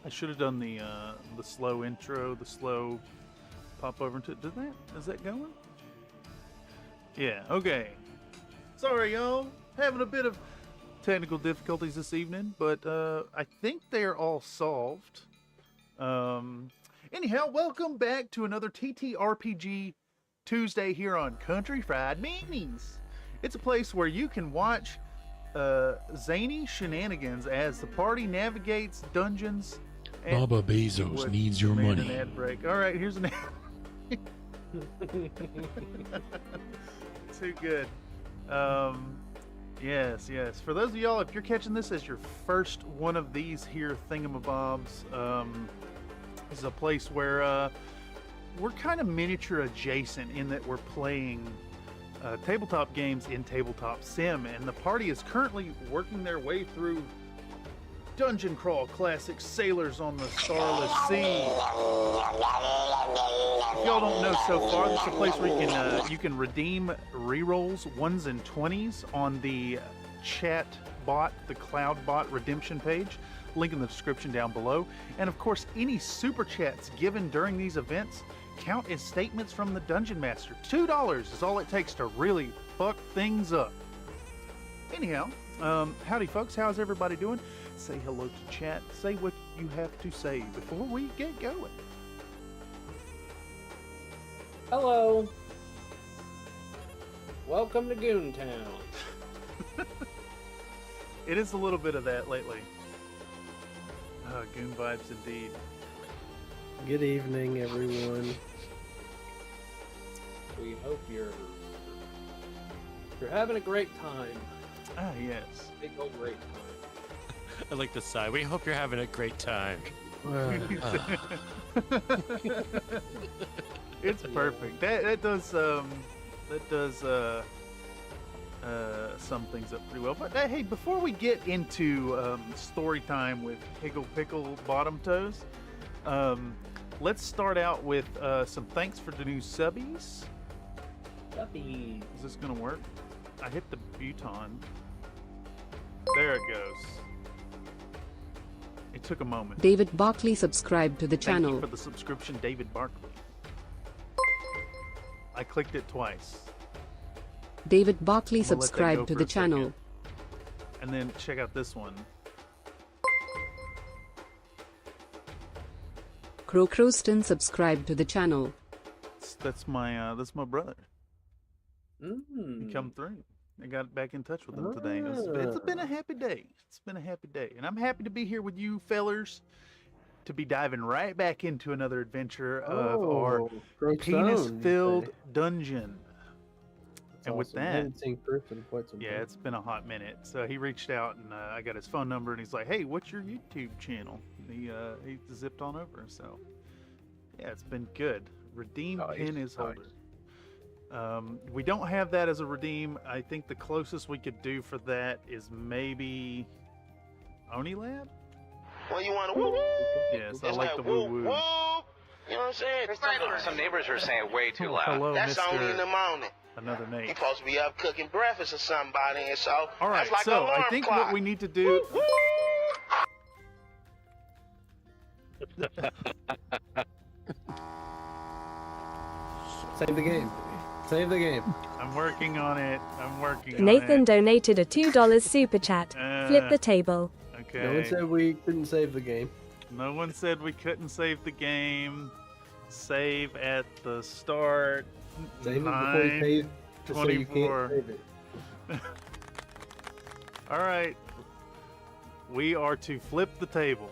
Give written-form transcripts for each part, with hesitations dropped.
I should have done the slow intro, the slow pop over into. Did that? Is that going? Yeah. Okay. Sorry, y'all. Having a bit of technical difficulties this evening, but I think they are all solved. Anyhow, welcome back to another TTRPG Tuesday here on Country Fried Meanies. It's a place where you can watch zany shenanigans as the party navigates dungeons. Baba Bezos needs your money. An ad break. All right, here's an ad. Too good. Yes. For those of y'all, if you're catching this as your first one of these here thingamabobs, this is a place where we're kind of miniature adjacent in that we're playing tabletop games in tabletop sim, and the party is currently working their way through Dungeon Crawl Classic Sailors on the Starless Sea. If y'all don't know so far, this is a place where you can redeem rerolls 1s and 20s on the chat bot, the Cloud Bot redemption page. Link in the description down below. And of course, any super chats given during these events count as statements from the Dungeon Master. $2 is all it takes to really fuck things up. Anyhow, howdy folks, how's everybody doing? Say hello to chat. Say what you have to say before we get going. Hello. Welcome to Goontown. It is a little bit of that lately. Goon vibes indeed. Good evening, everyone. We hope you're having a great time. Ah, yes. Big old great time. I like the sigh. We hope you're having a great time. It's perfect. That does sum things up pretty well. But hey, before we get into story time with Higgle Pickle Bottom Toes, let's start out with some thanks for the new subbies. Subbies. Is this gonna work? I hit the button. There it goes. It took a moment. David Barkley subscribed to the channel. Thank you for the subscription, David Barkley. I clicked it twice. David Barkley I'm gonna let that subscribed go to for the a second. channel. And then check out this one. Crow Crowston subscribed to the channel. That's my brother. Mm. He come through. I got back in touch with him today. It's been a happy day. It's been a happy day. And I'm happy to be here with you fellers to be diving right back into another adventure of our penis-filled dungeon. That's and with awesome. I that, haven't seen Chris in quite some time. yeah, it's been a hot minute. So he reached out and I got his phone number and he's like, "Hey, what's your YouTube channel?" He zipped on over. So yeah, it's been good. Redeem pin is holder. We don't have that as a redeem. I think the closest we could do for that is maybe Oni Lab. Well, you want to woo woo? Yes, I like the woo woo. You know what I'm saying? Some neighbors are saying way too loud. Hello, That's only in the Mr. morning. Another You name. supposed to be up cooking breakfast or somebody, and so All right, that's like so an I alarm think clock. what we need to do. Save the game. Save the game. I'm working on it. Nathan donated a $2 super chat. Flip the table. Okay. No one said we couldn't save the game. No one said we couldn't save the game. Save at the start. Save it before you pay so you 24. can't save it. All right. We are to flip the table.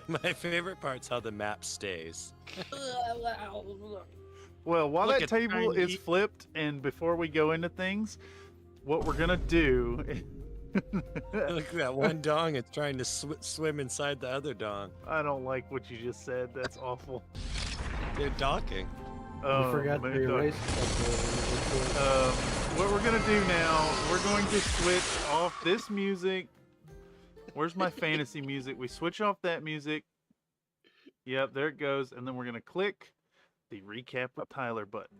My favorite part's how the map stays. Well, while Look that at table is tiny- flipped, and before we go into things, what we're gonna do. Look at that one dong. It's trying to swim inside the other dong. I don't like what you just said. That's awful. They're docking. You forgot to man, erase what we're gonna do now, we're going to switch off this music. Where's my fantasy music? We switch off that music. Yep, there it goes. And then we're gonna click the recap with Tyler button.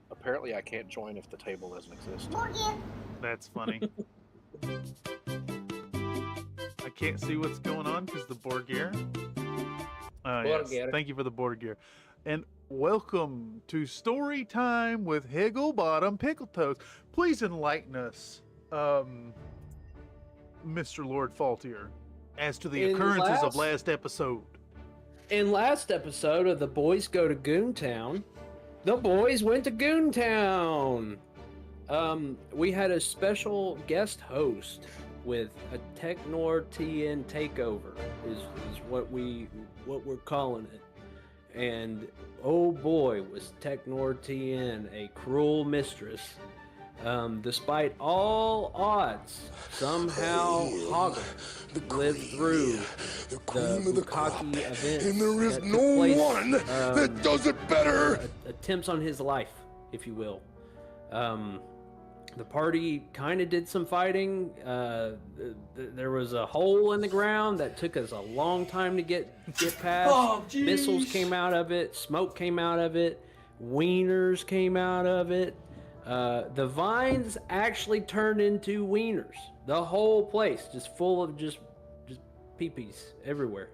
Apparently, I can't join if the table doesn't exist. That's funny. can't see what's going on because the board gear. Yes. gear. Thank you for the board gear. And welcome to Story Time with Higglebottom Pickletoes. Please enlighten us, Mr. Lord Faultier, as to the occurrences of last episode. In last episode of The Boys Go to Goontown, the boys went to Goontown. We had a special guest host with a Technor TN takeover is what we're calling it. And oh boy, was Technor TN a cruel mistress. Despite all odds, somehow Hoggle lived through the Bukaki event. And there is no one that does it better. Attempts on his life, if you will. The party kind of did some fighting. There was a hole in the ground that took us a long time to get past. Missiles came out of it. Smoke came out of it. Wieners came out of it. The vines actually turned into wieners. The whole place just full of just pee-pees everywhere.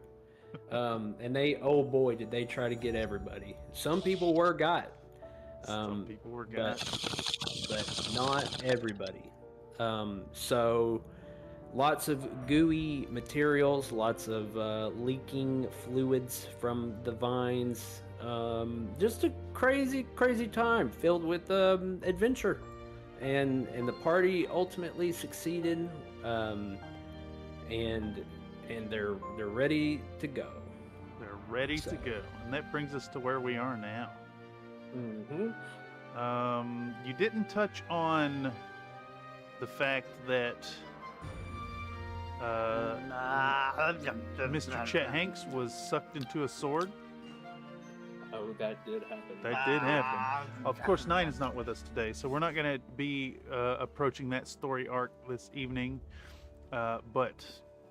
And they, oh boy, did they try to get everybody. Some people were got. Some people were got. But not everybody. So lots of gooey materials, lots of leaking fluids from the vines. Just a crazy time filled with adventure, and the party ultimately succeeded, and they're ready to go. They're ready to go, and that brings us to where we are now. Mm-hmm. You didn't touch on the fact that Mr. Chet Hanks was sucked into a sword. Oh, that did happen. That did happen. Of course, Nine is not with us today, so we're not going to be approaching that story arc this evening, but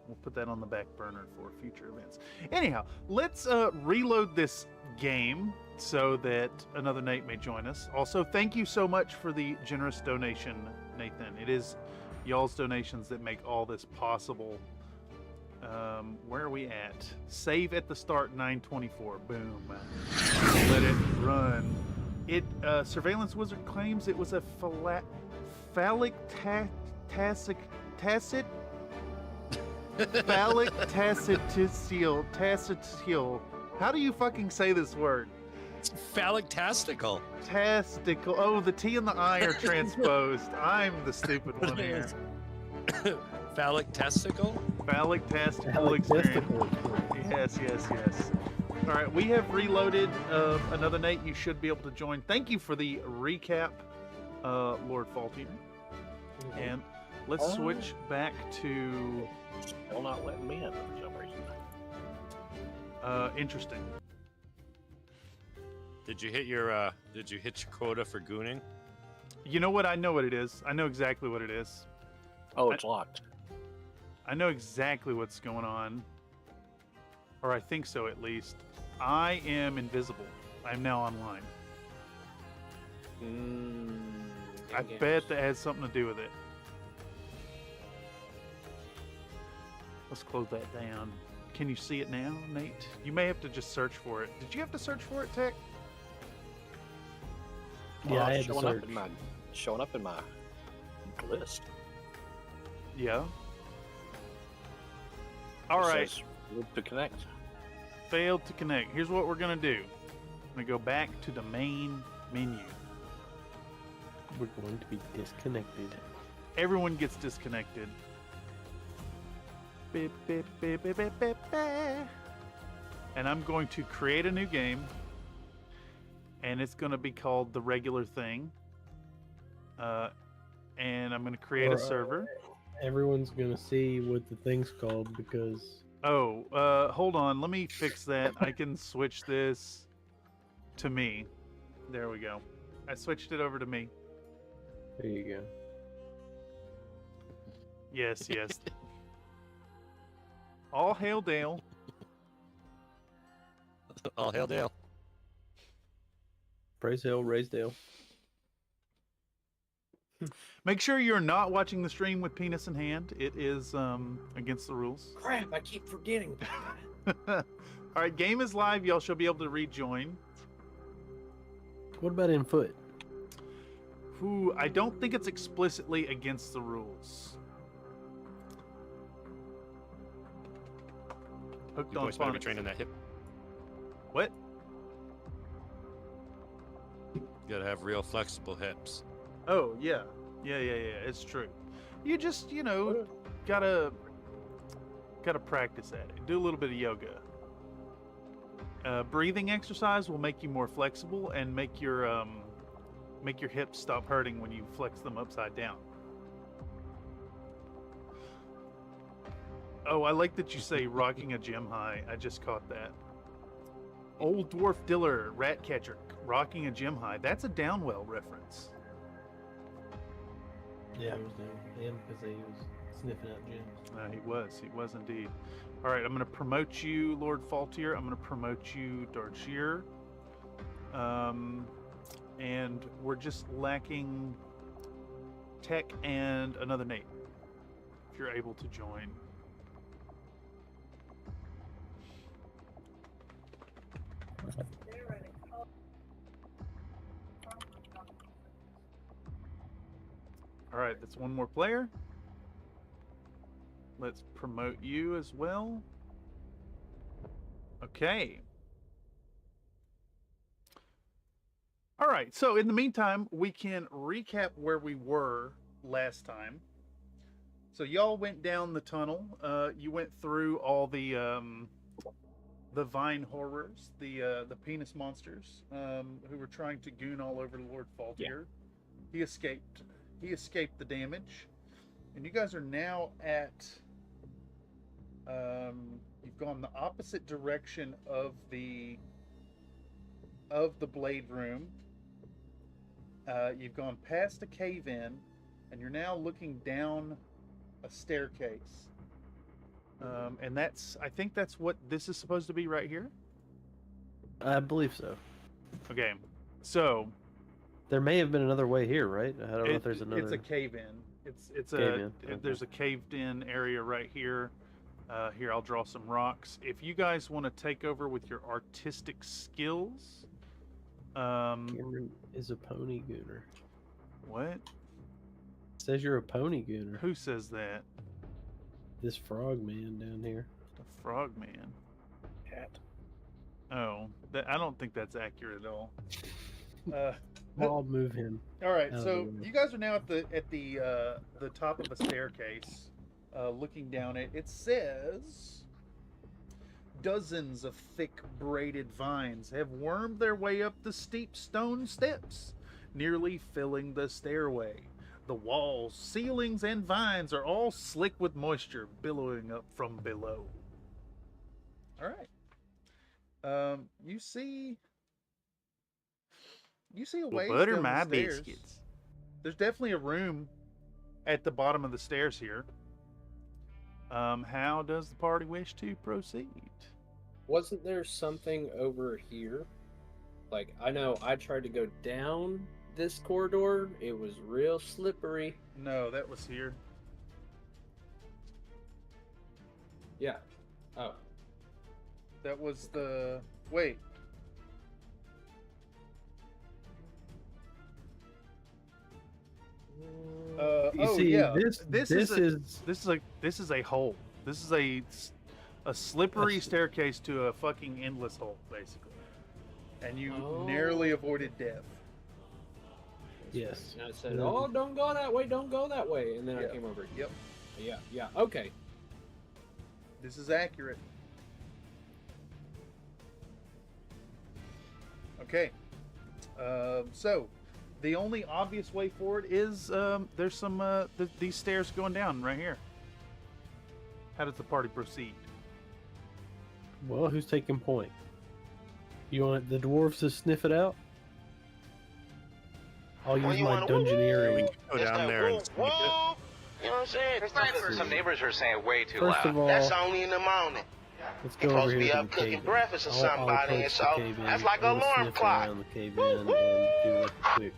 we'll put that on the back burner for future events. Anyhow, let's reload this game so that another Nate may join us. Also, thank you so much for the generous donation, Nathan. It is y'all's donations that make all this possible. Where are we at? Save at the start, 924. Boom. Let it run. Surveillance Wizard claims it was a phallic tacit tacitial. How do you fucking say this word? It's phallic tastical. Tastical. Oh, the T and the I are transposed. I'm the stupid one here. Phallic testicle? Phallic tastical experience. Yes. All right, we have reloaded. Another Nate, you should be able to join. Thank you for the recap, Lord Faulty. And let's switch back to... Still not letting me in for some reason. Interesting. Did you hit your quota for gooning? You know what? I know what it is. I know exactly what it is. Oh, it's locked. I know exactly what's going on. Or I think so, at least. I am invisible. I'm now online. I bet that has something to do with it. Let's close that down. Can you see it now, Nate? You may have to just search for it. Did you have to search for it, Tech? Yeah, I had to search. Showing up in my list. Yeah. All right. To connect. Failed to connect. Here's what we're going to do. I'm going to go back to the main menu. We're going to be disconnected. Everyone gets disconnected. Beep, beep, beep, beep, beep, beep, beep. And I'm going to create a new game. And it's going to be called The Regular Thing. And I'm going to create a server. Everyone's going to see what the thing's called because... Oh, hold on. Let me fix that. I can switch this to me. There we go. I switched it over to me. There you go. Yes. All hail Dale. All hail Dale. Praise Hill, raise Dale. Make sure you're not watching the stream with penis in hand. It is against the rules. Crap! I keep forgetting. All right, game is live. Y'all should be able to rejoin. What about in foot? Who I don't think it's explicitly against the rules. Hooked You on boys better be phonics. training that hip. What? You gotta have real flexible hips. Oh yeah, yeah. It's true. You just gotta practice at it. Do a little bit of yoga. Breathing exercise will make you more flexible and make your hips stop hurting when you flex them upside down. Oh, I like that you say rocking a gym high. I just caught that. Old Dwarf Diller, Ratcatcher, rocking a gym high. That's a Downwell reference. Yeah, it was him because he was sniffing out gems. He was indeed. All right, I'm going to promote you, Lord Faultier. I'm going to promote you, Darchier. And we're just lacking Tech and another Nate. If you're able to join. All right, that's one more player. Let's promote you as well. Okay. All right, so in the meantime, we can recap where we were last time. So y'all went down the tunnel. You went through all the vine horrors, the penis monsters, who were trying to goon all over Lord Faultier. Yeah. He escaped the damage, and you guys are now at. You've gone the opposite direction of the blade room. You've gone past a cave-in, and you're now looking down a staircase. And I think that's what this is supposed to be right here. I believe so. Okay, so there may have been another way here, right? I don't know if there's another. It's a cave-in. It's Cave-in. Okay. There's a caved-in area right here. Here, I'll draw some rocks. If you guys want to take over with your artistic skills, Cameron is a pony gooner. What? It says you're a pony gooner. Who says that? This frog man down here. The frog man. Cat. Oh, I don't think that's accurate at all. I'll move him. All right, out of so the way. you guys are now at the top of a staircase, looking down it. It says dozens of thick braided vines have wormed their way up the steep stone steps, nearly filling the stairway. The walls, ceilings, and vines are all slick with moisture billowing up from below. All right. You see a ways butter down my the stairs. biscuits. There's definitely a room at the bottom of the stairs here. How does the party wish to proceed? Wasn't there something over here? Like, I know I tried to go down this corridor. It was real slippery. No, that was here. Yeah. Oh. That was the... Wait. You see, yeah. this is a hole. This is a slippery staircase to a fucking endless hole, basically. And you narrowly avoided death. Yes. And I said, "Oh, don't go that way! Don't go that way!" And then I came over here. Yep. Yeah. Okay. This is accurate. Okay. So, the only obvious way forward is there's some these stairs going down right here. How does the party proceed? Well, who's taking point? You want the dwarves to sniff it out? I'll use my dungeoneering. Go down there and Whoa, whoa. You know what I'm saying? Some neighbors are saying way too First loud. of all, That's only in the morning. let's You're go over supposed to be here to up the cooking cave-in. breakfast or somebody, and approach so the cave-in, that's like I'll an alarm sniff clock. around the cave-in and do like a quick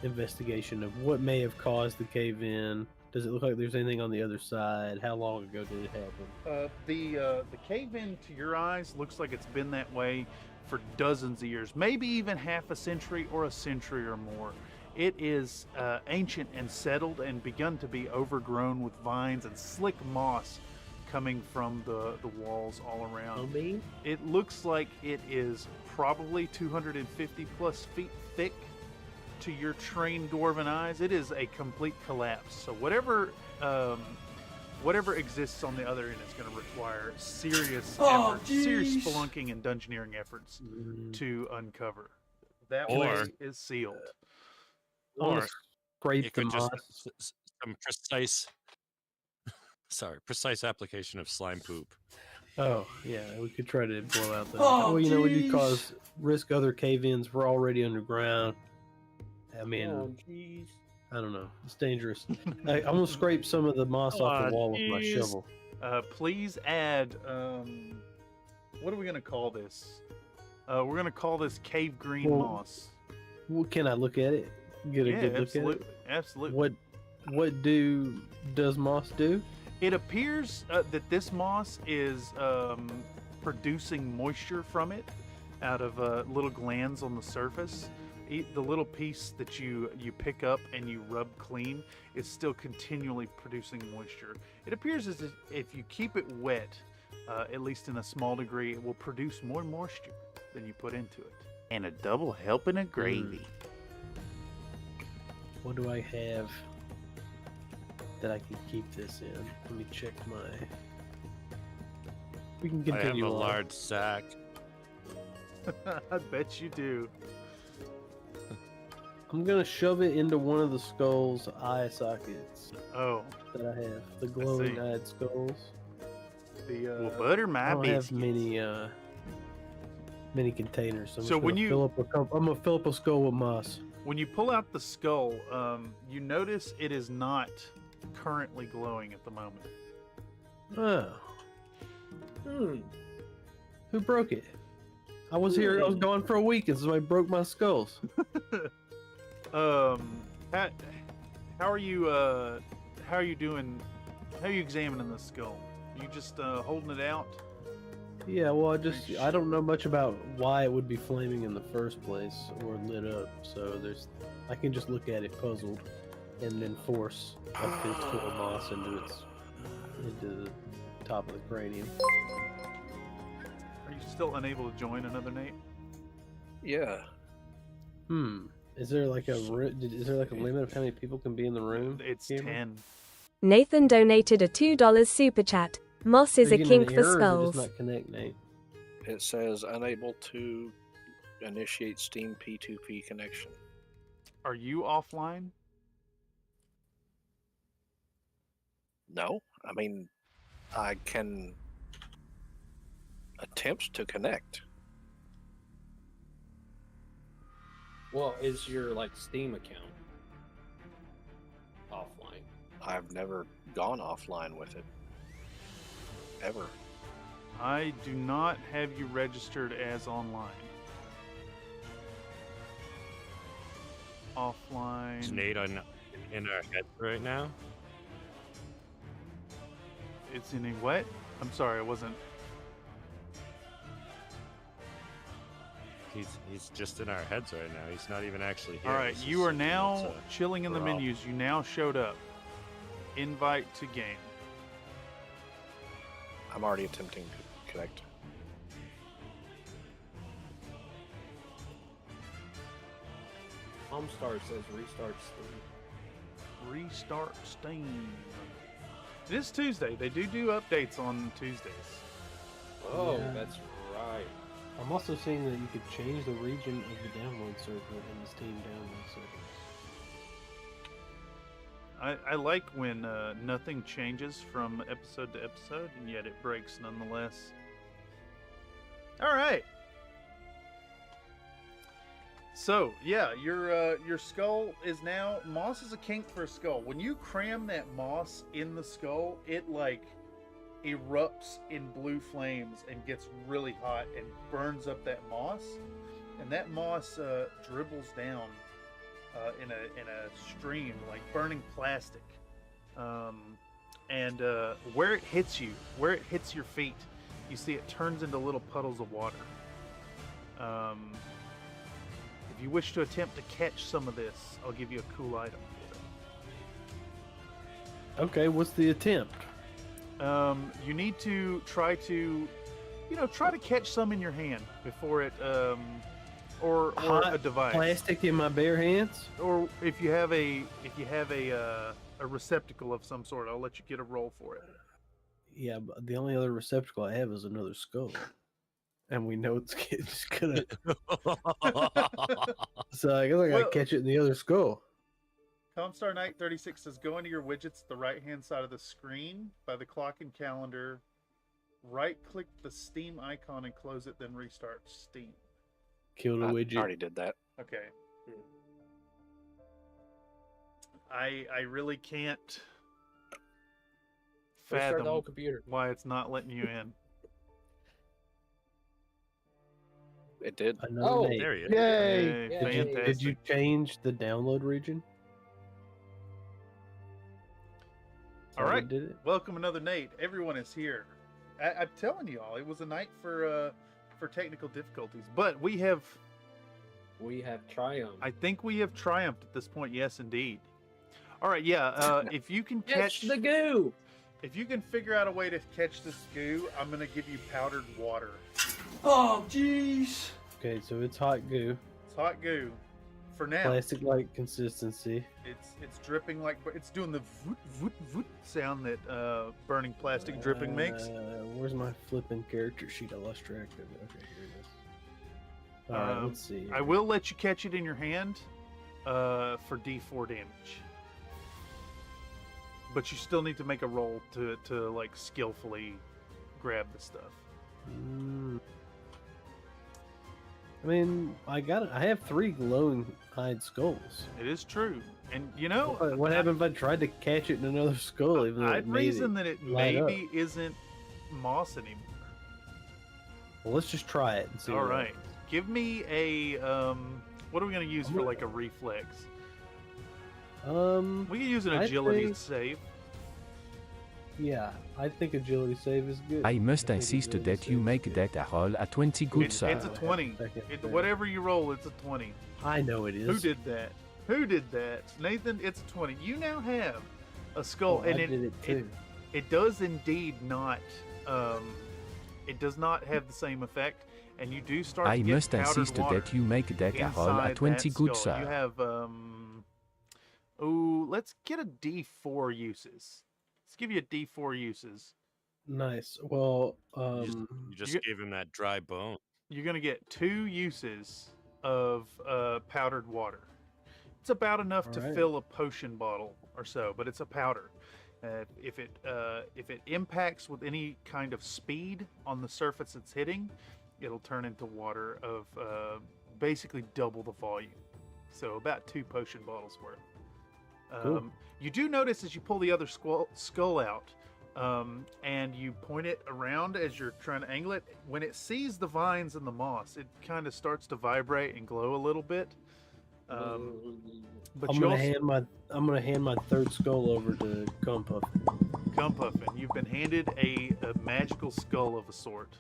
investigation of what may have caused the cave in. Does it look like there's anything on the other side? How long ago did it happen? The cave in to your eyes looks like it's been that way for dozens of years, maybe even half a century or a century or more. It is ancient and settled and begun to be overgrown with vines and slick moss coming from the walls all around. It looks like it is probably 250 plus feet thick to your trained dwarven eyes. It is a complete collapse. So whatever exists on the other end is going to require serious efforts, serious spelunking and dungeoneering efforts to uncover. That way is sealed. Or scrape it the could just moss. some precise application of slime poop. Oh, yeah, we could try to blow out the... well, you know, we do cause risk other cave-ins. We're already underground. I mean, I don't know. It's dangerous. I'm going to scrape some of the moss off the wall with my shovel. Please add... what are we going to call this? We're going to call this cave green moss. Well, can I look at it? Get a good look at it? Absolutely. What does moss do? It appears that this moss is producing moisture from it out of little glands on the surface. The little piece that you pick up and you rub clean is still continually producing moisture. It appears as if you keep it wet, at least in a small degree, it will produce more moisture than you put into it. And a double helping of gravy. What do I have that I can keep this in? Let me check my... We can continue I have a on. large sack. I bet you do. I'm gonna shove it into one of the skull's eye sockets. Oh, that I have, the glowing-eyed skulls. Well, butter my I don't biscuits. have many containers. So, So when I'm gonna fill up a skull with moss. When you pull out the skull, you notice it is not currently glowing at the moment. Oh. Who broke it? I was here. I was gone for a week, and somebody broke my skulls. How are you? How are you doing? How are you examining the skull? You just holding it out? Yeah, well, I don't know much about why it would be flaming in the first place or lit up. So I can just look at it puzzled, and then force a fistful of moss into the top of the cranium. Are you still unable to join another Nate? Yeah. Is there like a limit of how many people can be in the room? It's 10. Nathan donated a $2 super chat. Moss is a kink for skulls. Not connect, Nate? It says unable to initiate Steam P2P connection. Are you offline? No, I mean, I can attempt to connect. Well, is your Steam account offline? I've never gone offline with it. Ever. I do not have you registered as online. Offline. Is Nate in our heads right now? It's in a what? I'm sorry, I wasn't. He's just in our heads right now. He's not even actually here. All right, you are now chilling in the menus. You now showed up. Invite to game. I'm already attempting to connect. Homestar says restart Steam. Restart Steam. It is Tuesday. They do updates on Tuesdays. Oh, Yeah. that's right. I'm also seeing that you could change the region of the download server in the Steam download server. I like when nothing changes from episode to episode, and yet it breaks nonetheless. All right. So yeah, your skull is now moss is a kink for a skull. When you cram that moss in the skull, it erupts in blue flames and gets really hot and burns up that moss, and that moss dribbles down in a stream, like burning plastic. And where it hits you, where it hits your feet, you see it turns into little puddles of water. If you wish to attempt to catch some of this, I'll give you a cool item for it. Okay, what's the attempt? You need to try to catch some in your hand before it, or Hot a device. Plastic in my bare hands? Or if you have a receptacle of some sort, I'll let you get a roll for it. Yeah, but the only other receptacle I have is another skull. And we know it's just gonna. So I guess I gotta catch it in the other skull. Comstar Knight 36 says go into your widgets, the right-hand side of the screen by the clock and calendar. Right-click the Steam icon and close it, then restart Steam. Kill the widget. I already did that. Okay. I really can't Restart fathom the whole computer. why it's not letting you in. It did. Oh, There you Yay! Yay. Fantastic. Did you change the download region? All right. Did it? Welcome another Nate. Everyone is here. I'm telling you all, it was a night for technical difficulties, but we have triumphed. I think we have triumphed at this point. Yes, indeed. All right, yeah. If you can catch the goo. if you can figure out a way to catch this goo, I'm gonna give you powdered water. Oh, jeez. Okay, so it's hot goo. It's hot goo. For now, Plastic-like consistency. it's dripping like it's doing the voot voot voot sound that burning plastic dripping makes. Where's my flipping character sheet? I lost track of it. Okay, here it is. Alright, let's see. I will let you catch it in your hand for D4 damage. But you still need to make a roll to like skillfully grab the stuff. I mean, I have 3 glowing hide skulls. It is true. And you know What happened if I tried to catch it in another skull? Even though I'd reason that it light up? maybe isn't moss anymore. Well, let's just try it and see. All what right. Give me a what are we going to use for like a reflex? We can use an agility save. Yeah, I think agility save is good. I must insist that you make that a roll a 20 good, sir. It's a 20. Whatever you roll, it's a 20. I know it is. Who did that? Who did that? Nathan, it's a 20. You now have a skull, Oh, and I did it too. It does indeed not. It does not have the same effect, and you do start. I to get must powdered insist water that you make that a roll a inside 20 that good, skull. sir. You have oh, let's get a D4 uses. Let's give you a D4 uses. Nice. Well, You just gave him that dry bone. You're gonna get 2 uses of powdered water. It's about enough to Alright. fill a potion bottle or so, but it's a powder. If it impacts with any kind of speed on the surface it's hitting, it'll turn into water of basically double the volume. So about 2 potion bottles worth. Cool. You do notice as you pull the other skull out, and you point it around as you're trying to angle it, when it sees the vines and the moss, it kind of starts to vibrate and glow a little bit. But I'm gonna hand my 3rd skull over to Gumpuffin, you've been handed a magical skull of a sort.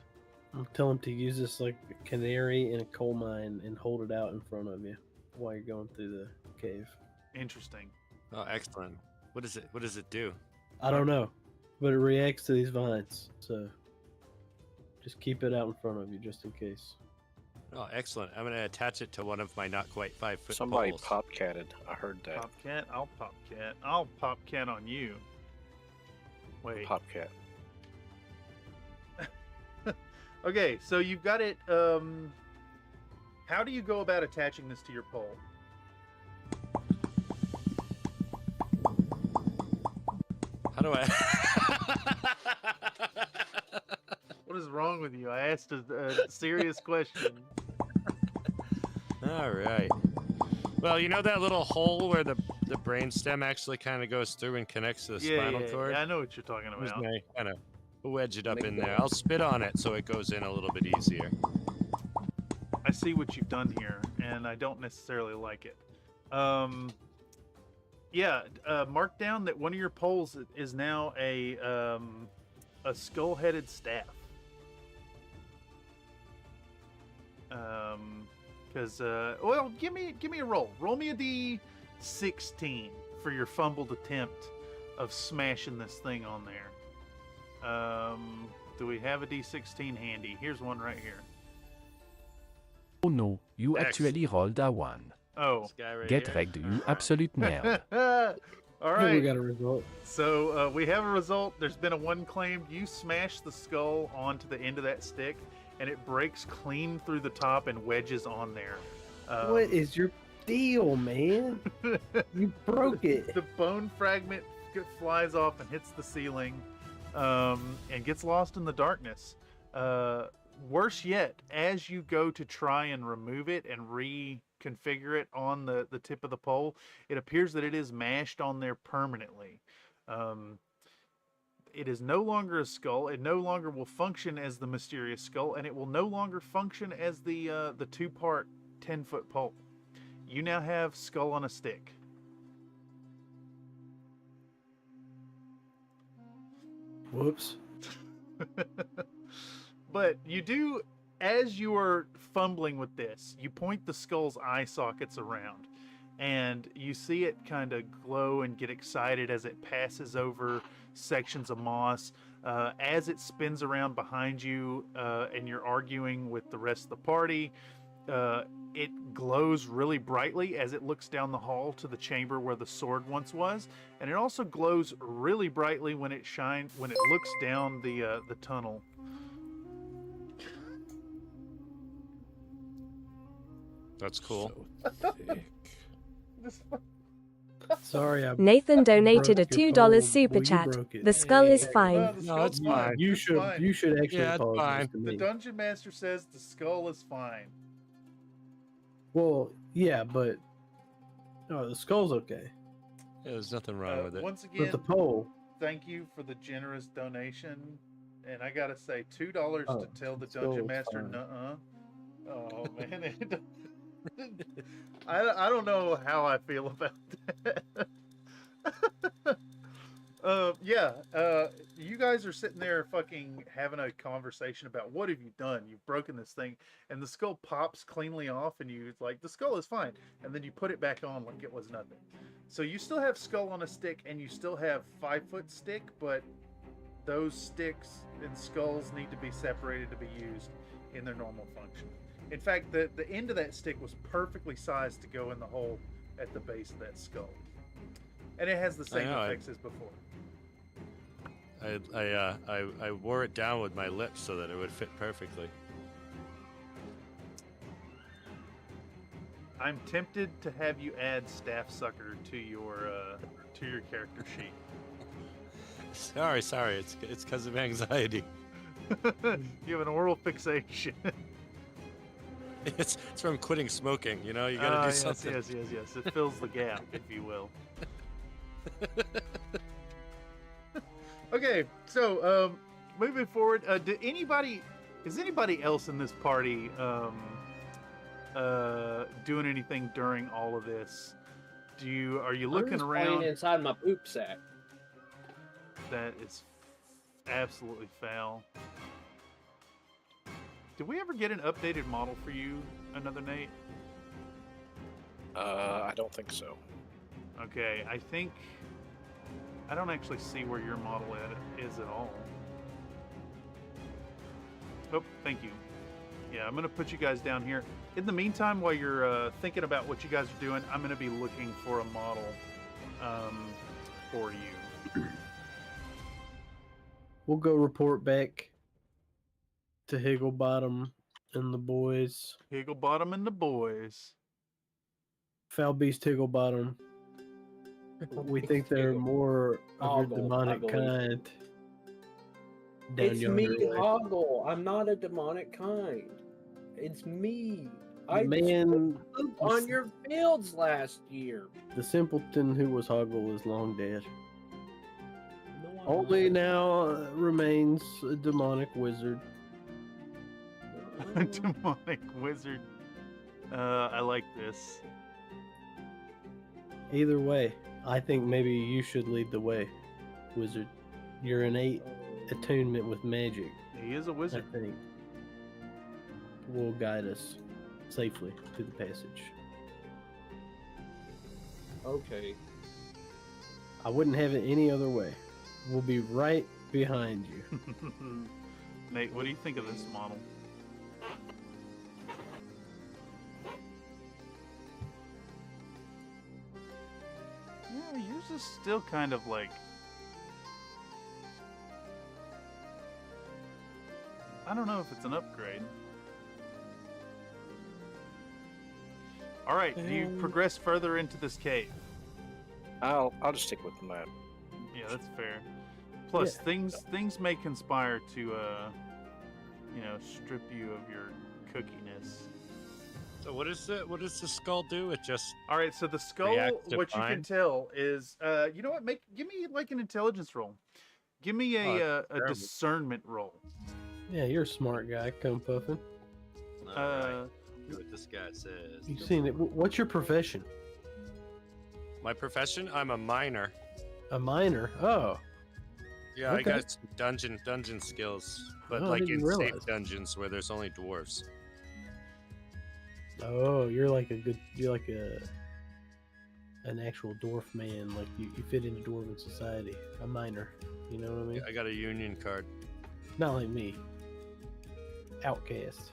I'll tell him to use this like a canary in a coal mine and hold it out in front of you while you're going through the cave. Interesting. Oh, excellent. What does it do? I don't know, but it reacts to these vines, so just keep it out in front of you just in case. Oh, excellent. I'm going to attach it to one of my not quite 5-foot Somebody poles. popcatted. I heard that. Popcat? I'll popcat. I'll popcat on you. Wait. Popcat. Okay, so you've got it. How do you go about attaching this to your pole? How do I... What is wrong with you? I asked a serious question. All right. Well, you know that little hole where the brainstem actually kind of goes through and connects to the spinal cord? Yeah, I know what you're talking about. Just kind of wedge it up in there. I'll spit on it so it goes in a little bit easier. I see what you've done here, and I don't necessarily like it. Yeah, mark down that one of your poles is now a skull-headed staff. Because well, give me a roll. Roll me a D16 for your fumbled attempt of smashing this thing on there. Do we have a D16 handy? Here's one right here. Oh no, you X. actually rolled a 1. Oh. This guy right Get here. wrecked, you absolute nerd. All I think we right. got a result. So we have a result. There's been a 1 claimed. You smash the skull onto the end of that stick, and it breaks clean through the top and wedges on there. What is your deal, man? You broke it. The bone fragment flies off and hits the ceiling, and gets lost in the darkness. Worse yet, as you go to try and remove it and reconfigure it on the tip of the pole, it appears that it is mashed on there permanently. It is no longer a skull. It no longer will function as the mysterious skull, and it will no longer function as the 2-part 10-foot pole. You now have skull on a stick. Whoops. But you do, as you are fumbling with this, you point the skull's eye sockets around, and you see it kind of glow and get excited as it passes over sections of moss. As it spins around behind you, and you're arguing with the rest of the party, it glows really brightly as it looks down the hall to the chamber where the sword once was, and it also glows really brightly when it looks down the tunnel. That's cool. Sorry, I Nathan donated a broke your $2 pole. super Well, you chat. broke it. The skull is No, fine. the No, skull's it's fine. You It's should fine. actually Yeah, it's apologize fine. to The me. dungeon master says the skull is fine. Well, yeah, but no, the skull's okay. Yeah, there's nothing wrong with it. Once But again, the pole, thank you for the generous donation. And I gotta say, $2 Oh, to tell the the dungeon skull's master, fine. nuh-uh. Oh man, I don't know how I feel about that. You guys are sitting there fucking having a conversation about what have you done? You've broken this thing, and the skull pops cleanly off, and you like, the skull is fine, and then you put it back on like it was nothing. So you still have skull on a stick, and you still have 5-foot stick, but those sticks and skulls need to be separated to be used in their normal function. In fact, the end of that stick was perfectly sized to go in the hole at the base of that skull. And it has the same effects as before. I wore it down with my lips so that it would fit perfectly. I'm tempted to have you add Staff Sucker to your character sheet. Sorry, it's because of anxiety. You have an oral fixation. It's from quitting smoking. You know, you gotta do yes, something. Yes. It fills the gap, if you will. Okay, so moving forward, is anybody else in this party doing anything during all of this? Are you looking around? Playing inside my poop sack. That is absolutely foul. Did we ever get an updated model for you, Another Nate? I don't think so. Okay, I don't actually see where your model is at all. Oh, thank you. Yeah, I'm going to put you guys down here. In the meantime, while you're thinking about what you guys are doing, I'm going to be looking for a model for you. we'll go report back to Higglebottom and the boys. Higglebottom and the boys. Foul Beast Higglebottom. We think they're more of your demonic kind. It's me, yonder way. Hoggle. I'm not a demonic kind. It's me. I Man, pooped on your fields last year. the simpleton who was Hoggle is long dead. No, I'm Only not. now remains a demonic wizard. Demonic wizard. I like this. Either way, I think maybe you should lead the way, wizard. Your innate attunement with magic, He is a wizard. I think, will guide us safely to the passage. Okay. I wouldn't have it any other way. We'll be right behind you. Nate, what do you think of this model? Yeah, yours is still kind of like... I don't know if it's an upgrade. All right, do you progress further into this cave? I'll just stick with the map. Yeah, that's fair. Plus, Yeah. things may conspire to, strip you of your cookiness. So what does the skull do? It just All right, so the skull, reacts to what you can fine? tell is, you know what? Give me like an intelligence roll. Give me a terrible. discernment roll. Yeah, you're a smart guy, come puffin. Alright, see what this guy says. You've seen it. What's your profession? My profession? I'm a miner. A miner. Oh, Yeah, I Okay. got some dungeon skills, but Oh, I like didn't in realize. safe dungeons where there's only dwarves. oh, you're like an actual dwarf man. Like you fit into dwarven society. A miner. You know what I mean? I got a union card. Not like me. Outcast.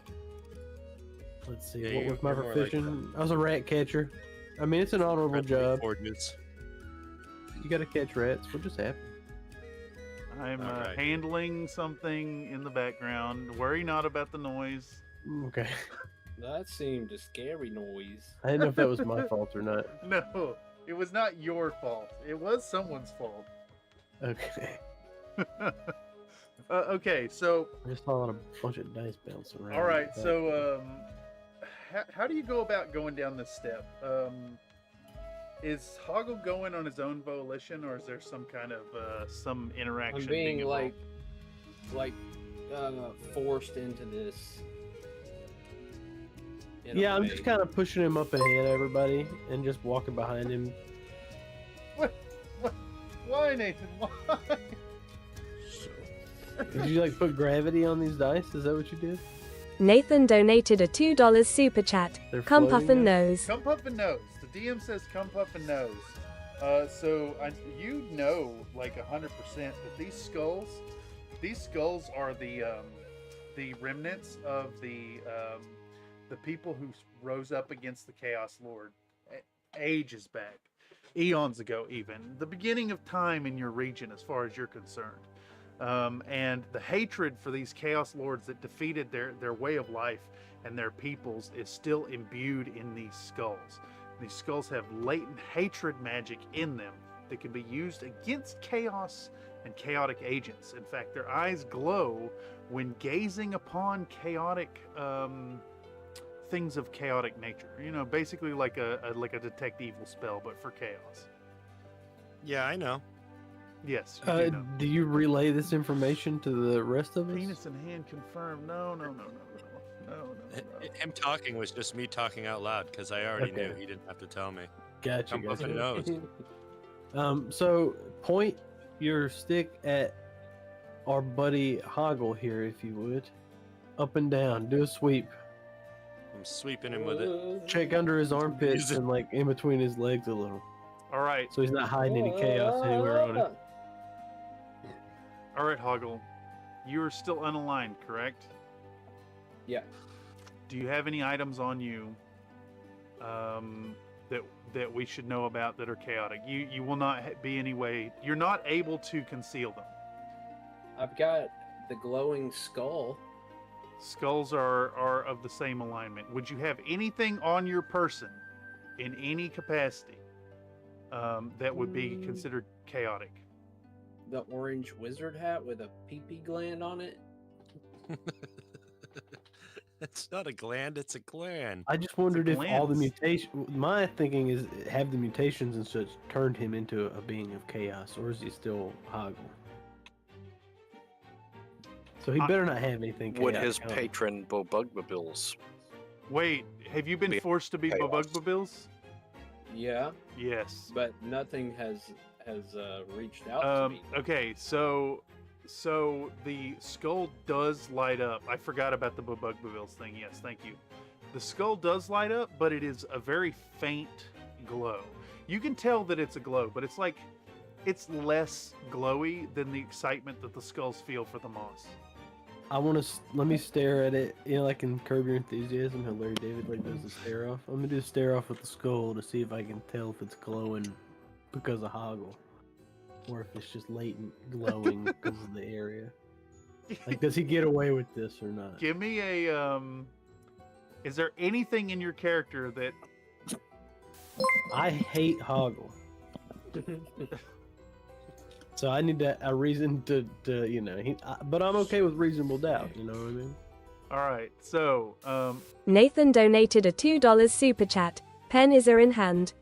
Let's see. Yeah, what was my you're more like profession? I was a rat catcher. I mean, it's an honorable Friendly job. ordnance. You gotta catch rats. What just happened? I'm Alright. handling something in the background. Worry not about the noise. Okay. That seemed a scary noise. I didn't know if that was my fault or not. No, it was not your fault. It was someone's fault. Okay. Okay, so I just saw a bunch of dice bouncing around. all right, so how do you go about going down this step? Is Hoggle going on his own volition, or is there some kind of some interaction? I'm being involved? forced into this. in a Yeah, I'm way. just kind of pushing him up ahead of everybody and just walking behind him. Why, Nathan? Why? Did you like put gravity on these dice? Is that what you did? Nathan donated a $2 super chat. They're Come floating puffin' now? nose. Come puff and nose. The DM says come puff and nose. So you know, like 100% that these skulls are the remnants of the people who rose up against the Chaos Lord ages back, eons ago, even the beginning of time in your region, as far as you're concerned. And the hatred for these Chaos Lords that defeated their way of life and their peoples is still imbued in these skulls. These skulls have latent hatred magic in them that can be used against chaos and chaotic agents. In fact, their eyes glow when gazing upon chaotic things of chaotic nature. You know, basically like a detect evil spell, but for chaos. Yeah, I know. Yes, you do know. Do you relay this information to the rest of us? Penis in hand confirmed. No. Him talking was just me talking out loud because I already knew. He didn't have to tell me. Gotcha. Come puffin' nose. So point your stick at our buddy Hoggle here, if you would. Up and down. Do a sweep. I'm sweeping him with it. Check under his armpits and like in between his legs a little. All right. So he's not hiding any chaos anywhere on it. All right, Hoggle. You are still unaligned, correct? Yeah. Do you have any items on you that we should know about that are chaotic? You will not be any way. You're not able to conceal them. I've got the glowing skull. Skulls are of the same alignment. Would you have anything on your person in any capacity that would be considered chaotic? The orange wizard hat with a pee-pee gland on it. It's not a gland, it's a gland. I just wondered if all the glance. mutation. My thinking is, have the mutations and such turned him into a being of chaos, or is he still Hoggle? So he better not have anything. Would chaotic his on him. patron Bobugbabills? Wait, have you been Be forced to be chaos. Bobugbabills? Yeah, Yes. but nothing has reached out to me. Okay, so the skull does light up. I forgot about the Bugbills thing. Yes, thank you. The skull does light up, but it is a very faint glow. You can tell that it's a glow, but it's like it's less glowy than the excitement that the skulls feel for the moss. I want to let me stare at it, like in Curb Your Enthusiasm, how Larry David does the stare off. I'm gonna do a stare off with the skull to see if I can tell if it's glowing because of Hoggle, or if it's just latent glowing because of the area. Like, does he get away with this or not? Give me a Is there anything in your character that I hate Hoggle. So I need a reason to but I'm okay with reasonable doubt, you know what I mean? All right, so Nathan donated a $2 super chat. Pen is in hand.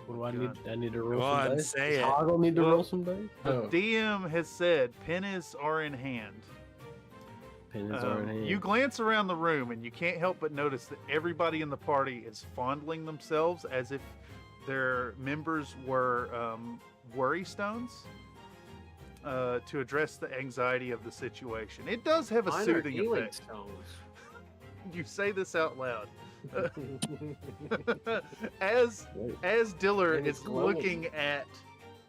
What do I need? I need to roll Go some on, dice. say Does it. Hoggle need to Well, roll some dice? the Oh, DM has said pennies are in hand. pennies are in hand. You glance around the room and you can't help but notice that everybody in the party is fondling themselves as if their members were worry stones to address the anxiety of the situation. It does have a Mine are soothing healing effect. stones. You say this out loud. As Diller And it's is glowing. looking at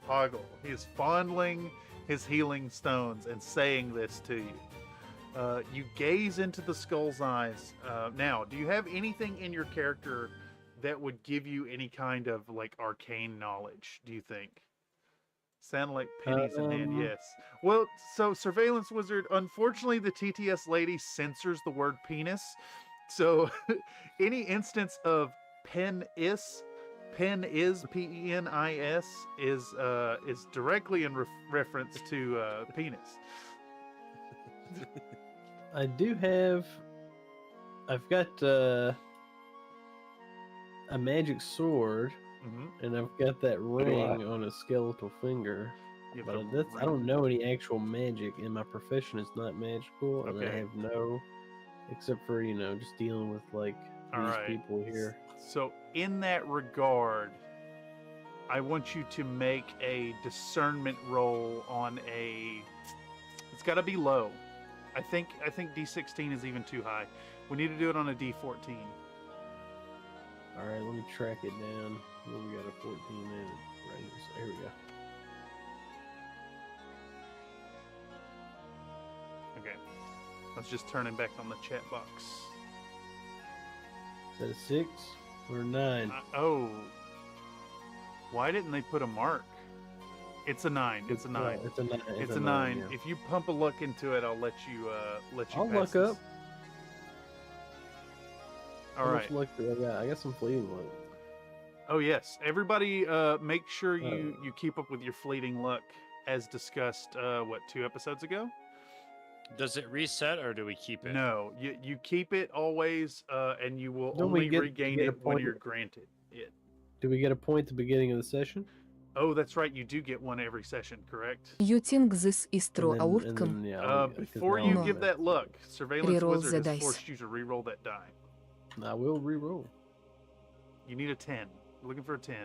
Hoggle, he is fondling his healing stones and saying this to you. You gaze into the skull's eyes. Now, do you have anything in your character that would give you any kind of arcane knowledge, do you think? Sound like pennies in hand, yes. Well, so Surveillance Wizard, unfortunately the TTS lady censors the word penis. So any instance of pen is penis is directly in reference to penis. I've got a magic sword, and I've got that ring on a skeletal finger. But I don't know any actual magic, and my profession is not magical, and I Okay. have no, except for just dealing with these people here. So in that regard, I want you to make a discernment roll on a. It's got to be low. I think D16 is even too high. We need to do it on a D14. All right, let me track it down. Well, we got a 14 in it right here. So here we go. Okay. Let's just turn it back on the chat box. Is that a 6 or a 9? Oh. Why didn't they put a mark? It's a 9. It's a 9. It's a 9. It's a 9. Yeah. If you pump a luck into it, I'll let you I'll pass luck this. up. All How right. much luck do I got? I got some fleeting luck. Oh yes, everybody, make sure you keep up with your fleeting luck, as discussed. 2 episodes ago? Does it reset or do we keep it? No, you keep it always, and you will Don't we only get regain a it when point? you're granted it. Do we get a point at the beginning of the session? Oh, that's right. You do get one every session, correct? Using this istro And outcome. then, yeah, Before now you I'm give back. that luck, Surveillance Reroll Wizard the has dice. forced you to re-roll that die. I will re-roll. You need a 10. Looking for a 10.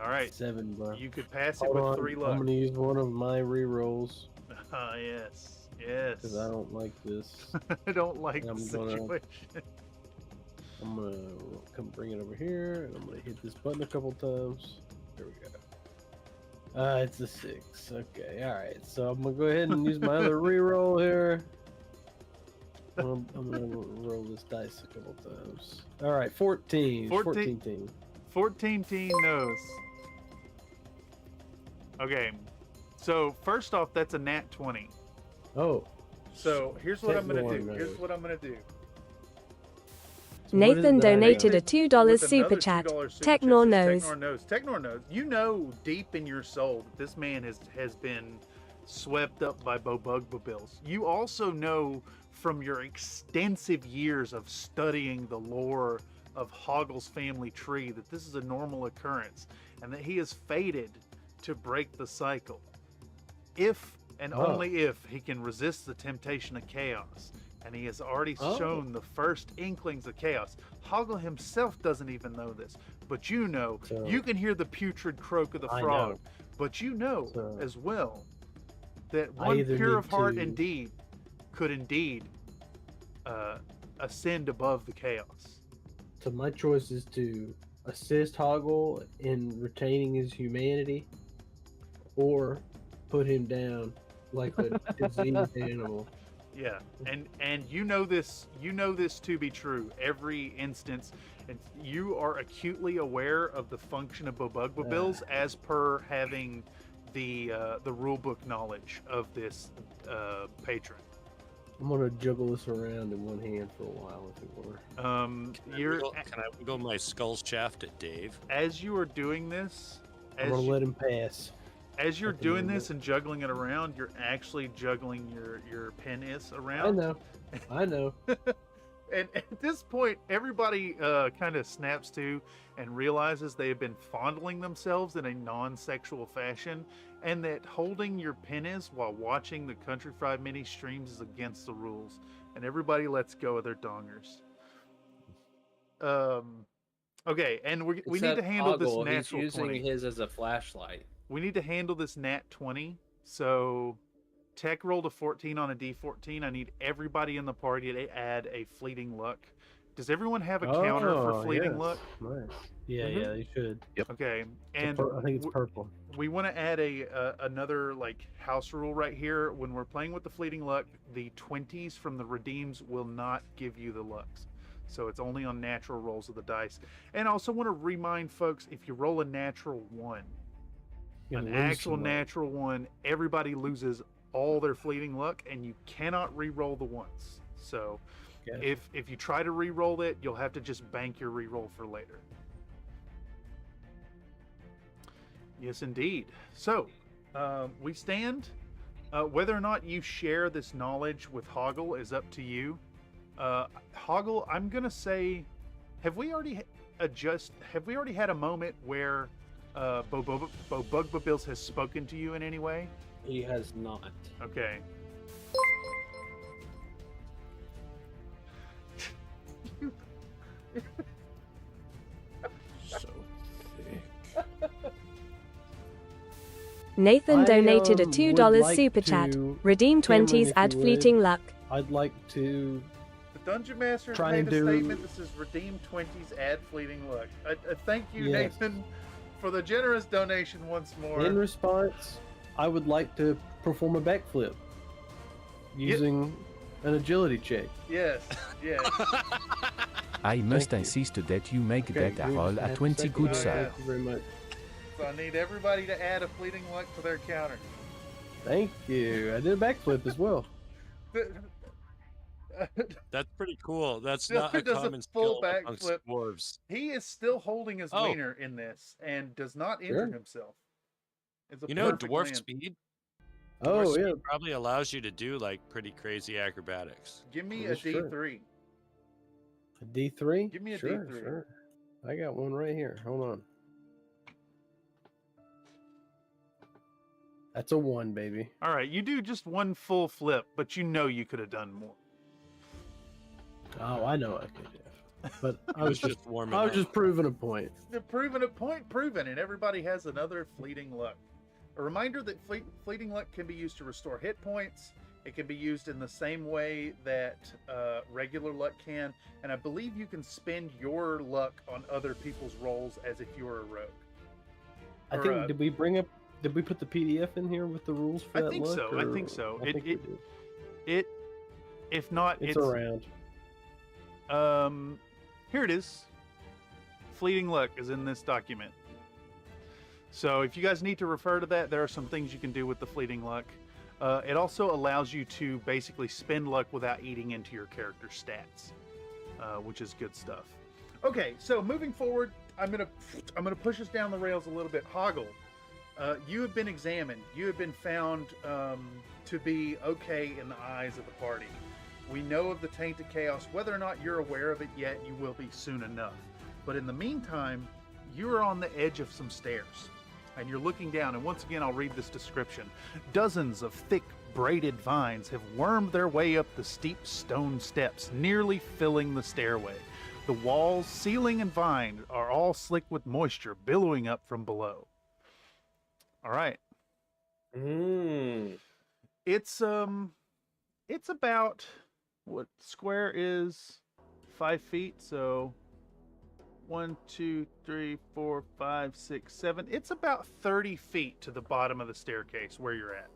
All right. 7, bro. You could pass it Hold with on, 3 I'm luck. gonna use one of my re-rolls Ah, yes. Yes. because I don't like this. I don't like And the I'm gonna- situation. I'm gonna come bring it over here, and I'm gonna hit this button a couple times. There we go. It's a 6. Okay, all right. So I'm gonna go ahead and use my other re-roll here. I'm gonna roll this dice a couple times. All right, 14. 14 team. 14 teen knows. Okay. So, first off, that's a nat 20. Oh. So, here's what I'm going to Techno do. Here's knows. what I'm going to do. Nathan donated a $2 With super another chat. $2 super Technor chat, knows. Technor knows. Technor knows. You know deep in your soul that this man has been swept up by Bugbills. You also know from your extensive years of studying the lore of Hoggle's family tree that this is a normal occurrence and that he is fated to break the cycle. If and only if he can resist the temptation of chaos, and he has already shown the first inklings of chaos. Hoggle himself doesn't even know this, but you know, you can hear the putrid croak of the frog, but you know as well that one pure of heart and deed could indeed ascend above the chaos. So my choice is to assist Hoggle in retaining his humanity, or put him down like a diseased animal. Yeah, and you know this to be true. Every instance, and you are acutely aware of the function of Bobugbabills as per having the rule book knowledge of this patron. I'm gonna juggle this around in one hand for a while, if it were. Can I wiggle my skull shaft at Dave? As you are doing this, I'm gonna let him pass. As you're doing this and juggling it around, you're actually juggling your penis around. I know. And at this point, everybody kind of snaps to and realizes they have been fondling themselves in a non-sexual fashion, and that holding your penis while watching the Country Fried Mini streams is against the rules. And everybody lets go of their dongers. Okay, and we need to handle this natural 20. He's using his as a flashlight. We need to handle this nat 20. So Tech rolled a 14 on a D14. I need everybody in the party to add a fleeting luck. Does everyone have a counter for fleeting luck? Nice. Yeah, you should. Yep. Okay, and I think it's purple. We want to add another like house rule right here. When we're playing with the fleeting luck, the 20s from the redeems will not give you the lucks. So it's only on natural rolls of the dice. And I also want to remind folks, if you roll a natural 1, an actual natural 1, everybody loses all their fleeting luck, and you cannot re-roll the ones. So if you try to re-roll it, you'll have to just bank your re-roll for later. Yes, indeed. So we stand. Whether or not you share this knowledge with Hoggle is up to you. Hoggle, I'm gonna say, have we already had a moment where Bobugbabills has spoken to you in any way? He has not. Okay. So thick. Nathan donated a $2 super chat. Redeem 20s, add fleeting luck. I'd like to. The Dungeon Master has made a statement that says redeem 20s, add fleeting luck. Thank you, Nathan, for the generous donation once more. In response, I would like to perform a backflip using an agility check. Yes. I must insist that you make that a roll at 20 good sir. Thank you very much. So I need everybody to add a fleeting luck to their counter. Thank you. I did a backflip as well. That's pretty cool. That's not a common skill amongst dwarves. He is still holding his wiener in this and does not injure himself. Dwarf speed? Dwarf speed probably allows you to do like pretty crazy acrobatics. Give me a D3. A D3? Give me a D3. Sure. I got one right here. Hold on. That's a 1, baby. All right, you do just one full flip, but you know you could have done more. Oh, I know I could have. But I was just warming I was just proving a point. Proving a point, proven, and everybody has another fleeting luck. A reminder that fleeting luck can be used to restore hit points. It can be used in the same way that regular luck can, and I believe you can spend your luck on other people's rolls as if you were a rogue. I think did we put the PDF in here with the rules for that luck? I think so. If not, it's around. Here it is. Fleeting luck is in this document. So if you guys need to refer to that, there are some things you can do with the fleeting luck. It also allows you to basically spend luck without eating into your character stats, which is good stuff. Okay, so moving forward, I'm gonna push us down the rails a little bit. Hoggle, you have been examined. You have been found to be okay in the eyes of the party. We know of the tainted chaos. Whether or not you're aware of it yet, you will be soon enough. But in the meantime, you are on the edge of some stairs, and you're looking down. And once again, I'll read this description. Dozens of thick, braided vines have wormed their way up the steep stone steps, nearly filling the stairway. The walls, ceiling, and vine are all slick with moisture billowing up from below. All right. It's about, what square is 5 feet, so 1, 2, 3, 4, 5, 6, 7. It's about 30 feet to the bottom of the staircase where you're at.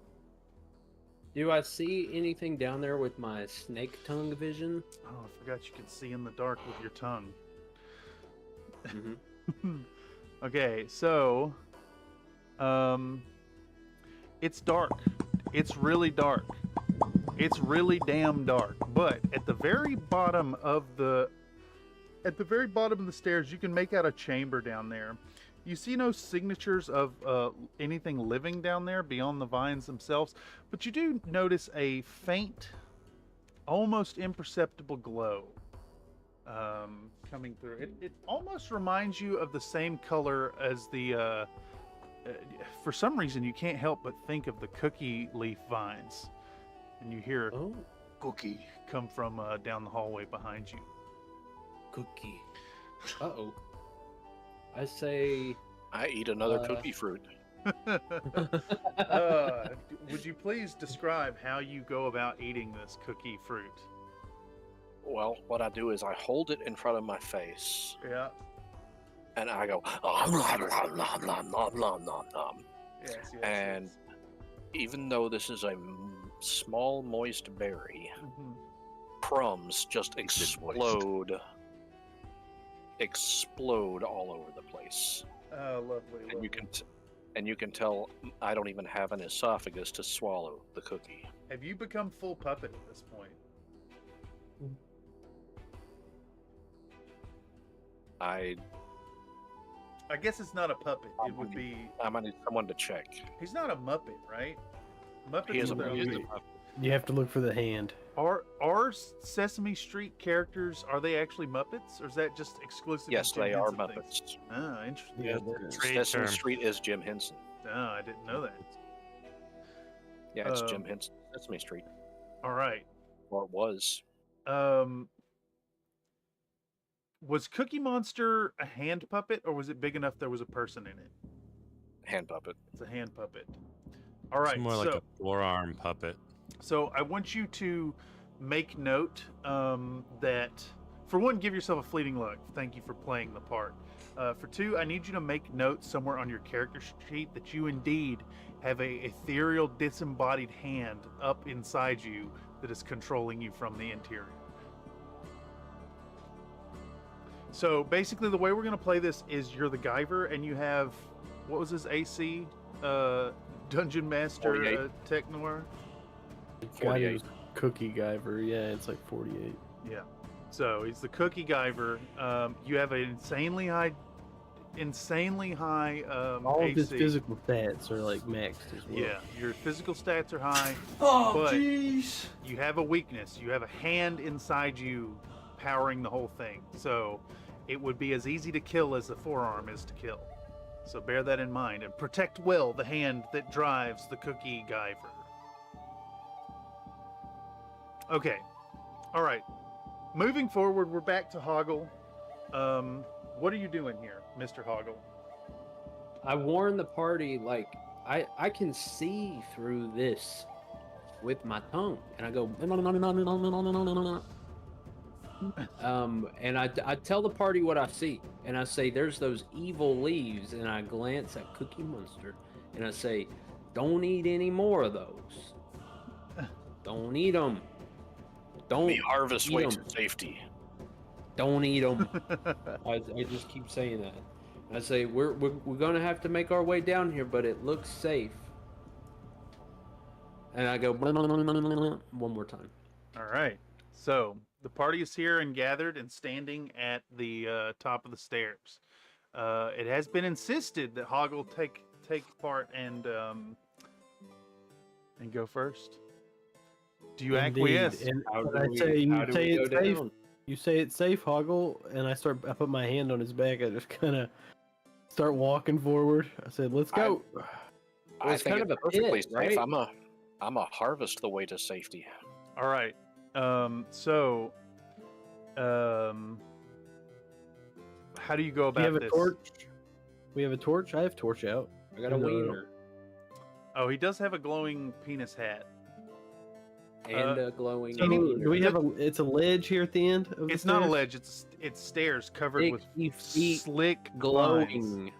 Do I see anything down there with my snake tongue vision? Oh, I forgot you can see in the dark with your tongue. Okay, so it's dark. It's really dark. It's really damn dark. But at the very bottom of the stairs, you can make out a chamber down there. You see no signatures of anything living down there beyond the vines themselves, but you do notice a faint, almost imperceptible glow coming through. It almost reminds you of the same color as the for some reason you can't help but think of the cookie leaf vines, and you hear cookie come from down the hallway behind you. Cookie. Uh-oh. I say... I eat another cookie fruit. Would you please describe how you go about eating this cookie fruit? Well, what I do is I hold it in front of my face. Yeah. And I go, nom, nom, nom, nom, nom, nom, nom, nom. Yes, and even though this is a small, moist berry, crumbs just explode all over the place. Oh, lovely. And you can tell I don't even have an esophagus to swallow the cookie. Have you become full puppet at this point? I guess it's not a puppet. It would be. I'm gonna need someone to check. He's not a Muppet, right? Muppets He is a are Muppet. You have to look for the hand. Are Sesame Street characters, are they actually Muppets, or is that just exclusive? Yes, to Jim they are Henson Muppets. things? Ah, interesting. Yeah, Sesame Street is Jim Henson. Oh, I didn't know that. Yeah, it's Jim Henson. Sesame Street. All right. Or it was. Was Cookie Monster a hand puppet, or was it big enough there was a person in it? Hand puppet. It's a hand puppet. All right. It's more like a forearm puppet. So I want you to make note that, for one, give yourself a fleeting look. Thank you for playing the part. For two, I need you to make note somewhere on your character sheet that you indeed have a ethereal, disembodied hand up inside you that is controlling you from the interior. So basically, the way we're going to play this is you're the Guyver, and you have, what was his AC? Dungeon Master Technor? Guy was Cookie Guyver. Yeah, it's like 48. Yeah. So he's the Cookie Guyver. You have an insanely high all AC. of his physical stats are like maxed as well. Yeah, your physical stats are high. Oh, but jeez. you have a weakness. You have a hand inside you powering the whole thing. So it would be as easy to kill as the forearm is to kill. So bear that in mind and protect well the hand that drives the Cookie Guyver. Okay. All right. Moving forward, we're back to Hoggle. What are you doing here, Mr. Hoggle? I warn the party, like, I can see through this with my tongue. And I go, and I tell the party what I see. And I say, there's those evil leaves. And I glance at Cookie Monster. And I say, don't eat any more of those. Don't eat them. Don't We harvest eat way 'em. to safety. Don't eat them. I just keep saying that. I say we're gonna have to make our way down here, but it looks safe. And I go one more time. All right. So the party is here and gathered and standing at the top of the stairs. It has been insisted that Hoggle take part and go first. Do you acquiesce? And How do I we- say, how you do say we it's go safe. down? You say it's safe, Hoggle, and I put my hand on his back. I just kind of start walking forward. I said, "Let's go." I it's think kind of it's a perfectly pit, safe. right? I'm a harvest the way to safety. All right. How do you go Do you about have a this? torch? We have a torch. I have torch out. I got a wiener Oh, he does have a glowing penis hat. and a glowing. So, wiener. do we have a? It's a ledge here at the end. Of It's the not a stairs? ledge. It's stairs covered Big with feet slick vines. glowing.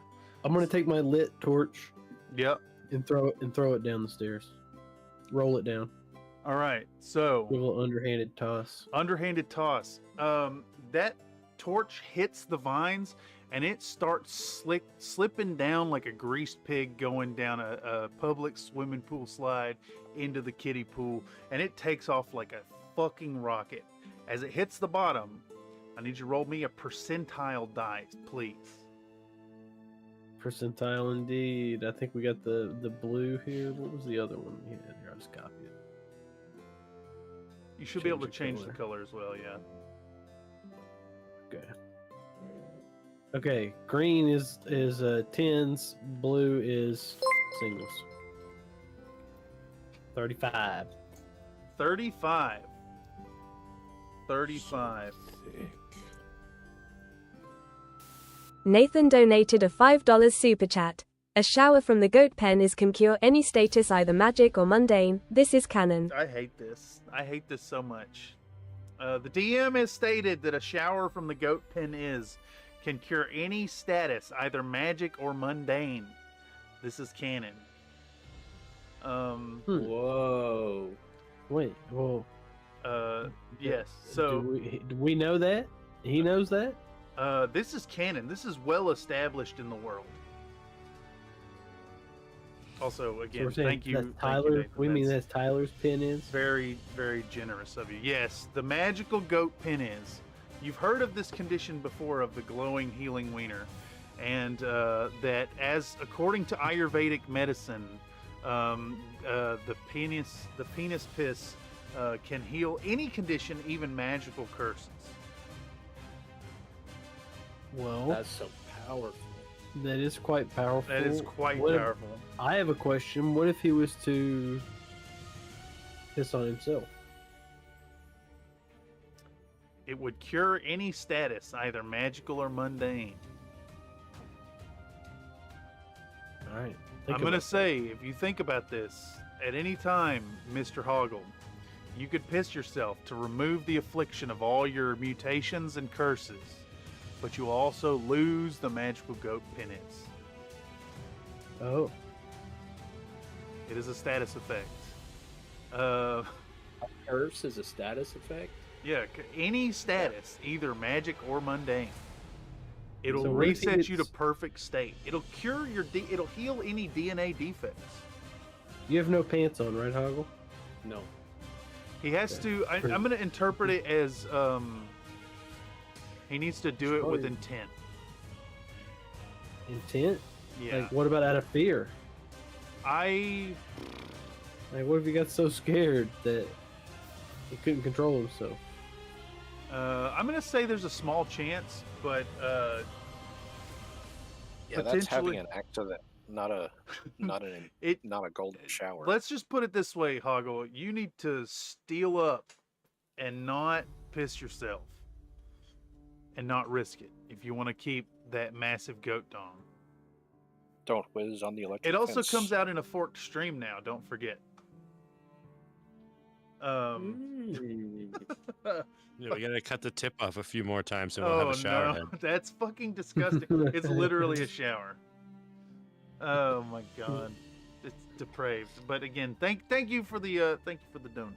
I'm gonna take my lit torch Yep. and throw it down the stairs. Roll it down. All right. So Give a little underhanded toss. underhanded toss. That torch hits the vines and it starts slipping down like a greased pig going down a public swimming pool slide into the kiddie pool, and it takes off like a fucking rocket. As it hits the bottom, I need you to roll me a percentile dice, please. Percentile indeed. I think we got the blue here. What was the other one we had here? I'll just copy it. You should be able to Change change the the color as well, yeah. Okay. Okay. Green is tens. Blue is singles. 35. 35. 35. Nathan donated a $5 super chat. A shower from the goat pen can cure any status, either magic or mundane. This is canon. I hate this. I hate this so much. The DM has stated that a shower from the goat pen can cure any status, either magic or mundane. This is canon. Whoa. Wait. Well. Yes. So do we know that? He knows that. this is canon. This is well established in the world. Also, again, thank you. That's Tyler. Nathan. We mean that's Tyler's pin is. Very, very generous of you. Yes, the magical goat pin is. You've heard of this condition before of the glowing healing wiener, and that as according to Ayurvedic medicine, the penis piss can heal any condition, even magical curses. Well, That's so powerful. that is quite powerful. That is quite What if- powerful. I have a question. What if he was to piss on himself? It would cure any status, either magical or mundane. All right. I'm going to say, if you think about this, at any time, Mr. Hoggle, you could piss yourself to remove the affliction of all your mutations and curses, but you also lose the magical goat penance. Oh. It is a status effect. Curse is a status effect? Yeah, any status, either magic or mundane. It'll So what if he reset you to gets- perfect state. It'll cure your it'll heal any DNA defects. You have no pants on, right, Hoggle? No. He has to. I'm going to interpret it as he needs to do it with intent. Intent? Yeah. Like, what about out of fear? I Like, what if he got so scared that he couldn't control himself? I'm going to say there's a small chance, but Yeah, that's having an accident, not a golden shower. Let's just put it this way, Hoggle. You need to steel up and not piss yourself, and not risk it if you want to keep that massive goat dong. Don't whiz on the electric It also fence. comes out in a forked stream now. Don't forget. Yeah, we gotta cut the tip off a few more times and we'll have a shower head. No, that's fucking disgusting. It's literally a shower. Oh my god, it's depraved. But again, thank you for the donation.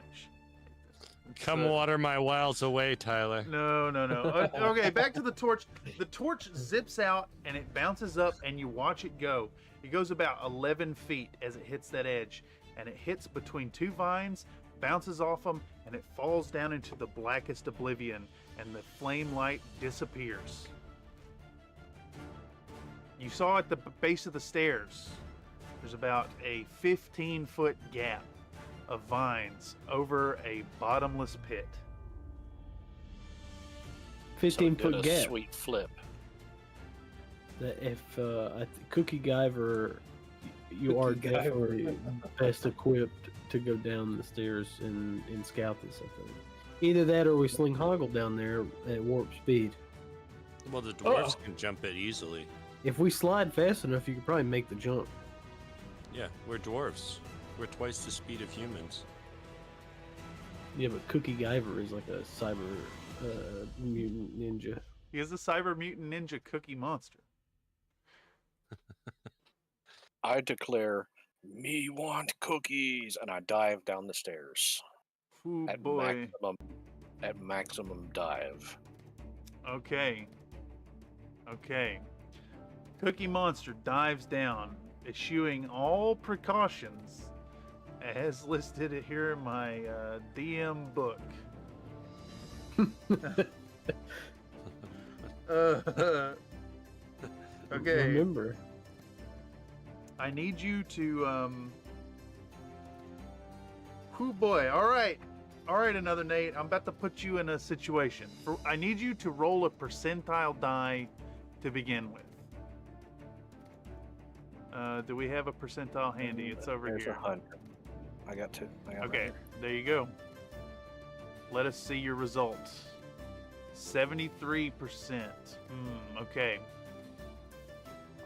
Come water my wilds away, Tyler. No. Okay, back to the torch. The torch zips out and it bounces up, and you watch it go. It goes about 11 feet as it hits that edge, and it hits between two vines, bounces off them, and it falls down into the blackest oblivion, and the flame light disappears. You saw at the base of the stairs, there's about a 15-foot gap of vines over a bottomless pit. 15-foot gap. Sweet flip. That if Cookie Guyver, you are definitely best equipped to go down the stairs and scout this. I think either that or we sling hoggle down there at warp speed. Well, the dwarves can jump it easily. If we slide fast enough, you could probably make the jump. Yeah, we're dwarves. We're twice the speed of humans. Yeah, but Cookie Guyver is like a cyber mutant ninja. He is a cyber mutant ninja cookie monster. I declare, me want cookies, and I dive down the stairs. Ooh, at boy. maximum dive. Okay. Cookie Monster dives down, eschewing all precautions as listed here in my DM book. Okay. Remember. I need you to Whoo boy, alright, another Nate. I'm about to put you in a situation. I need you to roll a percentile die to begin with. Do we have a percentile handy? It's over There's here. 100. I got two. Okay, there you go. Let us see your results. 73%. Okay.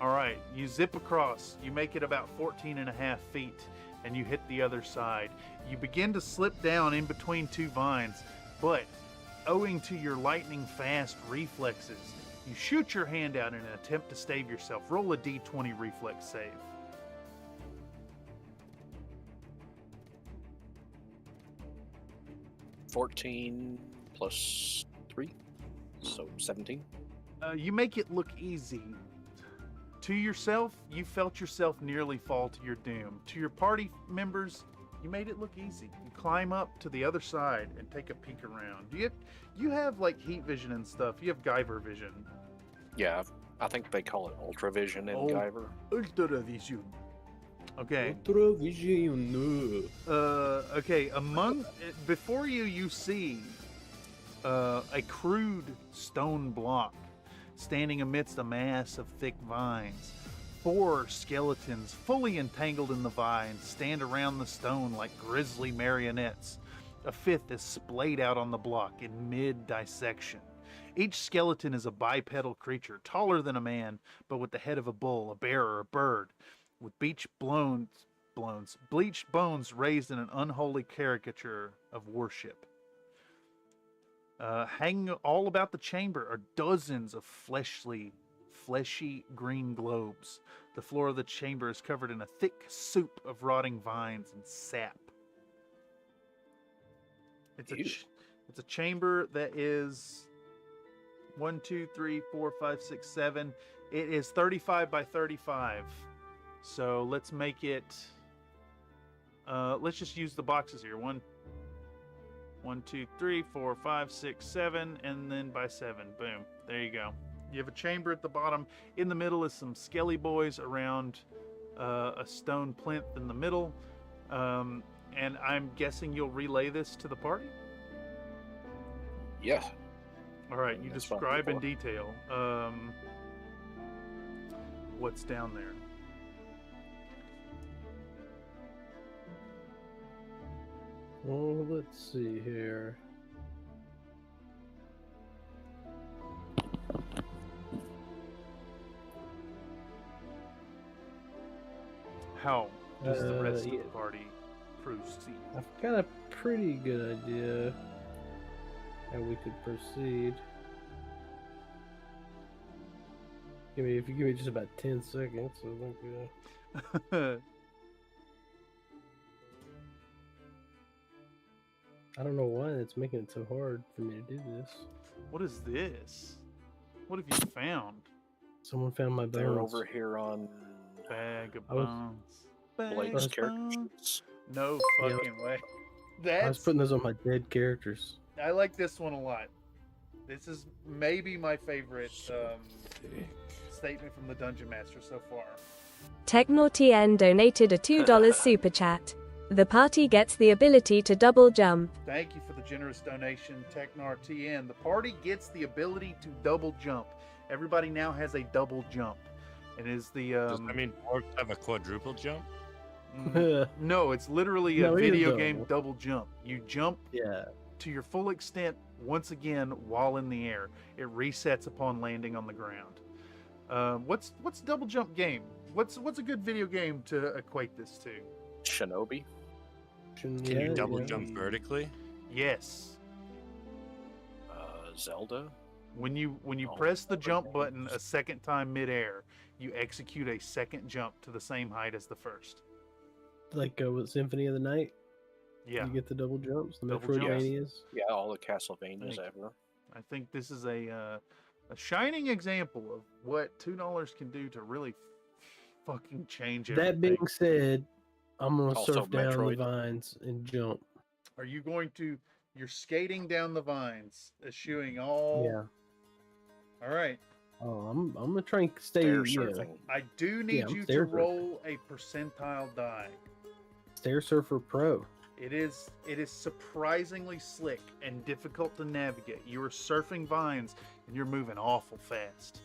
All right, you zip across. You make it about 14.5 feet, and you hit the other side. You begin to slip down in between two vines, but owing to your lightning fast reflexes, you shoot your hand out in an attempt to save yourself. Roll a d20 reflex save. $14 plus 3, so 17. You make it look easy. To yourself, you felt yourself nearly fall to your doom. To your party members, you made it look easy. You climb up to the other side and take a peek around. You have like heat vision and stuff. You have Guyver vision. Yeah, I think they call it ultravision in Guyver. Ultravision. Okay. Ultravision. Okay. Before you see a crude stone block standing amidst a mass of thick vines. 4 skeletons, fully entangled in the vines, stand around the stone like grisly marionettes. A 5th is splayed out on the block in mid-dissection. Each skeleton is a bipedal creature, taller than a man, but with the head of a bull, a bear, or a bird, with bleached bones raised in an unholy caricature of worship. Hanging all about the chamber are dozens of fleshy green globes. The floor of the chamber is covered in a thick soup of rotting vines and sap. It's a chamber that is 1, 2, 3, 4, 5, 6, 7. It is 35 by 35. So let's make it. Let's just use the boxes here. 1, 2, 3, 4, 5, 6, 7, and then by 7. Boom. There you go. You have a chamber at the bottom. In the middle is some skelly boys around a stone plinth in the middle. And I'm guessing you'll relay this to the party? Yeah. All right. You describe in detail what's down there. Well, let's see here. How does the rest of the party proceed? I've got a pretty good idea how we could proceed. If you give me just about 10 seconds, I think I don't know why that's making it so hard for me to do this. What is this? What have you found? Someone found my bones. They're over here on Bag of bones. Blake's characters. No fucking way. I was putting those on my dead characters. I like this one a lot. This is maybe my favorite statement from the Dungeon Master so far. TechnorTN donated a $2 super chat. The party gets the ability to double jump. Thank you for the generous donation, TechnorTN. The party gets the ability to double jump. Everybody now has a double jump. It is the Does that mean dwarves have a quadruple jump? No, it's literally a No, it is video double. game double jump. You jump Yeah. to your full extent once again while in the air. It resets upon landing on the ground. What's double jump game? What's a good video game to equate this to? Shinobi. Can you double jump vertically? Yes. Zelda. When you press the jump button a second time midair, you execute a second jump to the same height as the first. Like with Symphony of the Night. Yeah. You get the double jumps, the Double Metroidvanias. Yeah, all the Castlevanias ever. I think this is a shining example of what $2 can do to really fucking change everything. That being said, I'm gonna Also surf down Metroid. the vines and jump. Are you going to? You're skating down the vines, eschewing all. Yeah. All right. Oh, I'm gonna try and stay. Stair Yeah, surfing. I do need I'm you to stair surfing. roll a percentile die. Stair Surfer Pro. It is surprisingly slick and difficult to navigate. You are surfing vines and you're moving awful fast.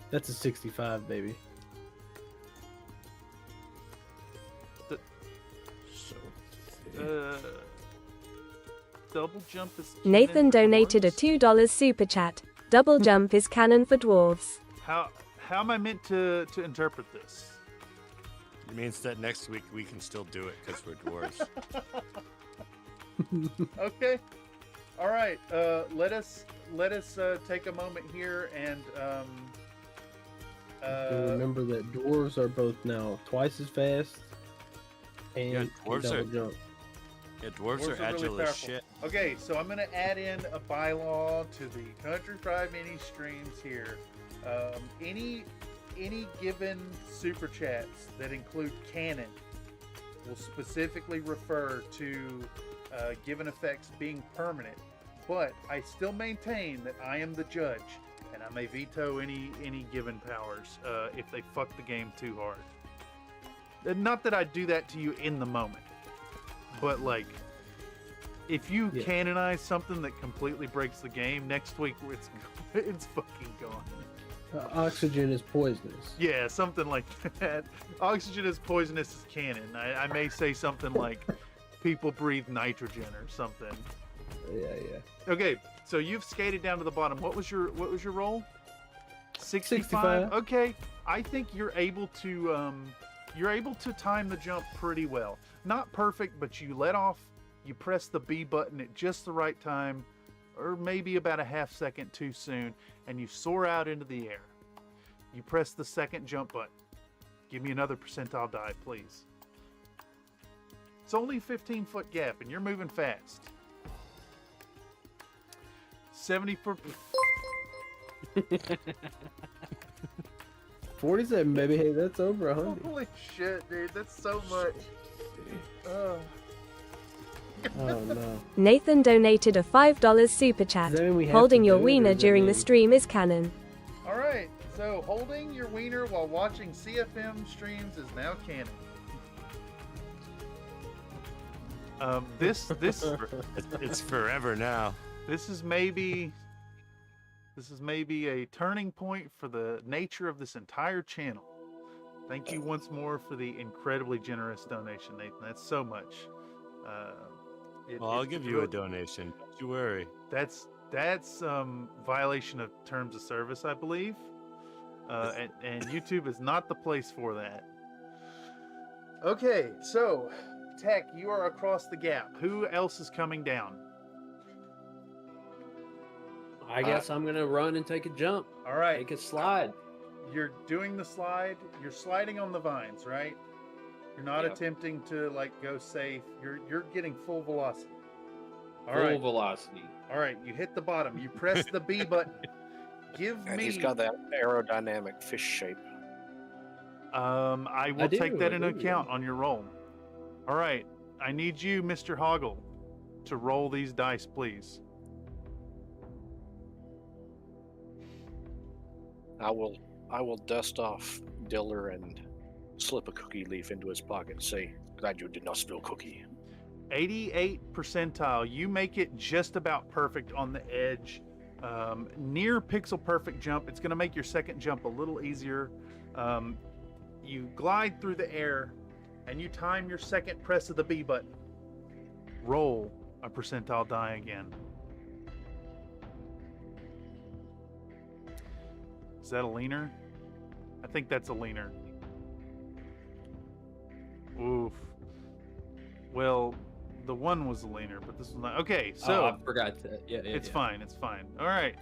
That's a 65, baby. Double jump is. Nathan canon for donated a dwarves? $2 super chat. Double jump is canon for dwarves. How am I meant to interpret this? It means that next week we can still do it because we're dwarves. Okay. All right. Let us take a moment here and And remember that dwarves are both now twice as fast and Yeah, can dwarves double are- jump. Yeah, dwarves are really agile as powerful. shit. Okay, so I'm gonna add in a bylaw to the Country Fried Mini streams here. Any given super chats that include canon will specifically refer to given effects being permanent, but I still maintain that I am the judge and I may veto any given powers if they fuck the game too hard. Not that I do that to you in the moment, but like if you canonize something that completely breaks the game, next week it's fucking gone. Oxygen is poisonous. Yeah, something like that. Oxygen is poisonous as canon. I may say something like people breathe nitrogen or something. Yeah. Okay, so you've skated down to the bottom. What was your roll? 65. Okay, I think you're able to time the jump pretty well. Not perfect, but you let off. You press the B button at just the right time, or maybe about a half second too soon, and you soar out into the air. You press the second jump button. Give me another percentile die, please. It's only a 15-foot gap, and you're moving fast. 70 $47, baby. Hey, that's over 100. Holy shit, dude! That's so much. Oh no. Nathan donated a $5 super chat. Does that mean we have Holding to your do it, or wiener does that during the mean- stream is canon. All right, so holding your wiener while watching CFM streams is now canon. This It's forever now. this is maybe a turning point for the nature of this entire channel. Thank you once more for the incredibly generous donation, Nathan. That's so much. Well, I'll give you a donation. Don't you worry. That's violation of terms of service, I believe. And YouTube is not the place for that. Okay, so Tech, you are across the gap. Who else is coming down? I guess I'm gonna run and take a jump. All right. Take a slide. You're doing the slide. You're sliding on the vines, right? You're not Yep. attempting to like go safe. You're getting full velocity. All Full right. velocity. All right. You hit the bottom. You press the B button. Give And me. he's got that aerodynamic fish shape. I will do, take that I into do, account on your roll. All right. I need you, Mr. Hoggle, to roll these dice, please. I will dust off Diller and slip a cookie leaf into his pocket and say, "Glad you did not spill cookie." 88 percentile. You make it just about perfect on the edge near pixel perfect jump. It's going to make your second jump a little easier. You glide through the air, and you time your second press of the B button. Roll a percentile die again. Is that a leaner? I think that's a leaner. Oof. Well, the one was a leaner, but this was not. Okay, so I forgot that. Yeah, it's fine. It's fine. All right.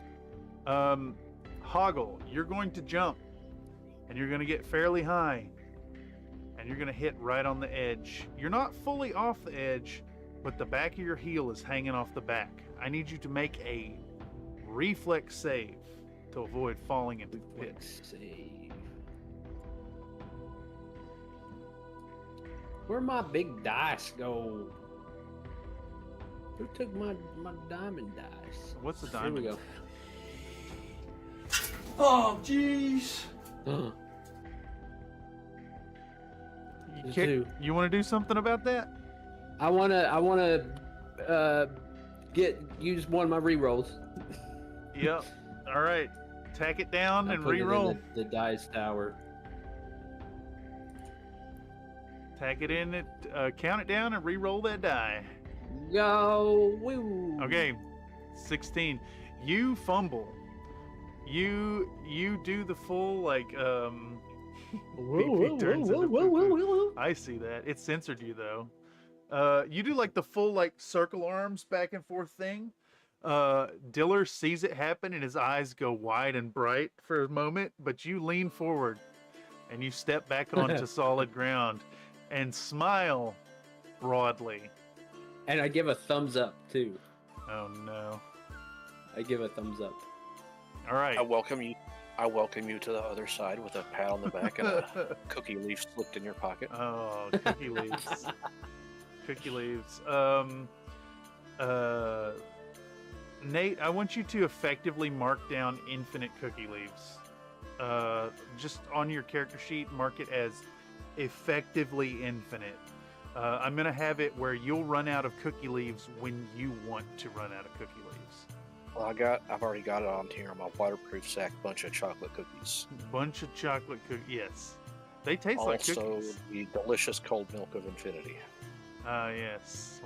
Hoggle, you're going to jump, and you're going to get fairly high, and you're going to hit right on the edge. You're not fully off the edge, but the back of your heel is hanging off the back. I need you to make a reflex save to avoid falling into the pit. Save. Where my big dice go? Who took my diamond dice? What's the diamond? Here we go. Oh, jeez. You want to do something about that? I wanna use one of my rerolls. Yep. All right. Tack it down and Put it in re-roll. the dice tower. Tack it in, count it down, and re-roll that die. Go! Woo! Okay, 16. You fumble. You do the full like BP turns into poo-poo. I see that. It censored you though. You do like the full like circle arms back and forth thing. Diller sees it happen and his eyes go wide and bright for a moment, but you lean forward and you step back onto solid ground and smile broadly. And I give a thumbs up too. Oh no. I give a thumbs up. All right. I welcome you to the other side with a pat on the back and a cookie leaf slipped in your pocket. Oh, cookie leaves. Cookie leaves. Nate, I want you to effectively mark down infinite cookie leaves. Just on your character sheet, mark it as effectively infinite. I'm going to have it where you'll run out of cookie leaves when you want to run out of cookie leaves. Well, I've already got it on here on my waterproof sack bunch of chocolate cookies. Bunch of chocolate cookies, yes. They taste like cookies. Also, the delicious cold milk of infinity. Yes.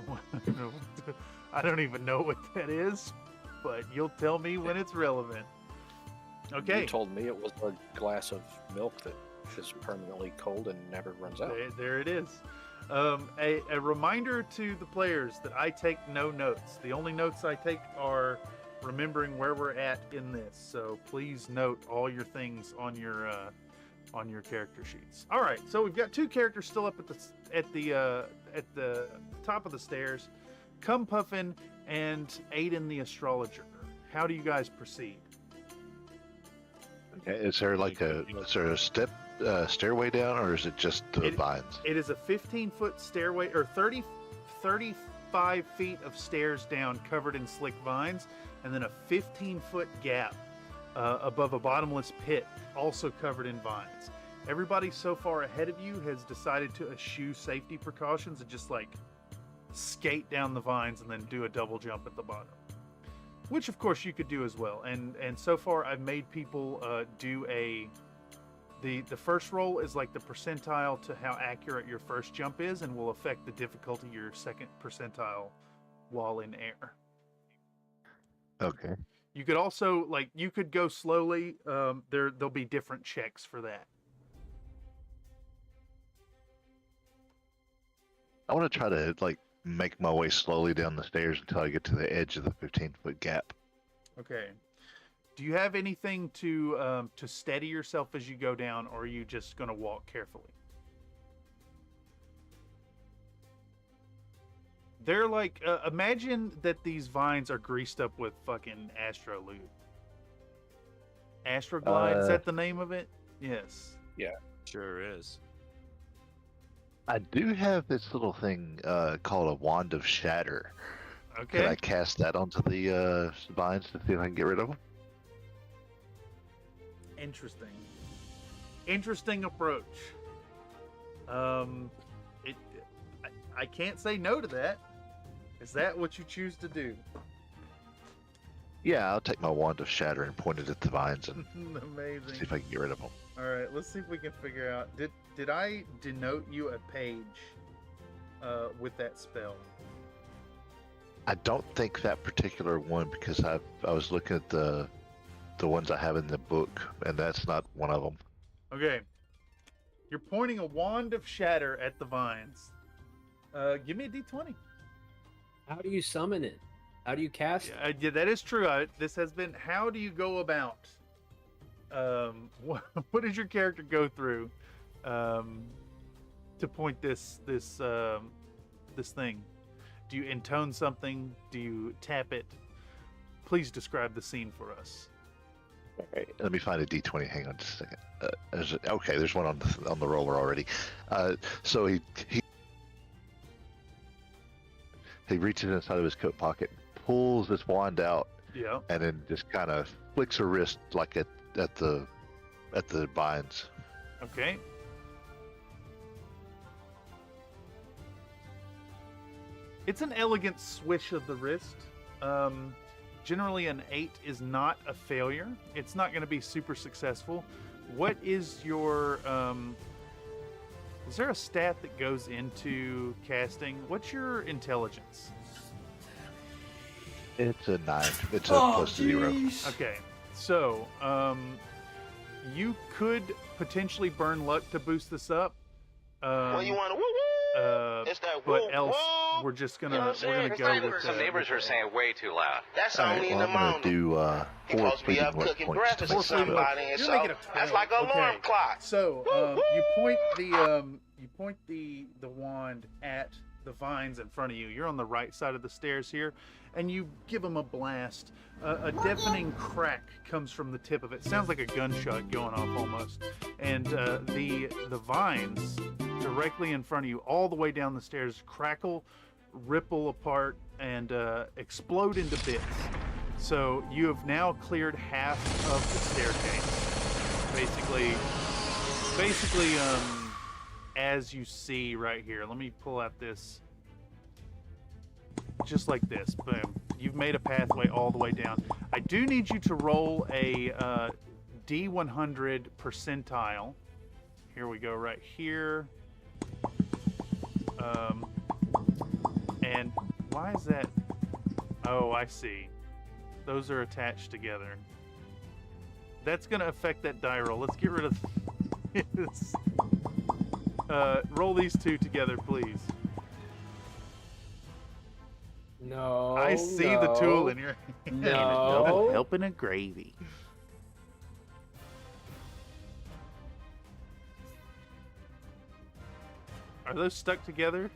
I don't even know what that is, but you'll tell me when it's relevant. Okay. You told me it was a glass of milk that is permanently cold and never runs out. There it is. A reminder to the players that I take no notes. The only notes I take are remembering where we're at in this. So please note all your things on your character sheets. All right, so we've got two characters still up at the top of the stairs, Come Puffin and Aiden the Astrologer. How do you guys proceed? Okay, is there a step stairway down, or is it just the vines? It is a 15-foot stairway, or 35 feet of stairs down covered in slick vines, and then a 15-foot gap above a bottomless pit also covered in vines. Everybody so far ahead of you has decided to eschew safety precautions and just like skate down the vines and then do a double jump at the bottom, which of course you could do as well. And so far I've made people do the first roll is like the percentile to how accurate your first jump is, and will affect the difficulty of your second percentile while in air. Okay. You could also you could go slowly. There'll be different checks for that. I want to try to make my way slowly down the stairs until I get to the edge of the 15-foot gap. Okay. Do you have anything to steady yourself as you go down, or are you just going to walk carefully? They're like, imagine that these vines are greased up with fucking Astro Lube. Astroglide, is that the name of it? Yes. Yeah, sure is. I do have this little thing called a Wand of Shatter. Okay. Can I cast that onto the vines to see if I can get rid of them? Interesting approach. I can't say no to that. Is that what you choose to do? Yeah, I'll take my wand of shatter and point it at the vines and Amazing. see if I can get rid of them. All right, let's see if we can figure out. Did I denote you a page with that spell? I don't think that particular one, because I was looking at the ones I have in the book, and that's not one of them. Okay. You're pointing a wand of shatter at the vines. Give me a d20. How do you summon it? How do you cast it? Yeah, that is true. This has been. How do you go about? What does your character go through to point this thing? Do you intone something? Do you tap it? Please describe the scene for us. All right, let me find a d20. Hang on just a second. Okay, there's one on the roller already. So he reaches inside of his coat pocket, pulls this wand out, yeah, and then just kind of flicks her wrist like at the vines. Okay. It's an elegant swish of the wrist. Generally, an 8 is not a failure. It's not going to be super successful. What is your... is there a stat that goes into casting? What's your intelligence? It's a 9. It's a plus 0. Okay, so you could potentially burn luck to boost this up. Well, you want to woo woo? It's that woo But else, woo. we're just gonna You know what I'm we're gonna saying? go with Some neighbors are saying way too loud. That's All right, only well, in the I'm morning. going to do He 4 supposed to be fleeting up luck cooking points to breakfast make or it 12. somebody, and You're so making it that's 12, like an alarm okay. clock. So you point the wand at the vines in front of you. You're on the right side of the stairs here, and you give them a blast. A deafening crack comes from the tip of it. Sounds like a gunshot going off almost. And the vines directly in front of you, all the way down the stairs, crackle, ripple apart, and explode into bits. So you have now cleared half of the staircase. Basically, as you see right here. Let me pull out this. Just like this, boom. You've made a pathway all the way down. I do need you to roll a D100 percentile. Here we go, right here. And why is that? Oh, I see. Those are attached together. That's going to affect that die roll. Let's get rid of this. Roll these two together, please. No. I see the tool in your hand. No. Helping a gravy. Are those stuck together?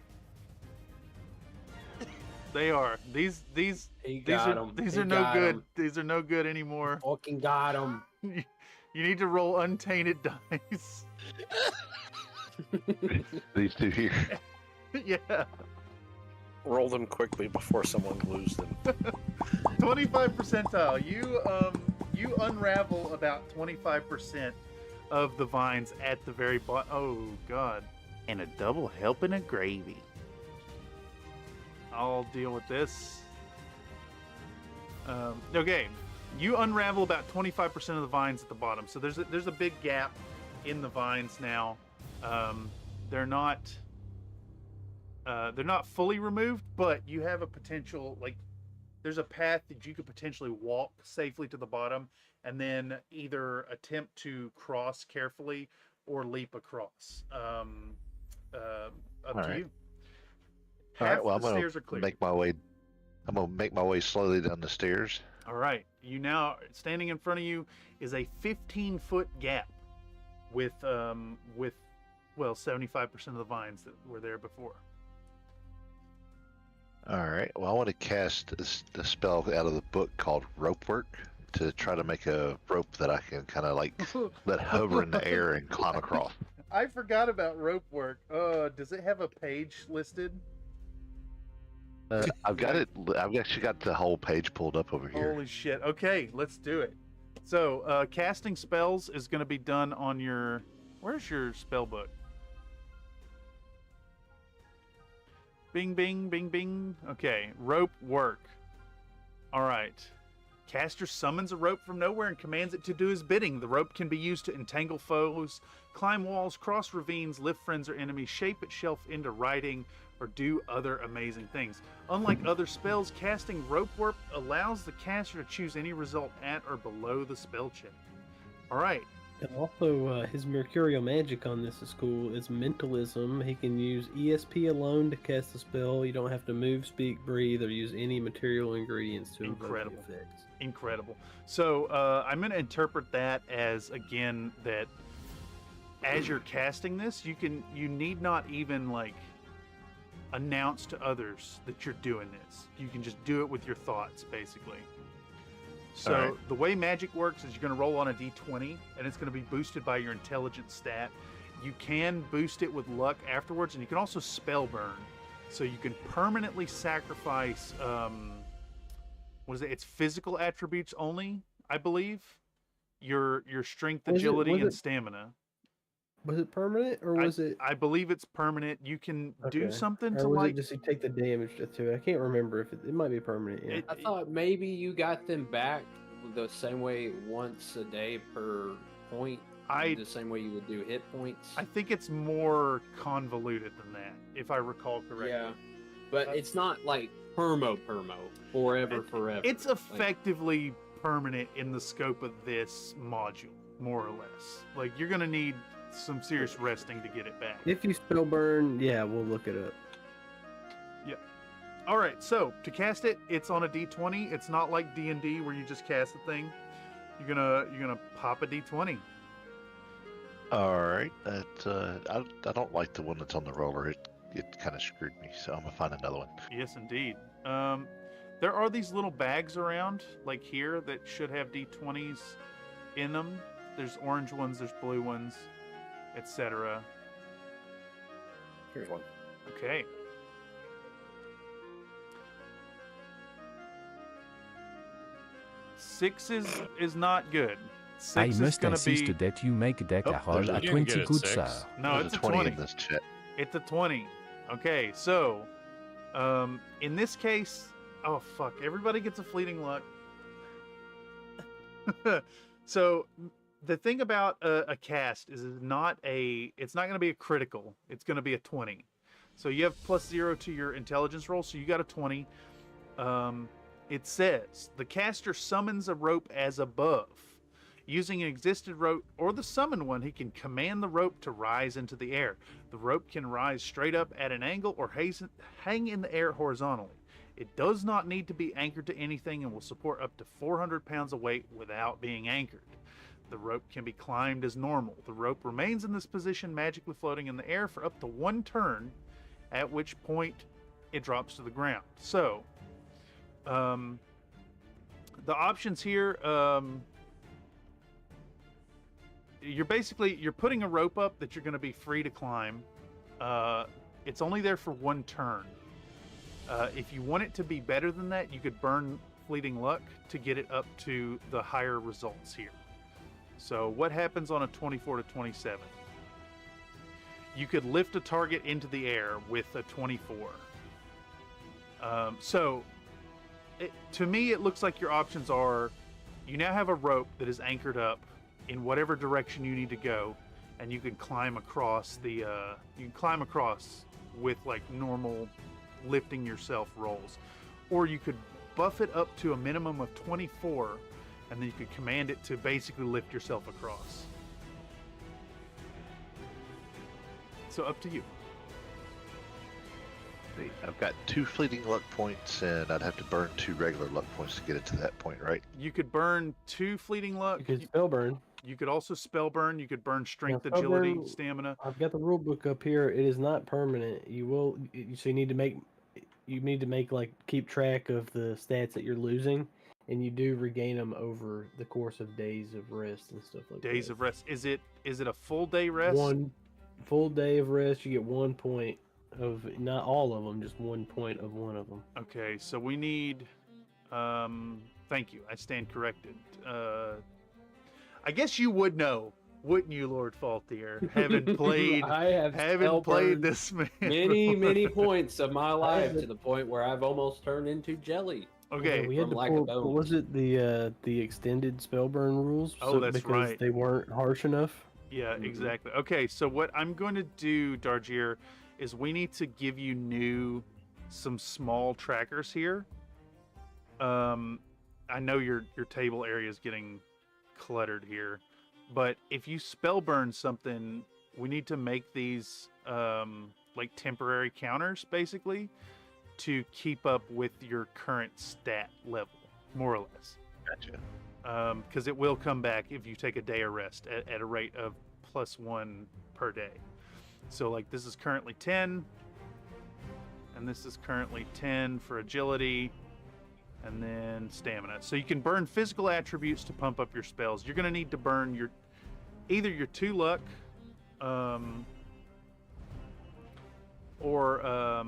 They are. These are no good. These are no good anymore. Fucking got him. You need to roll untainted dice. These two here. Yeah. Roll them quickly before someone glues them. 25 percentile. You unravel about 25% of the vines at the very bottom. Oh God. And a double helping of gravy. I'll deal with this. Okay. You unravel about 25% of the vines at the bottom. So there's a big gap in the vines now. They're not fully removed, but you have a potential, like, there's a path that you could potentially walk safely to the bottom and then either attempt to cross carefully or leap across. Up to you. All right, well, I'm stairs gonna are clear. make my way. I'm gonna make my way slowly down the stairs. All right, you now, standing in front of you is a 15-foot gap with 75% of the vines that were there before. All right. Well, I want to cast the spell out of the book called Rope Work to try to make a rope that I can kind of like let hover in the air and climb across. I forgot about rope work. Does it have a page listed? I've got it. I've actually got the whole page pulled up over here. Holy shit. Okay, let's do it. So, casting spells is going to be done on your... Where's your spell book? Bing, bing, bing, bing. Okay, rope work. All right. Caster summons a rope from nowhere and commands it to do his bidding. The rope can be used to entangle foes, climb walls, cross ravines, lift friends or enemies, shape itself into riding, or do other amazing things. Unlike other spells, casting rope warp allows the caster to choose any result at or below the spell check. Alright. And also, his Mercurial magic on this is cool. It's mentalism. He can use ESP alone to cast the spell. You don't have to move, speak, breathe, or use any material ingredients to invoke the effects. Incredible. So I'm going to interpret that as, again, that as you're casting this, you need not even like announce to others that you're doing this. You can just do it with your thoughts, basically. So the way magic works is you're going to roll on a d20, and it's going to be boosted by your intelligence stat. You can boost it with luck afterwards, and you can also spell burn. So you can permanently sacrifice, what is it? It's physical attributes only, I believe. Your strength, agility, and stamina. Was it permanent, or was it? I believe it's permanent. You can do something or to was like. It just you take the damage to it? I can't remember if it might be permanent. Yeah. I thought maybe you got them back the same way once a day per point. The same way you would do hit points. I think it's more convoluted than that, if I recall correctly. Yeah, but it's not like permo forever. It's effectively permanent in the scope of this module, more or less. Like you're gonna need some serious resting to get it back. If you spell burn, yeah, we'll look it up. Yeah. All right. So to cast it, it's on a d20. It's not like D&D where you just cast the thing. You're gonna pop a d20. All right. That I don't like the one that's on the roller. It kind of screwed me. So I'm gonna find another one. Yes, indeed. There are these little bags around, like here, that should have d20s in them. There's orange ones. There's blue ones, etc. Here's one. Okay. Six is not good. I Six must is gonna insist be... that you make that a roll at 20 good, sir. No, There's it's a a 20 20. in this chat. It's a 20. Okay, so in this case, oh fuck, everybody gets a fleeting luck. So the thing about a cast is it's not going to be a critical. It's going to be a 20. So you have +0 to your intelligence roll, so you got a 20. It says the caster summons a rope as above. Using an existed rope or the summoned one, he can command the rope to rise into the air. The rope can rise straight up at an angle or hang in the air horizontally. It does not need to be anchored to anything and will support up to 400 pounds of weight without being anchored. The rope can be climbed as normal. The rope remains in this position, magically floating in the air for up to one turn, at which point it drops to the ground. So, the options here, you're putting a rope up that you're going to be free to climb. It's only there for one turn. If you want it to be better than that, you could burn fleeting luck to get it up to the higher results here. So what happens on a 24 to 27? You could lift a target into the air with a 24. To me, it looks like your options are, you now have a rope that is anchored up in whatever direction you need to go, and you can climb across with like normal lifting yourself rolls. Or you could buff it up to a minimum of 24, and then you could command it to basically lift yourself across. So up to you. I've got 2 fleeting luck points, and I'd have to burn 2 regular luck points to get it to that point, right? You could burn 2 fleeting luck. You could spell burn. You could also spell burn. You could burn strength, agility, stamina. I've got the rule book up here. It is not permanent. So you need to make like keep track of the stats that you're losing, and you do regain them over the course of days of rest and stuff like that. Days of rest. Is it a full day rest? 1 full day of rest. You get 1 point of, not all of them, just 1 point of one of them. Okay, so we need. Thank you. I stand corrected. I guess you would know, wouldn't you, Lord Faltier? Having played, this man many points of my life to the point where I've almost turned into jelly. Okay. We had to pull, what was it? The extended spellburn rules. Oh, that's because right. They weren't harsh enough. Yeah, exactly. Okay, so what I'm going to do, Dargier, is we need to give you some small trackers here. I know your table area is getting cluttered here, but if you spellburn something, we need to make these like temporary counters, basically, to keep up with your current stat level, more or less. Gotcha. Because it will come back if you take a day of rest at a rate of +1 per day. So like this is currently 10, and this is currently 10 for agility, and then stamina. So you can burn physical attributes to pump up your spells. You're going to need to burn either your 2 luck, or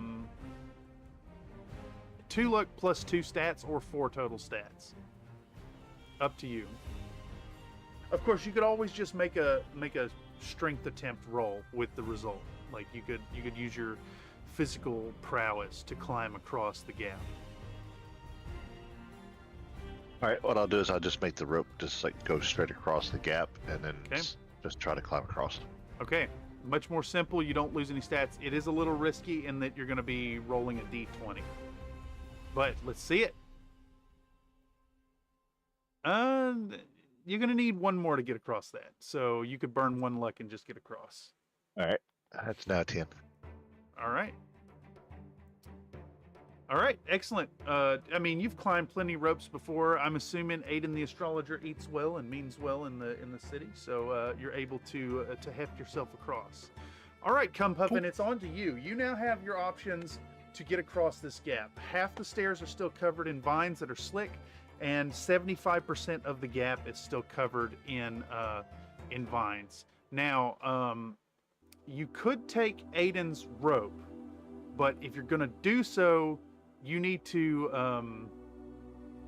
2 luck plus 2 stats, or 4 total stats. Up to you. Of course, you could always just make a strength attempt roll with the result. Like you could use your physical prowess to climb across the gap. All right, what I'll do is I'll just make the rope just like go straight across the gap, and then just try to climb across. Okay, much more simple. You don't lose any stats. It is a little risky in that you're going to be rolling a d20. But let's see it. You're going to need 1 more to get across that. So you could burn 1 luck and just get across. All right, that's now 10. All right. All right, excellent. I mean, you've climbed plenty of ropes before. I'm assuming Aiden the astrologer eats well and means well in the city, so you're able to heft yourself across. All right, Come Puffin, it's on to you. You now have your options to get across this gap. Half the stairs are still covered in vines that are slick, and 75% of the gap is still covered in vines. Now, you could take Aiden's rope, but if you're going to do so, you need to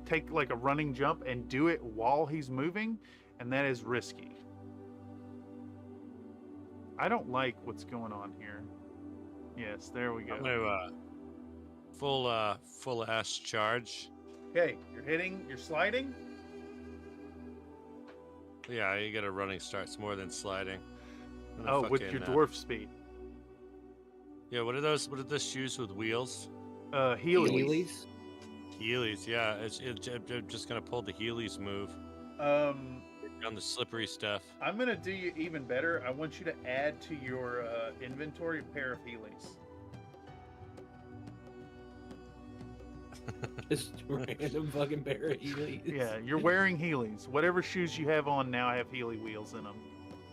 take like a running jump and do it while he's moving, and that is risky. I don't like what's going on here. Yes, there we go. I'm gonna full ass charge. Okay, you're sliding. Yeah, you get a running start. It's more than sliding. Oh, with your dwarf speed. Yeah, what are those? What are the shoes with wheels? Heelys. Heelys, yeah. I'm just gonna pull the Heelys move. On the slippery stuff. I'm gonna do you even better. I want you to add to your inventory a pair of Heelys. Just random fucking pair of Heelys. Yeah, you're wearing Heelys. Whatever shoes you have on now have Heely wheels in them.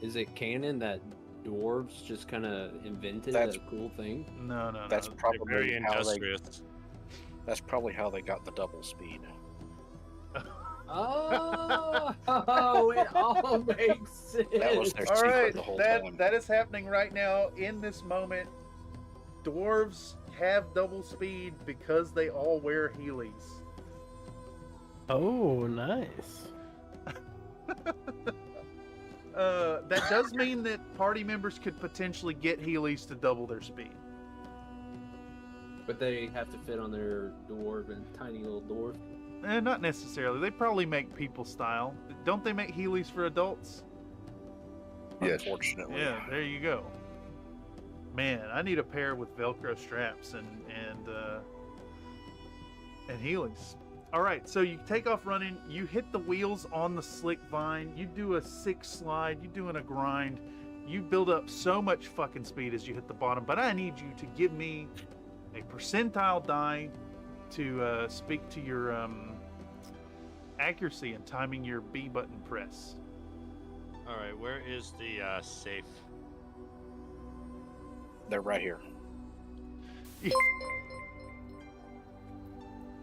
Is it canon that dwarves just kind of invented a cool thing? No. That's probably very how industrious. That's probably how they got the double speed. Oh, it all makes sense. That was their all secret right, the whole time. that is happening right now in this moment. Dwarves have double speed because they all wear Heelys. Oh, nice. That does mean that party members could potentially get Heelys to double their speed. But they have to fit on their dwarf and tiny little dwarf. Not necessarily. They probably make people style. Don't they make Heelys for adults? Yes. Unfortunately. Yeah, there you go. Man, I need a pair with Velcro straps and Heelys. All right, so you take off running. You hit the wheels on the slick vine. You do a 6 slide. You're doing a grind. You build up so much fucking speed as you hit the bottom. But I need you to give me a percentile die to speak to your accuracy and timing your B button press. All right, where is the safe? They're right here.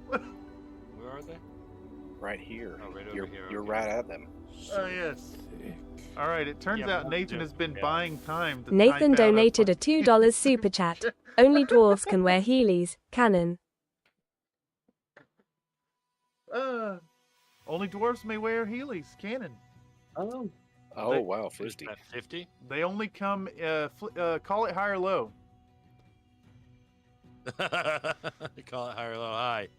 Where are they? Right here. Oh, right over you're here. You're Okay. right at them. Oh, yes. All right, it turns out Nathan has been buying time to Nathan type out donated a $2 super chat. Only dwarves can wear Heelys. Canon. Only dwarves may wear Heelys. Canon. Oh. Oh, wow, 50. At 50? They only come, call it high or low. Call it high or low high.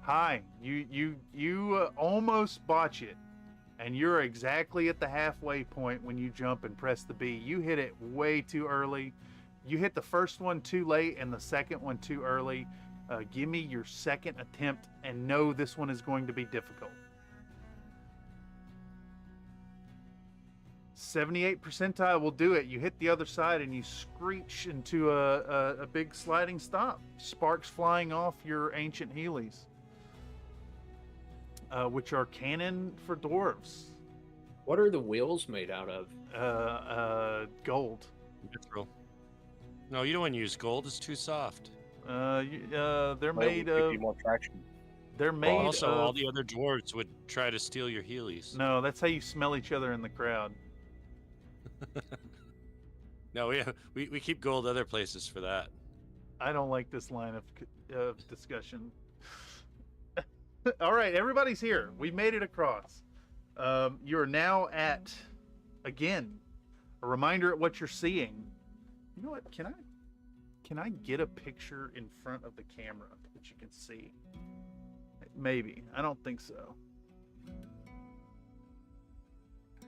Hi. You almost botch it, and you're exactly at the halfway point when you jump and press the B. You hit it way too early. You hit the first one too late and the second one too early. Give me your second attempt, and know this one is going to be difficult. 78th percentile will do it. You hit the other side and you screech into a big sliding stop. Sparks flying off your ancient Heelys, which are canon for dwarves. What are the wheels made out of? Gold. Mithril. No, you don't want to use gold. It's too soft. They're Well, made it would of. give you more traction. They're made Well, also, of. all the other dwarves would try to steal your Heelys. No, that's how you smell each other in the crowd. No, we keep gold other places for that. I don't like this line of discussion. All right, everybody's here. We made it across. You're now at, again, a reminder at what you're seeing. You know what? Can I get a picture in front of the camera that you can see? Maybe. I don't think so.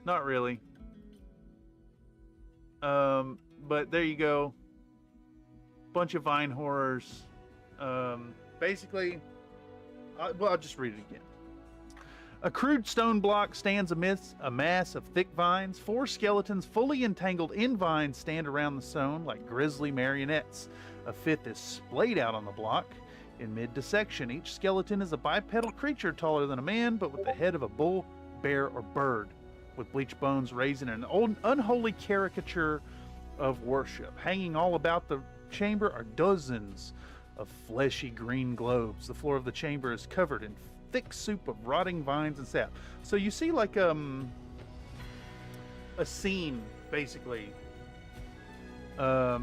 Not really. But there you go. Bunch of vine horrors. Basically, I'll just read it again. A crude stone block stands amidst a mass of thick vines. 4 skeletons fully entangled in vines stand around the stone like grisly marionettes. A 5th is splayed out on the block. In mid-dissection, each skeleton is a bipedal creature taller than a man, but with the head of a bull, bear, or bird, with bleached bones raising an unholy caricature of worship. Hanging all about the chamber are dozens of fleshy green globes. The floor of the chamber is covered in thick soup of rotting vines and sap. So you see like a scene, basically. A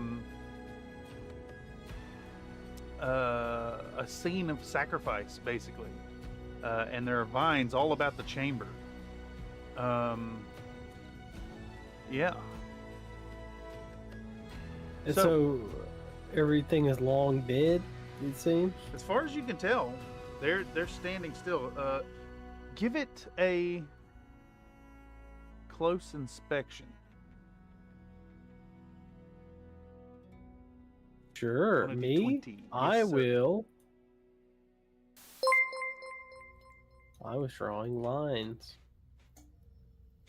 scene of sacrifice, basically. And there are vines all about the chamber. Yeah. And so everything is long dead, it seems? As far as you can tell, they're standing still. Give it a close inspection. Sure, On a me? D20. I Yes, sir. will. I was drawing lines.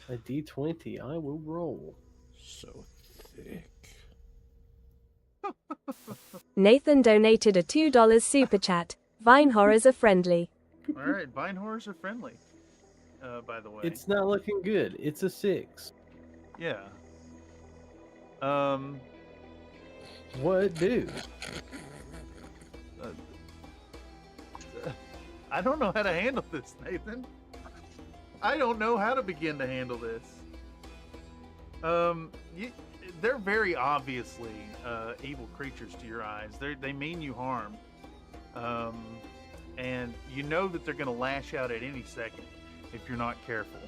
A D20, I will roll. So thick. Nathan donated a $2 super chat. Vine horrors are friendly. All right, vine horrors are friendly. By the way, It's not looking good. It's a 6. yeah. What do? I don't know how to handle this, Nathan. I don't know how to begin to handle this. They're very obviously evil creatures to your eyes. They mean you harm. And you know that they're going to lash out at any second if you're not careful.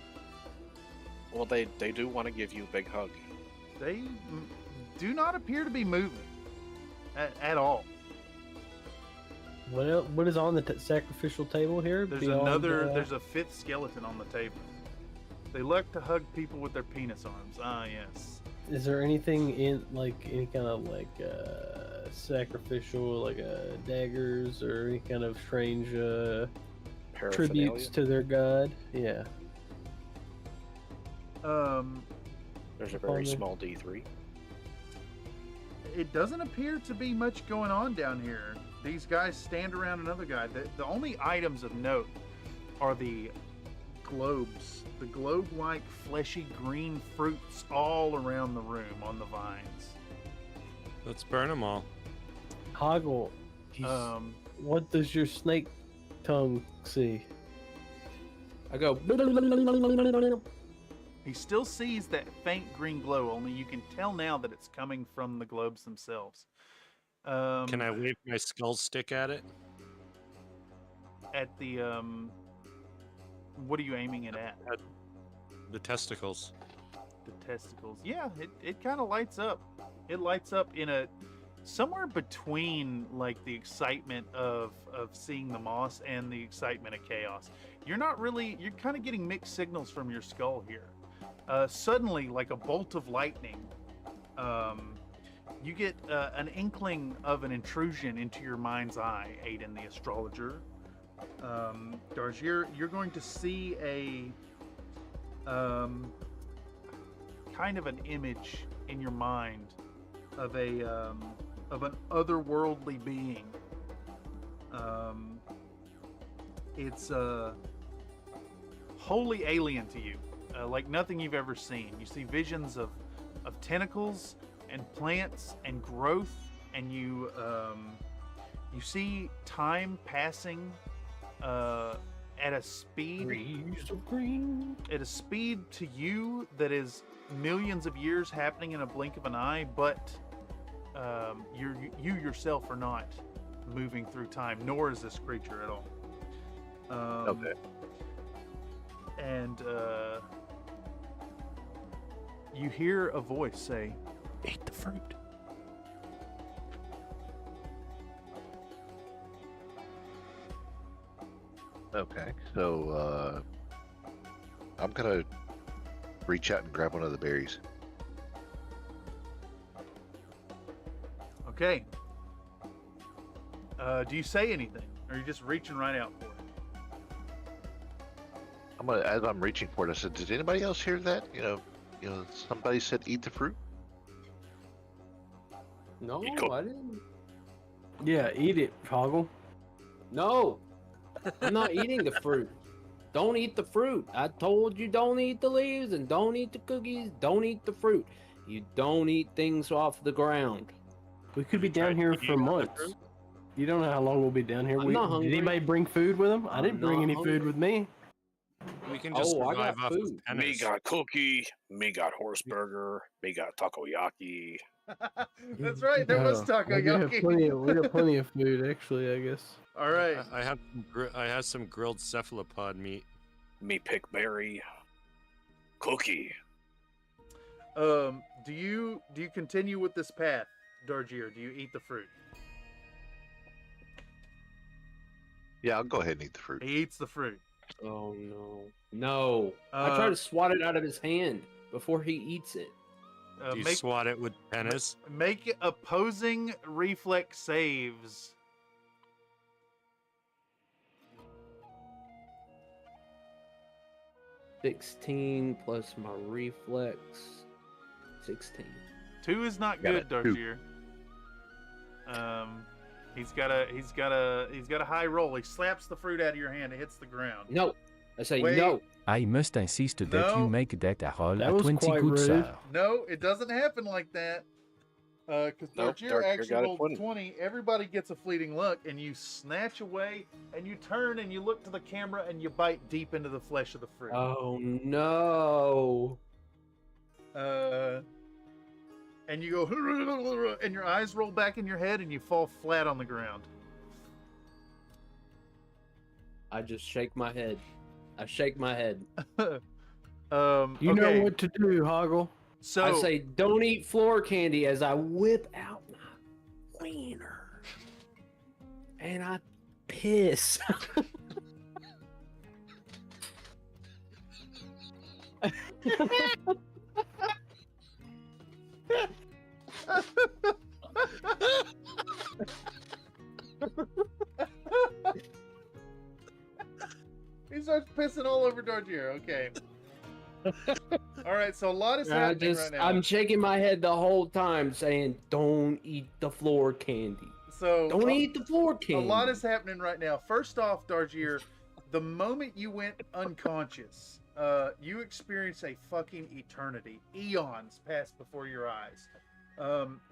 Well, they do want to give you a big hug. They do not appear to be moving at all. What is on the sacrificial table here? There's beyond, there's a 5th skeleton on the table. They like to hug people with their penis arms. Ah, yes. Is there anything in, like, any kind of, like, sacrificial, like, daggers or any kind of strange tributes to their god? Yeah. There's a very small D3. It doesn't appear to be much going on down here. These guys stand around another guy. The only items of note are the globes. The globe-like fleshy green fruits all around the room on the vines. Let's burn them all. Hoggle, what does your snake tongue see? I go. He still sees that faint green glow, only you can tell now that it's coming from the globes themselves. Can I wave my skull stick at it? At the, what are you aiming it at? At the testicles. The testicles. Yeah, it kind of lights up. It lights up in a, somewhere between like the excitement of seeing the moss and the excitement of chaos. You're kind of getting mixed signals from your skull here. Suddenly, like a bolt of lightning, you get an inkling of an intrusion into your mind's eye, Aiden the astrologer. Dargier, you're going to see a kind of an image in your mind of an otherworldly being. It's wholly alien to you, like nothing you've ever seen. You see visions of tentacles and plants and growth, and you see time passing at a speed at a speed to you that is millions of years happening in a blink of an eye, but you yourself are not moving through time, nor is this creature at all. Okay. And you hear a voice say, "Eat the fruit." Okay, so I'm gonna reach out and grab one of the berries. Okay. Do you say anything, or are you just reaching right out for it? As I'm reaching for it, I said, "Did anybody else hear that? You know, somebody said eat the fruit." No, I didn't. Yeah, eat it, Hoggle. No, I'm not eating the fruit. Don't eat the fruit. I told you don't eat the leaves and don't eat the cookies. Don't eat the fruit. You don't eat things off the ground. We could be down here for months. You don't know how long we'll be down here. I'm not hungry. Did anybody bring food with them? I didn't bring any food with me. We can just I survive got off food. of Me pennies. got cookie. Me got horse burger. Me got takoyaki. That's right. There was takoyaki. We got plenty of food, actually, I guess. All right. I have some grilled cephalopod meat. Me pick berry. Cookie. Do you continue with this path, Dargier? Do you eat the fruit? Yeah, I'll go ahead and eat the fruit. He eats the fruit. Oh no! I try to swat it out of his hand before he eats it. Do you swat it with pennies? Make opposing reflex saves. $16 plus my reflex. 16. 2 is not good, Dargier. He's got a high roll. He slaps the fruit out of your hand. It hits the ground. No, I say Wait. no. I must insist that No. you make that roll That at was 20 quite good, rude. sir. No, it doesn't happen like that. Because Nope, Dargier Dargier actually got it rolled 20. 20. Everybody gets a fleeting look, and you snatch away, and you turn, and you look to the camera, and you bite deep into the flesh of the fruit. Oh no! And you go, and your eyes roll back in your head, and you fall flat on the ground. I just shake my head. I shake my head. You okay. know what to do, Hoggle. So I say, don't eat floor candy as I whip out my wiener. And I piss. he starts pissing all over Dargier. Okay. All right, so a lot is happening right now. I'm shaking my head the whole time saying, don't eat the floor candy. So Don't eat the floor candy. A lot is happening right now. First off, Dargier, the moment you went unconscious, you experienced a fucking eternity. Eons passed before your eyes.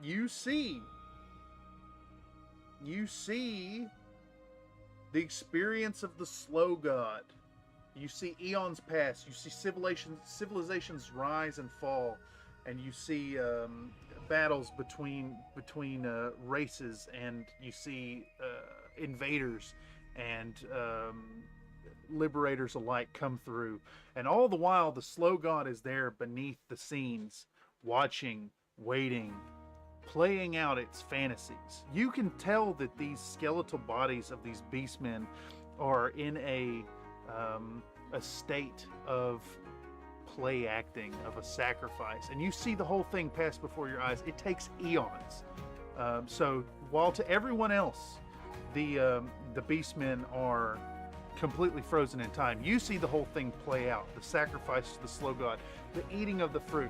You see the experience of the slow god. You see eons pass. You see civilizations rise and fall, and you see battles between races, and you see invaders and liberators alike come through. And all the while, the slow god is there beneath the scenes, watching, waiting, playing out its fantasies. You can tell that these skeletal bodies of these beastmen are in a state of play acting, of a sacrifice, and you see the whole thing pass before your eyes. It takes eons. So while to everyone else, the beastmen are completely frozen in time, you see the whole thing play out. The sacrifice to the slow god, the eating of the fruit.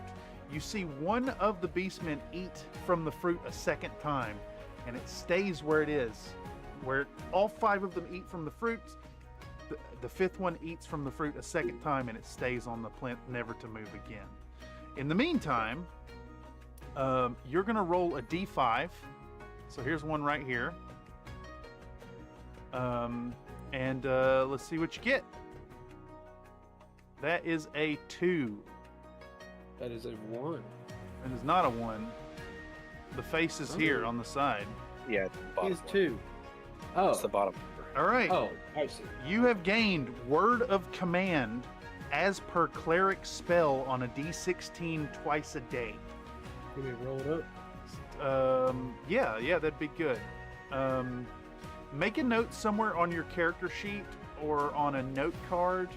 You see one of the beastmen eat from the fruit a second time, and it stays where it is. Where all 5 of them eat from the fruit, the 5th one eats from the fruit a second time, and it stays on the plinth, never to move again. In the meantime, you're going to roll a d5. So here's one right here. And let's see what you get. That is a 2. That is a 1. It is not a 1. The face is here on the side. Yeah, it's the bottom. It's 2. Oh. It's the bottom. All right. Oh, I see. You have gained Word of Command as per cleric spell on a d16 twice a day. Can we roll it up? Yeah, that'd be good. Make a note somewhere on your character sheet or on a note card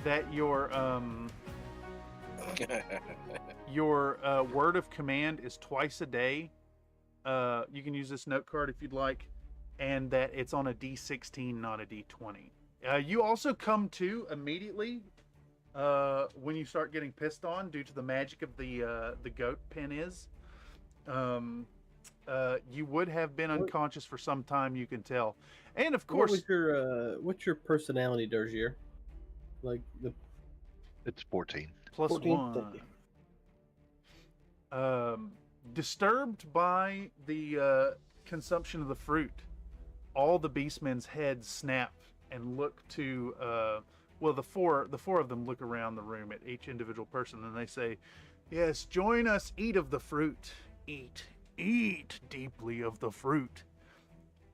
that your Word of Command is twice a day. You can use this note card if you'd like, and that it's on a d16, not a d20. You also come to immediately when you start getting pissed on due to the magic of the goat pen is. You would have been unconscious for some time, you can tell. And of course, what's your personality, Dargier? Like it's 14. Plus 14? 1. Disturbed by the consumption of the fruit, all the beastmen's heads snap and look to the four of them look around the room at each individual person, and they say, "Yes, join us, eat of the fruit. Eat deeply of the fruit."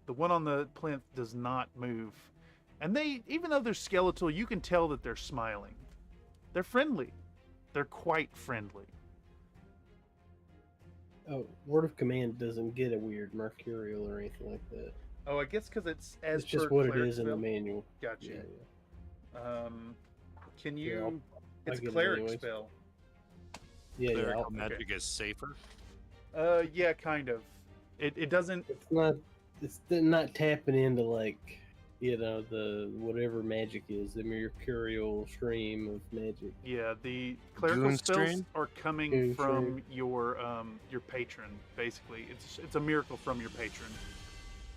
The one on the plinth does not move. And they, even though they're skeletal, you can tell that they're smiling. They're friendly. They're quite friendly. Oh, Word of Command doesn't get a weird mercurial or anything like that. Oh, I guess because it's as It's just per what it cleric is in the spell. manual. Gotcha. Yeah. Can Yeah, you... I'll it's a get it cleric anyways. spell. Clerical magic is safer. Yeah, kind of. It doesn't... It's not tapping into, like, the whatever magic is, the mercurial stream of magic. Yeah, the clerical Goon spells stream? are coming Goon from stream. your patron, basically. It's a miracle from your patron.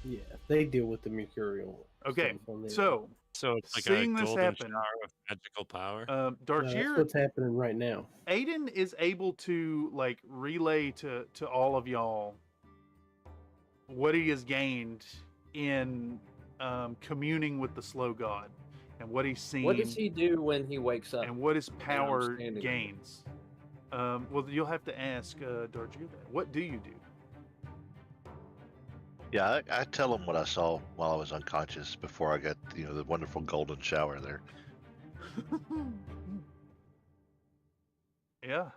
Yeah, they deal with the mercurial. Okay, stuff on there. so it's like seeing a this golden happen, shower of magical power. No, that's Dargier, what's happening right now. Aiden is able to like relay to all of y'all what he has gained in communing with the slow god, and what he's seen. What does he do when he wakes up? And what his power standing. gains. Well, you'll have to ask Dargier that. What do you do? Yeah, I tell them what I saw while I was unconscious before I got the wonderful golden shower there. Yeah.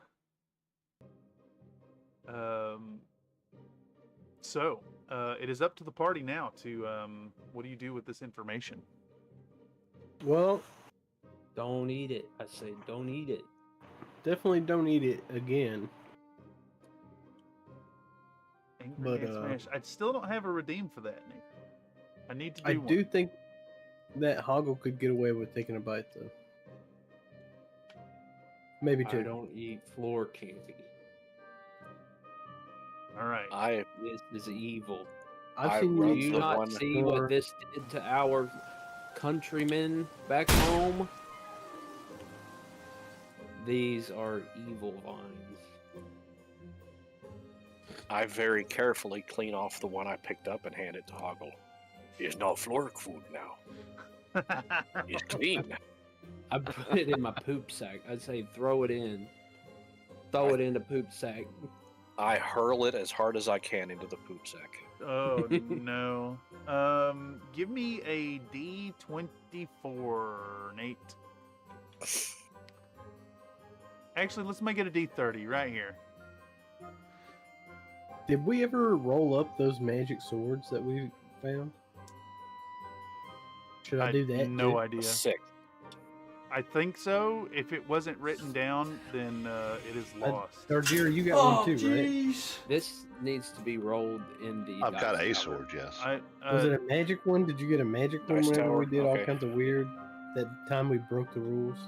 So it is up to the party now to what do you do with this information? Well, Don't eat it. I say don't eat it. definitely don't eat it again. Angry But, Man Smash. I still don't have a redeem for that, Nick. I need to do I one. do think that Hoggle could get away with taking a bite, though. Maybe I two. don't eat floor candy. All right. This is evil. I've seen Do you you eat not one see before. what this did to our countrymen back home? These are evil vines. I very carefully clean off the one I picked up and hand it to Hoggle. It's not floor food now. It's clean. I put it in my poop sack. I'd say throw it in. Throw it in the poop sack. I hurl it as hard as I can into the poop sack. Oh no. Give me a D24, Nate. Actually, let's make it a D30 right here. Did we ever roll up those magic swords that we found? Should I do that? No too? idea. Sick. I think so. If it wasn't written down, then it is lost. Dargier, you got one too, right? This needs to be rolled in the. I've got dice a tower. sword, yes. Was it a magic one? Did you get a magic one Dice whenever tower, we did all okay. kinds of weird? That time we broke the rules.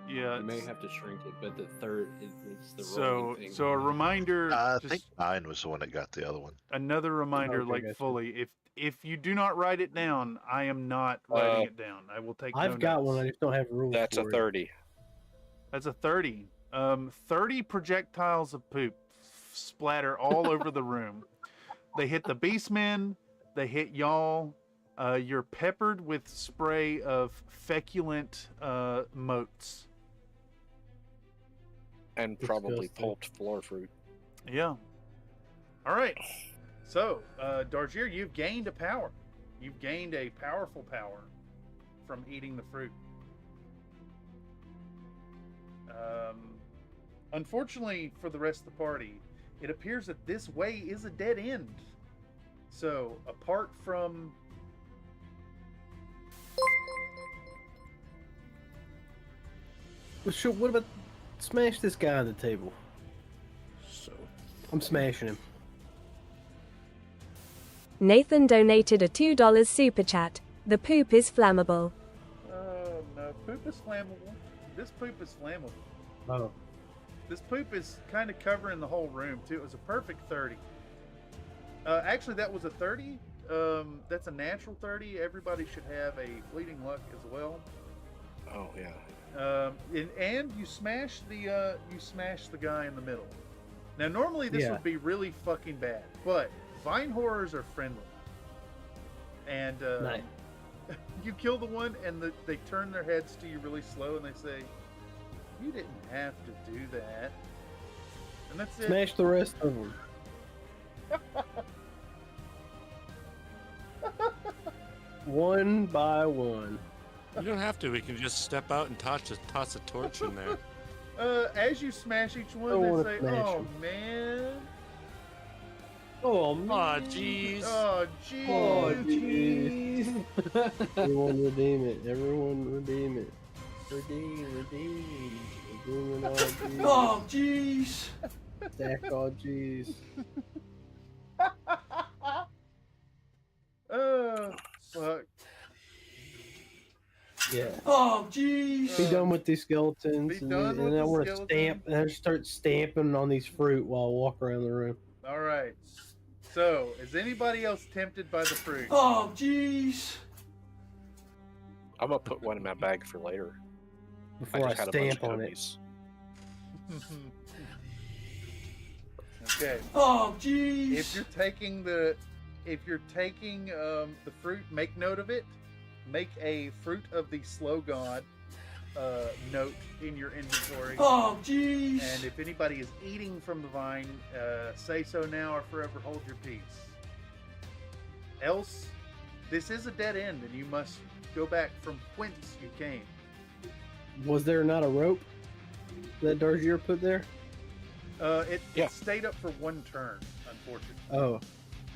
Yeah. You may have to shrink it, but the third is the So, rolling thing. so a reminder. I just think mine was the one that got the other one. another reminder, Okay, like gotcha. fully. If you do not write it down, I am not writing it down. I will take. I've no got notes. one. I just don't have rules. That's a for it. 30. That's a 30. 30 projectiles of poop splatter all over the room. They hit the beastmen. They hit y'all. You're peppered with spray of feculent motes. And probably Disgusting. pulped floor fruit. Yeah. All right. So, Dargier, you've gained a power. You've gained a powerful power from eating the fruit. Unfortunately for the rest of the party, it appears that this way is a dead end. So, apart from... Well, sure, what about smash this guy on the table? So I'm smashing him. Nathan donated a $2 super chat. The poop is flammable. Oh, no. Poop is flammable. This poop is flammable. Oh. This poop is kind of covering the whole room, too. It was a perfect 30. Actually, that was a 30. That's a natural 30. Everybody should have a fleeting luck as well. Oh, yeah. And you smash the guy in the middle. Now, normally this Yeah. would be really fucking bad, but vine horrors are friendly. And Nice. you kill the one, and they turn their heads to you really slow, and they say, "You didn't have to do that." And that's it. Smash the rest of them. One by one. You don't have to. We can just step out and toss a torch in there. As you smash each Don't one, wanna they say, smash "Oh 'em. man, Oh man. Aw, jeez. oh jeez, Oh jeez. Everyone redeem it. Everyone redeem it. Redeem. Redeem it all. Jeez. Oh, jeez. Stack all jeez. fuck." Yeah. Oh, jeez. Be done with these skeletons. Be done with and I the want to skeletons. stamp. And I just start stamping on these fruit while I walk around the room. All right. So, is anybody else tempted by the fruit? Oh, jeez. I'm going to put one in my bag for later. Before I just had a bunch stamp of on it. cookies. Okay. Oh, jeez. If you're taking the fruit, make note of it. Make a fruit of the slow god note in your inventory. Oh, jeez. And if anybody is eating from the vine, say so now or forever hold your peace. Else, this is a dead end, and you must go back from whence you came. Was there not a rope that Dargier put there? It stayed up for one turn, unfortunately. Oh.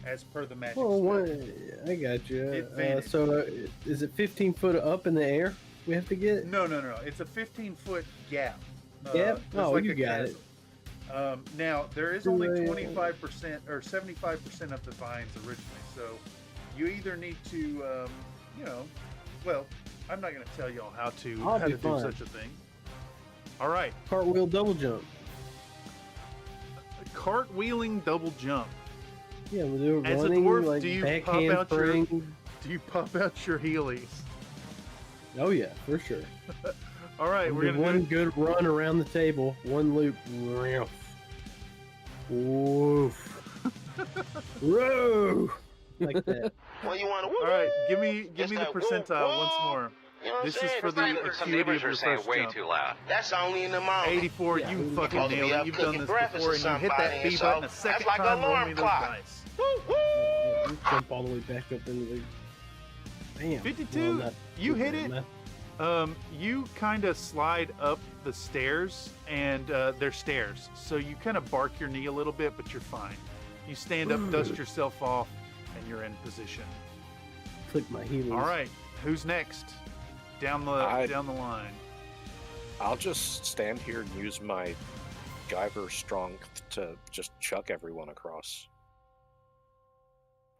As per the magic Well, spell. I got you. It vanished. So, is it 15 foot up in the air we have to get? No. It's a 15-foot gap. Yep. There's Oh, like you a got chasm. Now, there is only 25% or 75% of the vines originally. So, you either need to, well, I'm not going to tell y'all how to do fine. such a thing. All right. Cartwheel double jump. Cartwheeling double jump. Yeah, we'll do it As running, a dwarf, like do you backhand pop out spring. do you pop out your heelys? Oh yeah, for sure. All right, we're Do gonna one do good run around the table, one loop. Woof. Whoa. Like that. Well, you want to? All right, give me the that percentile whoop, once more. You know what This I'm is saying? for It's the like- Some acuity of neighbors your are saying first way jump. too loud. That's only in the morning. 84, Yeah, you we fucking supposed to be nailed it. up You've done cooking this breakfast before, or and you hit something that by B then, button so a second that's like an time, roll alarm me those clock. dice. You jump all the way back up into the. Damn. 52, Well, you hit it. You kind of slide up the stairs, and they're stairs, so you kind of bark your knee a little bit, but you're fine. You stand up, dust yourself off, and you're in position. Click my heels. All right, who's next? Down the line. I'll just stand here and use my Guyver strength to just chuck everyone across.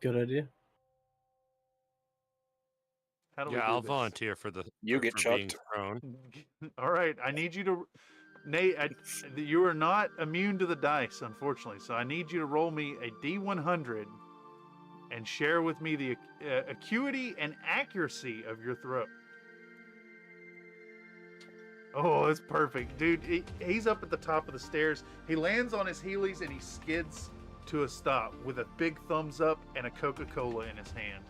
Good idea. How do we Yeah, do I'll this? volunteer for the. You get for being chucked. thrown. All right, I need you to, Nate. You are not immune to the dice, unfortunately. So I need you to roll me a D100 and share with me the acuity and accuracy of your throw. Oh, that's perfect, dude. He's up at the top of the stairs. He lands on his heelys and he skids to a stop with a big thumbs up and a Coca-Cola in his hand.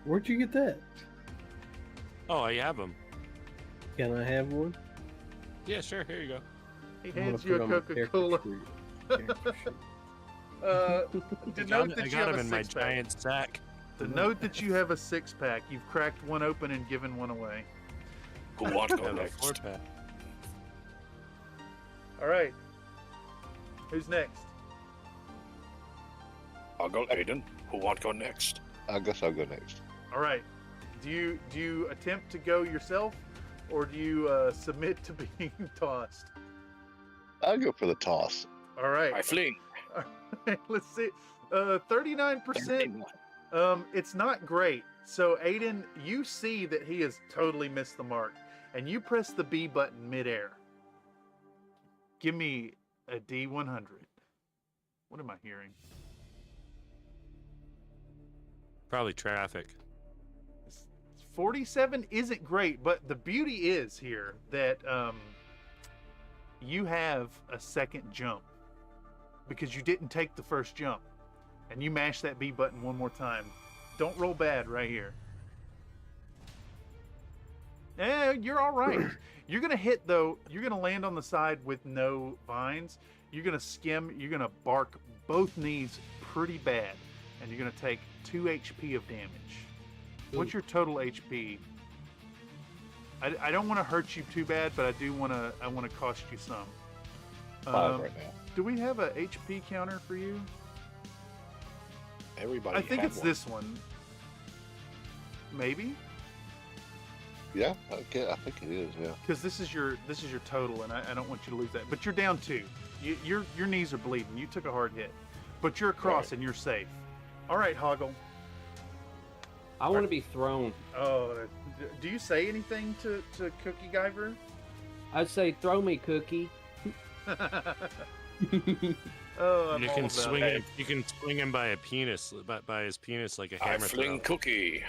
Where'd you get that? Oh, I have them. Can I have one? Yeah, sure. Here you go. He hands you a Coca-Cola. Denote that I you got have them a in my six-pack. giant sack. Denote that you have a six-pack. You've cracked one open and given one away. Who wants to I go have a next? 4-pack. All right. Who's next? I'll go, Aiden. Who wants to go next? I guess I'll go next. All right. Do you attempt to go yourself, or do you submit to being tossed? I'll go for the toss. All right. I fling. All right. Let's see. 39%. It's not great. So Aiden, you see that he has totally missed the mark, and you press the B button midair. Give me a D100. What am I hearing? Probably traffic. 47 isn't great, but the beauty is here that you have a second jump because you didn't take the first jump, and you mash that B button one more time. Don't roll bad right here. You're all right. You're gonna hit though. You're gonna land on the side with no vines. You're gonna skim. You're gonna bark both knees pretty bad, and you're gonna take 2 HP of damage. What's your total HP? I don't want to hurt you too bad, but I want to cost you some. 5 right now. Do we have a HP counter for you? Everybody. I think had it's one. this one. Maybe. Yeah, okay, I think it is. Yeah. Because this is your total, and I don't want you to lose that. But you're down 2. Your knees are bleeding. You took a hard hit, but you're across and you're safe. All right, Hoggle. I want to be thrown. Oh, do you say anything to Cookie Guyver? I'd say, throw me, Cookie. Oh, I'm You all can about swing it. him. You can swing him by a penis, by his penis like a I hammer fling throw. Cookie.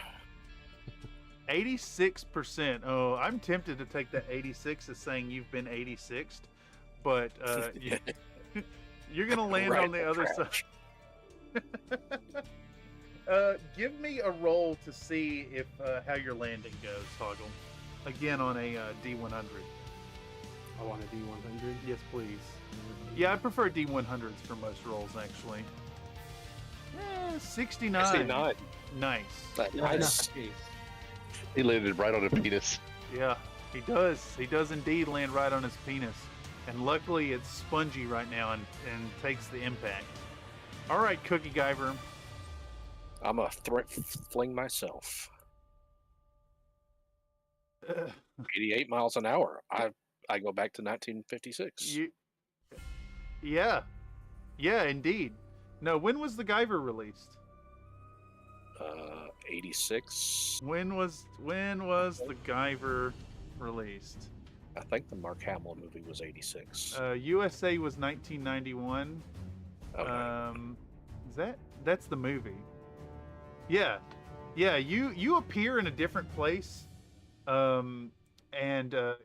86%. Oh, I'm tempted to take that 86 as saying you've been 86'd, but you're gonna land Right on the other trash. side. Give me a roll to see if how your landing goes, Hoggle. Again on a D100. I want a D100. Yes, please. Yeah, I prefer D100s for most rolls, actually. 69. 69. Nice. Nice. He landed right on a penis. Yeah, he does. He does indeed land right on his penis. And luckily it's spongy right now and takes the impact. All right, Cookie Guyver. I'm a fling myself. 88 miles an hour. I go back to 1956. Yeah, indeed. No, when was the Guyver released? 86. When was the Guyver released? I think the Mark Hamill movie was 86. USA was 1991. Okay. That's the movie? Yeah. You appear in a different place, and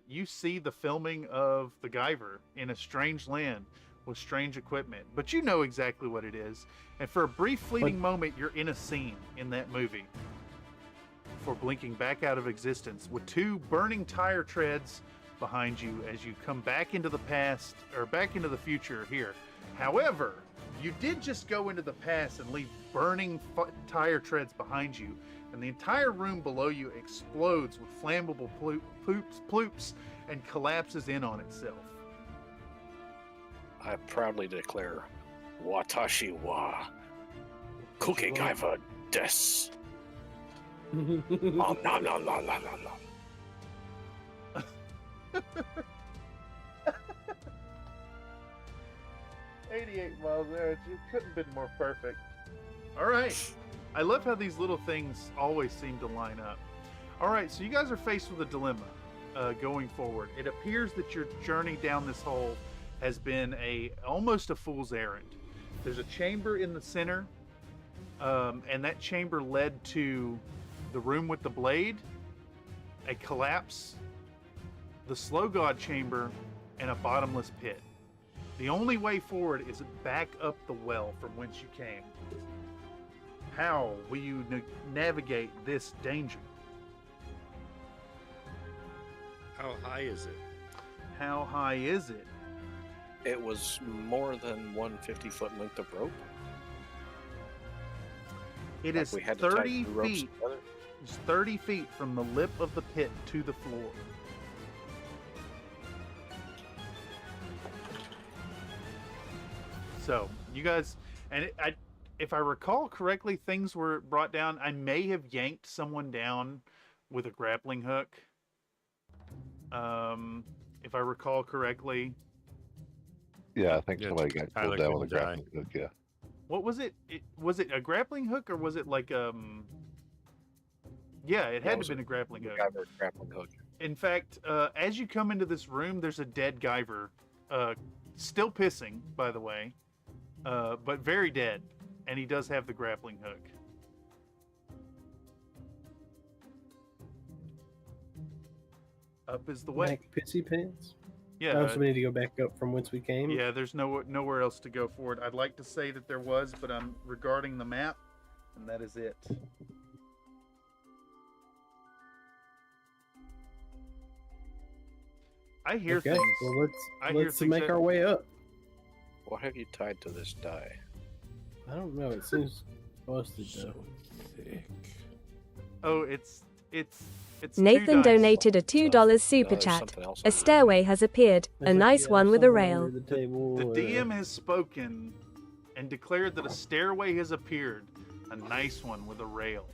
you see the filming of the Guyver in a strange land with strange equipment, but you know exactly what it is. And for a brief fleeting moment, you're in a scene in that movie before blinking back out of existence with 2 burning tire treads behind you as you come back into the past or back into the future here. However, you did just go into the past and leave burning tire treads behind you, and the entire room below you explodes with flammable ploops and collapses in on itself. I proudly declare, Watashi wa cookie gaiva des. Oh, no, no, no, no, no, no. 88 miles an hour. It couldn't have been more perfect. All right. I love how these little things always seem to line up. All right, so you guys are faced with a dilemma going forward. It appears that your journey down this hole has been almost a fool's errand. There's a chamber in the center, and that chamber led to the room with the blade, a collapse, the slow god chamber, and a bottomless pit. The only way forward is back up the well from whence you came. How will you navigate this danger? How high is it? How high is it? It was more than 150-foot length of rope. It Like is we had to tie 30 two ropes feet. together? It's 30 feet from the lip of the pit to the floor. So, you guys, and if I recall correctly, things were brought down. I may have yanked someone down with a grappling hook. If I recall correctly. Yeah, I think somebody got pulled down with a grappling hook, yeah. What was it? Was it a grappling hook or was it like yeah, it had to have been a grappling hook. Grappling hook. In fact, as you come into this room, there's a dead Guyver, still pissing, by the way, but very dead, and he does have the grappling hook. Up is the way. Like pissy pants? Yeah. Oh, so we need to go back up from whence we came? Yeah, there's nowhere else to go forward. I'd like to say that there was, but I'm regarding the map, and that is it. I hear okay. things. Well, let's make our way up. What have you tied to this die? I don't know. It seems busted though. Oh, it's Nathan donated a $2 super chat. A stairway has appeared, a nice one with a rail. The DM has spoken and declared that a stairway has appeared, a nice one with a rail.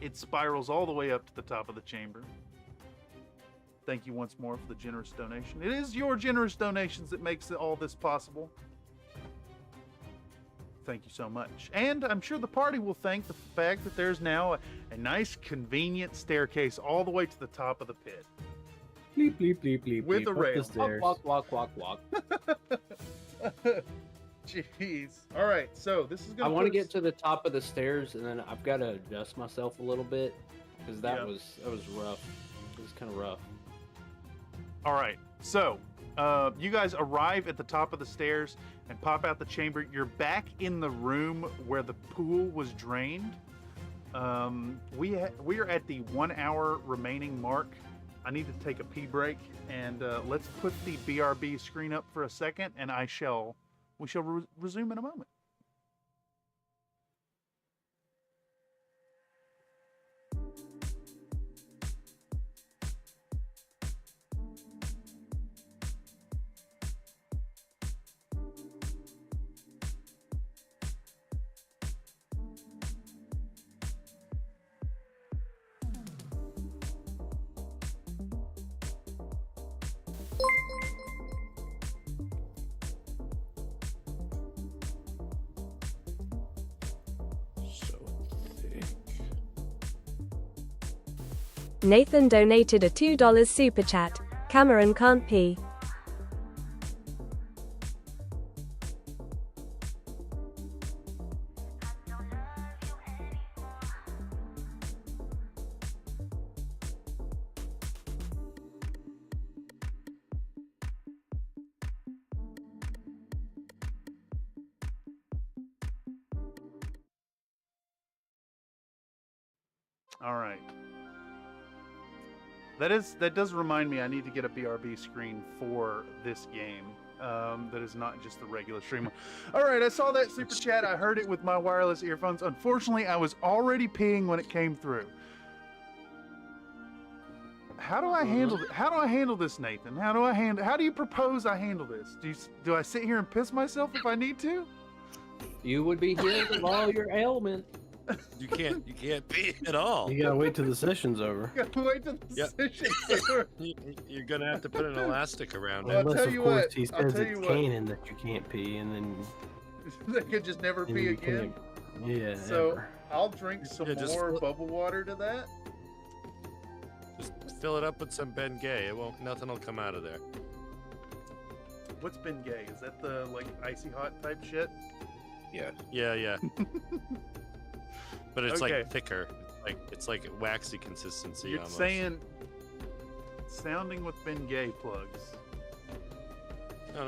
It spirals all the way up to the top of the chamber. Thank you once more for the generous donation. It is your generous donations that makes all this possible. Thank you so much. And I'm sure the party will thank the fact that there's now a nice, convenient staircase all the way to the top of the pit. Bleep, bleep, bleep, bleep. With a rail. Walk, walk, walk, walk, walk. Jeez. All right, so this is going I want to get to the top of the stairs, and then I've got to adjust myself a little bit because that was rough. It was kind of rough. All right, so you guys arrive at the top of the stairs and pop out the chamber. You're back in the room where the pool was drained. We are at the 1 hour remaining mark. I need to take a pee break, and let's put the BRB screen up for a second, and we shall resume in a moment. Nathan donated a $2 super chat. Cameron can't pee. All right. That does remind me I need to get a BRB screen for this game. That is not just the regular streamer. All right, I saw that super chat. I heard it with my wireless earphones. Unfortunately, I was already peeing when it came through. How do I handle this, Nathan? How do you propose I handle this? Do I sit here and piss myself if I need to? You would be here with all your ailment. You can't pee at all. You gotta wait till the session's over. You gotta wait till the session's over. You're gonna have to put an elastic around Well, it. Unless, tell you of course, what, he I'll says tell it's you what. canon that you can't pee, and then They could just never and pee you again. can't- Yeah. So ever. I'll drink some Yeah, just more flip- bubble water to that. Just fill it up with some Bengay. Nothing will come out of there. What's been gay? Is that the like icy hot type shit? Yeah. Yeah. But it's Okay. like thicker. It's like waxy consistency You're almost. saying sounding with Bengay plugs. No.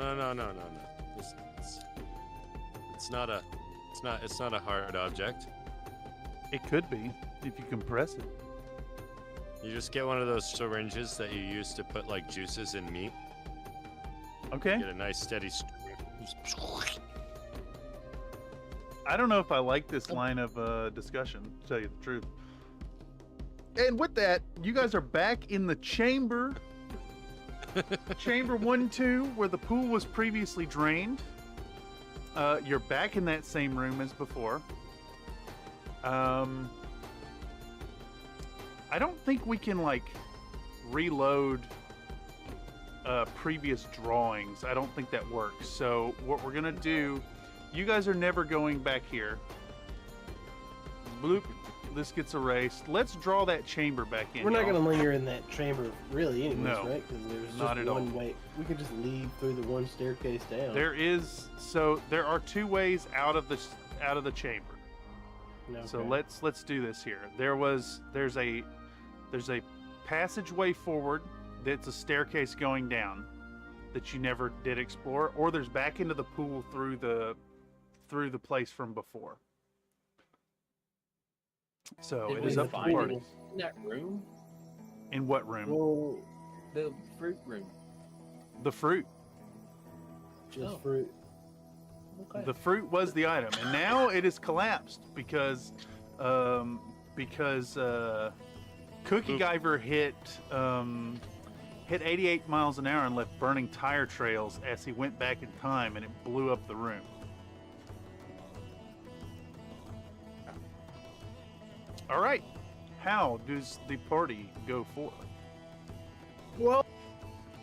It's not a hard object. It could be if you compress it. You just get one of those syringes that you use to put like juices in meat. Okay. Get a nice steady stream. I don't know if I like this line of discussion, to tell you the truth. And with that, you guys are back in the chamber. Chamber 1-2, where the pool was previously drained. You're back in that same room as before. I don't think we can, like, reload previous drawings. I don't think that works. So what we're going to do... You guys are never going back here. Bloop. This gets erased. Let's draw that chamber back in. We're not y'all. gonna linger in that chamber, really, anyways, No, right? Because there's not just at one all. way. We could just leave through the one staircase down. There are two ways out of the chamber. Okay. So let's do this here. There's a passageway forward that's a staircase going down that you never did explore, or there's back into the pool through the place from before. So Did it we is up to the find party. it in that room? In what room? Well, the fruit room. The fruit. Just fruit. Okay. The fruit was the item, and now it is collapsed because Cookie Guyver hit 88 miles an hour and left burning tire trails as he went back in time, and it blew up the room. All right, how does the party go forth? Well,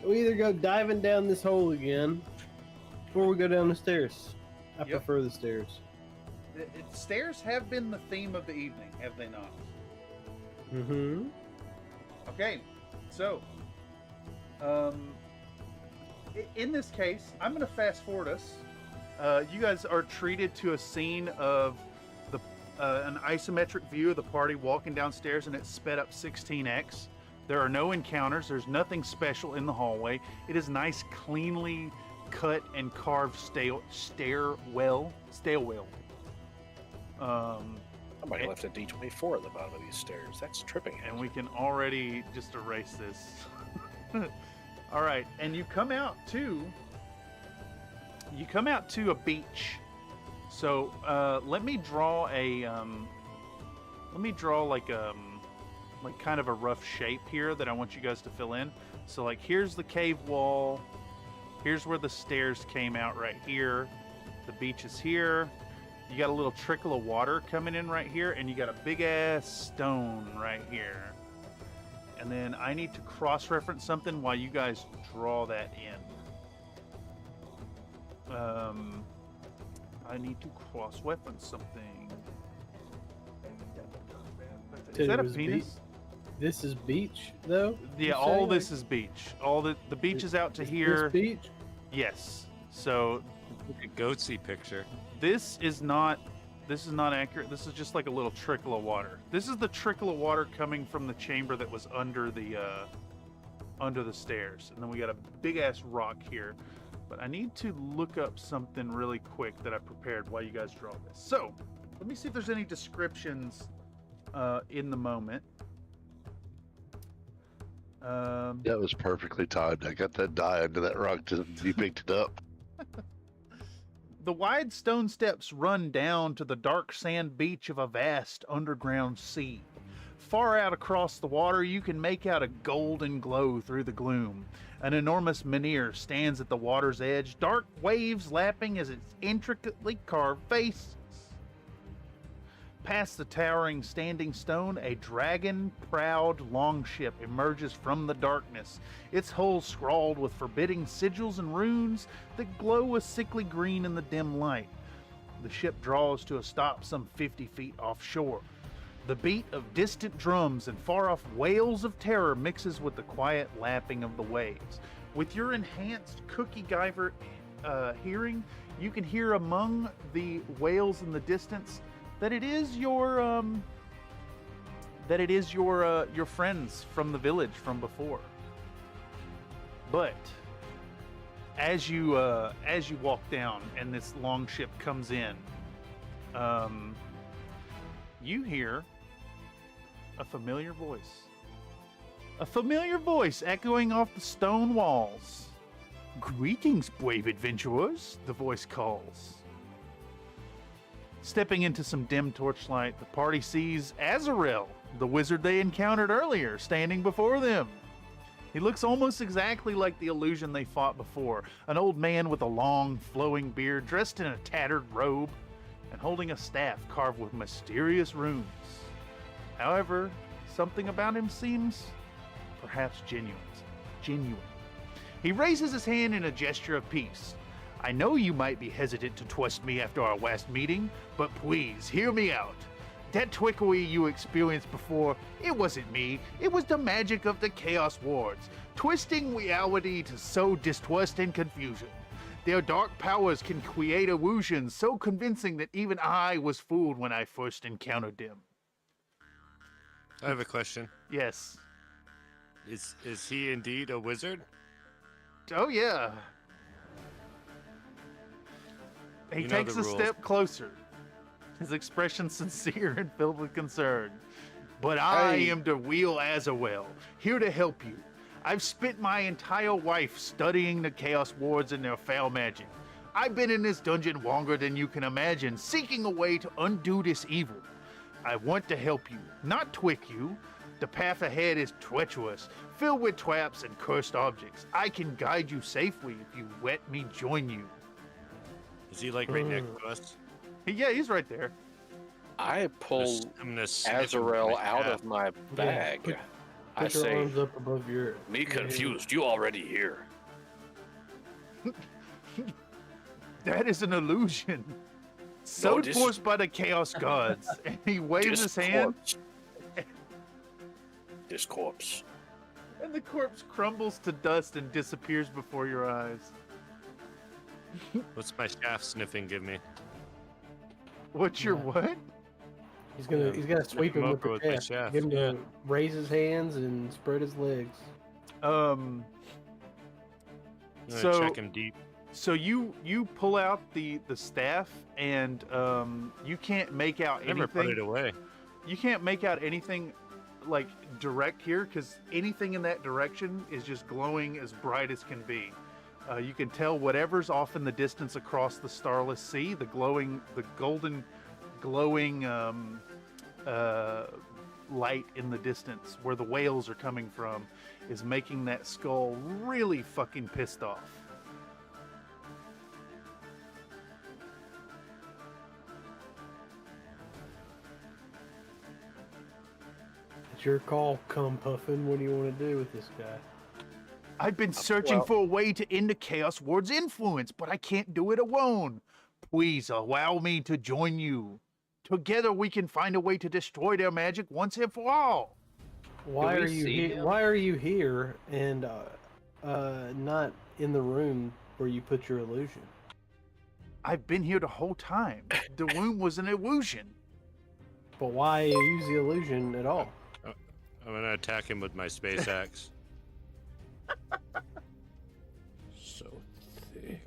we either go diving down this hole again, or we go down the stairs. I Yep. prefer the stairs. The stairs have been the theme of the evening, have they not? Mm-hmm. Okay, so in this case, I'm going to fast forward us. You guys are treated to a scene of an isometric view of the party walking downstairs, and it's sped up 16x. There are no encounters. There's nothing special in the hallway. It is nice, cleanly cut and carved stairwell. Somebody left a D24 at the bottom of these stairs. That's tripping. And we can already just erase this. All right, and you come out to a beach. So let me draw like kind of a rough shape here that I want you guys to fill in. So like here's the cave wall. Here's where the stairs came out right here. The beach is here. You got a little trickle of water coming in right here, and you got a big ass stone right here. And then I need to cross-reference something while you guys draw that in. I need to cross-reference something. Is that a penis? This is beach, though? Yeah, all this is beach. All the beach is out to here. This beach? Yes. So Like a goatsy picture. this is not accurate. This is just like a little trickle of water. This is the trickle of water coming from the chamber that was under the stairs. And then we got a big ass rock here. But I need to look up something really quick that I prepared while you guys draw this. So let me see if there's any descriptions in the moment. That was perfectly timed. I got that die under that rock till you picked it up. The wide stone steps run down to the dark sand beach of a vast underground sea. Far out across the water, you can make out a golden glow through the gloom. An enormous menhir stands at the water's edge, dark waves lapping as its intricately carved faces. Past the towering standing stone, a dragon-prowed longship emerges from the darkness, its hull scrawled with forbidding sigils and runes that glow a sickly green in the dim light. The ship draws to a stop some 50 feet offshore. The beat of distant drums and far-off wails of terror mixes with the quiet lapping of the waves. With your enhanced Cookie Guyver hearing, you can hear among the wails in the distance that it is your friends from the village from before. But as you walk down and this longship comes in, you hear a familiar voice. A familiar voice echoing off the stone walls. "Greetings, brave adventurers," the voice calls. Stepping into some dim torchlight, the party sees Azarel, the wizard they encountered earlier, standing before them. He looks almost exactly like the illusion they fought before, an old man with a long, flowing beard, dressed in a tattered robe, and holding a staff carved with mysterious runes. However, something about him seems perhaps genuine. He raises his hand in a gesture of peace. "I know you might be hesitant to trust me after our last meeting, but please, hear me out. That trickery you experienced before, it wasn't me. It was the magic of the Chaos Wards, twisting reality to sow distrust and confusion. Their dark powers can create illusions so convincing that even I was fooled when I first encountered them." I have a question. Yes. Is he indeed a wizard? Oh, yeah. He takes a step closer, his expression sincere and filled with concern. "But I am the real Azarel, here to help you. I've spent my entire life studying the Chaos Wards and their foul magic. I've been in this dungeon longer than you can imagine, seeking a way to undo this evil. I want to help you, not trick you. The path ahead is treacherous, filled with traps and cursed objects. I can guide you safely if you let me join you." Is he like right next to us? Yeah, he's right there. I pull Azarel out of my bag. Put I your say, arms up above your... "Me confused, you already here." That is an illusion. So forced by the Chaos Gods. And he waves his hand. This corpse. And the corpse crumbles to dust and disappears before your eyes. What's my shaft sniffing give me? What's your what? He's gonna sweep him with the shaft. Get him to raise his hands and spread his legs. I'm gonna check him deep. So you pull out the staff and you can't make out anything. Never put it away. You can't make out anything like direct here because anything in that direction is just glowing as bright as can be. You can tell whatever's off in the distance across the starless sea, the golden glowing light in the distance where the whales are coming from is making that skull really fucking pissed off. It's your call, cum puffin. What do you want to do with this guy? I've been searching for a way to end the Chaos Ward's influence, but I can't do it alone. Please allow me to join you. Together we can find a way to destroy their magic once and for all. Why are you here and not in the room where you put your illusion? I've been here the whole time. The room was an illusion. But why use the illusion at all? I'm gonna attack him with my space axe. So thick.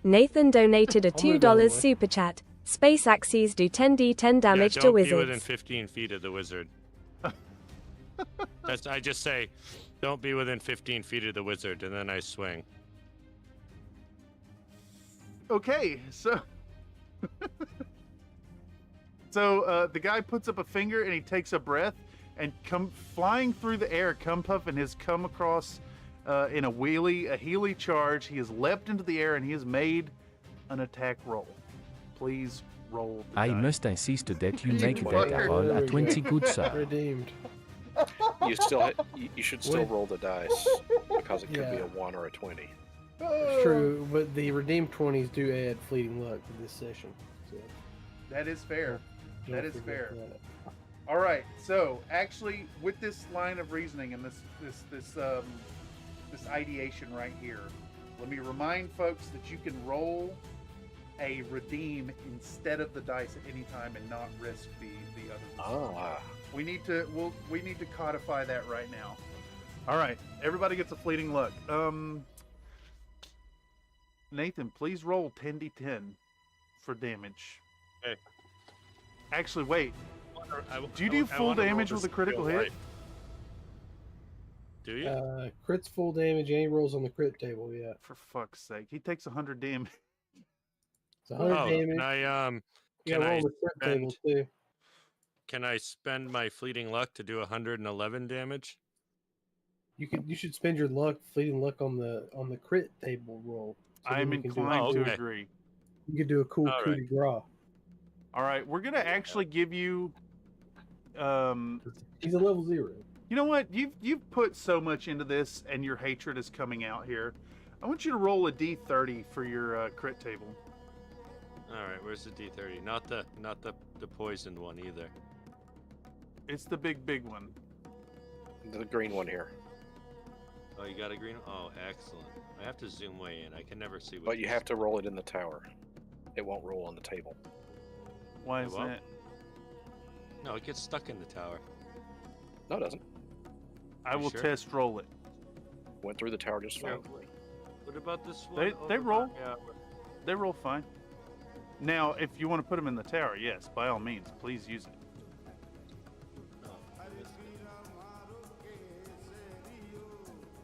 Nathan donated a $2 super chat. Space axes do 10d10 damage to Don't wizards. be within 15 feet of the wizard. I just say, don't be within 15 feet of the wizard, and then I swing. Okay, so So the guy puts up a finger and he takes a breath and come flying through the air. Cum Puffin has come across in a Healy charge. He has leapt into the air and he has made an attack roll. Please roll. I die. must insist that you make that roll at 20 good sir. Redeemed. You should still roll the dice because it could be a 1 or a 20. It's true, but the redeemed 20s do add fleeting luck to this session. So That is fair. That is forget fair. that. All right. So actually, with this line of reasoning and this ideation right here, let me remind folks that you can roll a redeem instead of the dice at any time and not risk the other. We need to codify that right now. All right. Everybody gets a fleeting luck. Nathan, please roll 10d10 for damage. Okay. Actually, wait. Do you do full damage with a critical hit? Do you? Crit's full damage and he rolls on the crit table, yeah. For fuck's sake. He takes 100 damage. It's 100 damage. Can I roll the crit table too. Can I spend my fleeting luck to do 111 damage? You should spend your fleeting luck on the crit table roll. So I'm inclined to agree. You could do a cool coup de grace. All right, we're gonna actually give you. He's a level 0. You know what? You've put so much into this, and your hatred is coming out here. I want you to roll a d30 for your crit table. All right, where's the d30? Not the poisoned one either. It's the big one. The green one here. Oh, you got a green one? Oh, excellent. I have to zoom way in. I can never see what. But you have to roll it in the tower. It won't roll on the table. Why is that? No, it gets stuck in the tower. No, it doesn't. I will test roll it. Went through the tower just fine. What about this one? They roll. Yeah. They roll fine. Now, if you want to put them in the tower, yes, by all means, please use it.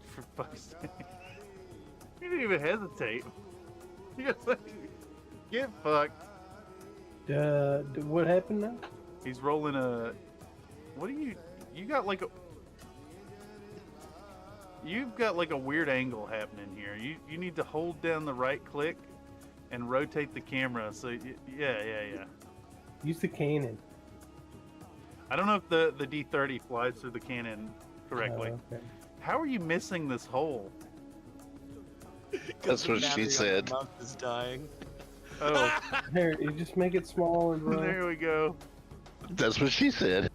For fuck's sake. You didn't even hesitate. You just like, get fucked. What happened now? He's rolling a... What do you got like a... You've got like a weird angle happening here. You need to hold down the right click and rotate the camera. So yeah. Use the cannon. I don't know if the D30 flies through the cannon correctly. Okay. How are you missing this hole? That's what she said. Mouth is dying. Oh, there, you just make it small and run. There we go. That's what she said.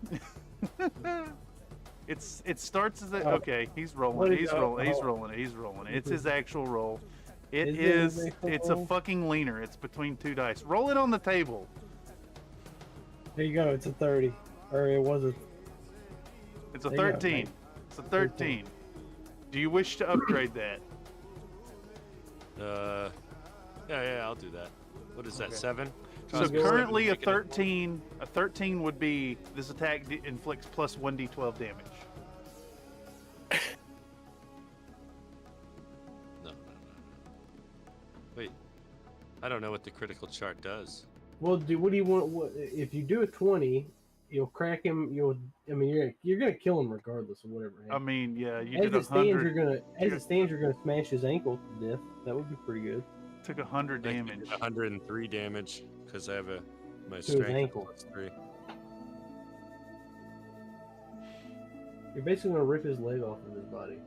It starts as a okay. He's rolling. He's rolling. It's his actual roll. It's a fucking leaner. It's between two dice. Roll it on the table. There you go. It's a 30, or it was a. It's a 13. It's a 13. Do you wish to upgrade that? Yeah, I'll do that. What is that? 7? So currently a 13. A 13 would be this attack inflicts plus 1d12 damage. No. Wait, I don't know what the critical chart does. Well, what do you want? If you do a 20, you'll crack him. You're gonna kill him regardless of whatever happens. I mean, yeah, you as did it stands, 100. you're gonna smash his ankle to death. That would be pretty good. Took 100 damage. 103 damage because I have my his strength ankle. plus 3. You're basically gonna rip his leg off of his body.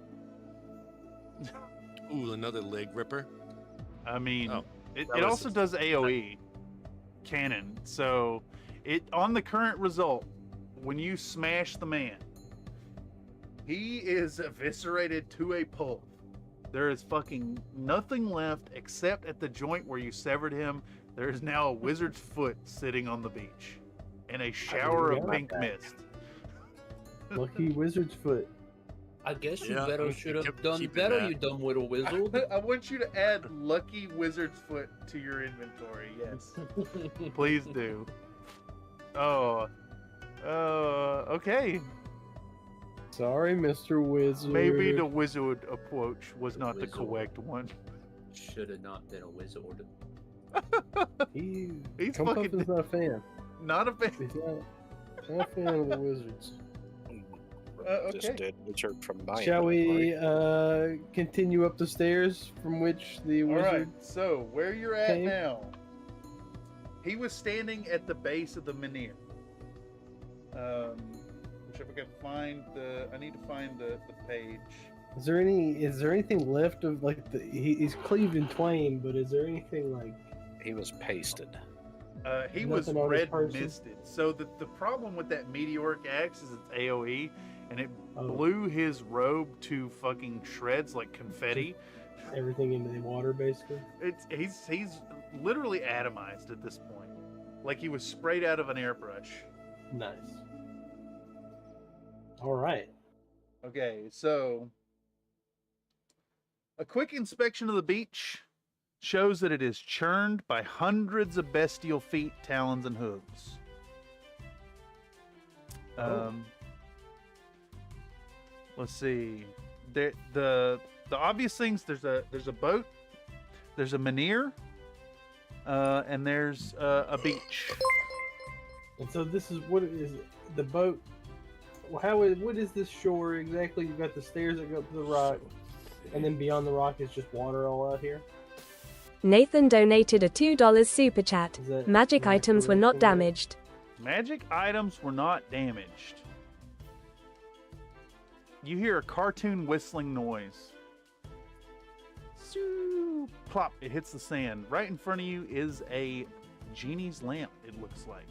Ooh, another leg ripper. I mean, it also does AOE cannon. So it on the current result, when you smash the man, he is eviscerated to a pulp. There is fucking nothing left except at the joint where you severed him. There is now a wizard's foot sitting on the beach and a shower of pink mist. Lucky wizard's foot. I guess you Yeah, better I'm should have keep done keeping better, that. you dumb little wizard. I want you to add lucky wizard's foot to your inventory. Yes, please do. Okay. Sorry, Mr. Wizard. Maybe the wizard approach was not the correct one. Should have not been a wizard. He's He's Cum fucking. Puffin's not a fan. Not a fan. Not a fan of the wizards. Just Okay. did wizard from my Shall we party. continue up the stairs from which the All wizard? right. So where you're at came? now? He was standing at the base of the menhir. Which if I can find I need to find the page. Is there anything left of like he's cleaved in twain, but is there anything like? He was pasted. He was Nothing on his red person? misted. So the problem with that meteoric axe is it's AoE, and it Oh. blew his robe to fucking shreds like confetti. Everything into the water, basically. He's literally atomized at this point, like he was sprayed out of an airbrush. Nice. All right. Okay, so a quick inspection of the beach shows that it is churned by hundreds of bestial feet, talons, and hooves. Let's see. The obvious things. There's a boat. There's a menhir. And there's a beach. And so this is what is the boat? What is this shore exactly? You've got the stairs that go up to the rock, and then beyond the rock is just water all out here. Nathan donated a $2 super chat. Is that- Magic am I items were correct not in that? damaged. Magic items were not damaged. You hear a cartoon whistling noise. Shoo, plop, it hits the sand. Right in front of you is a genie's lamp, it looks like.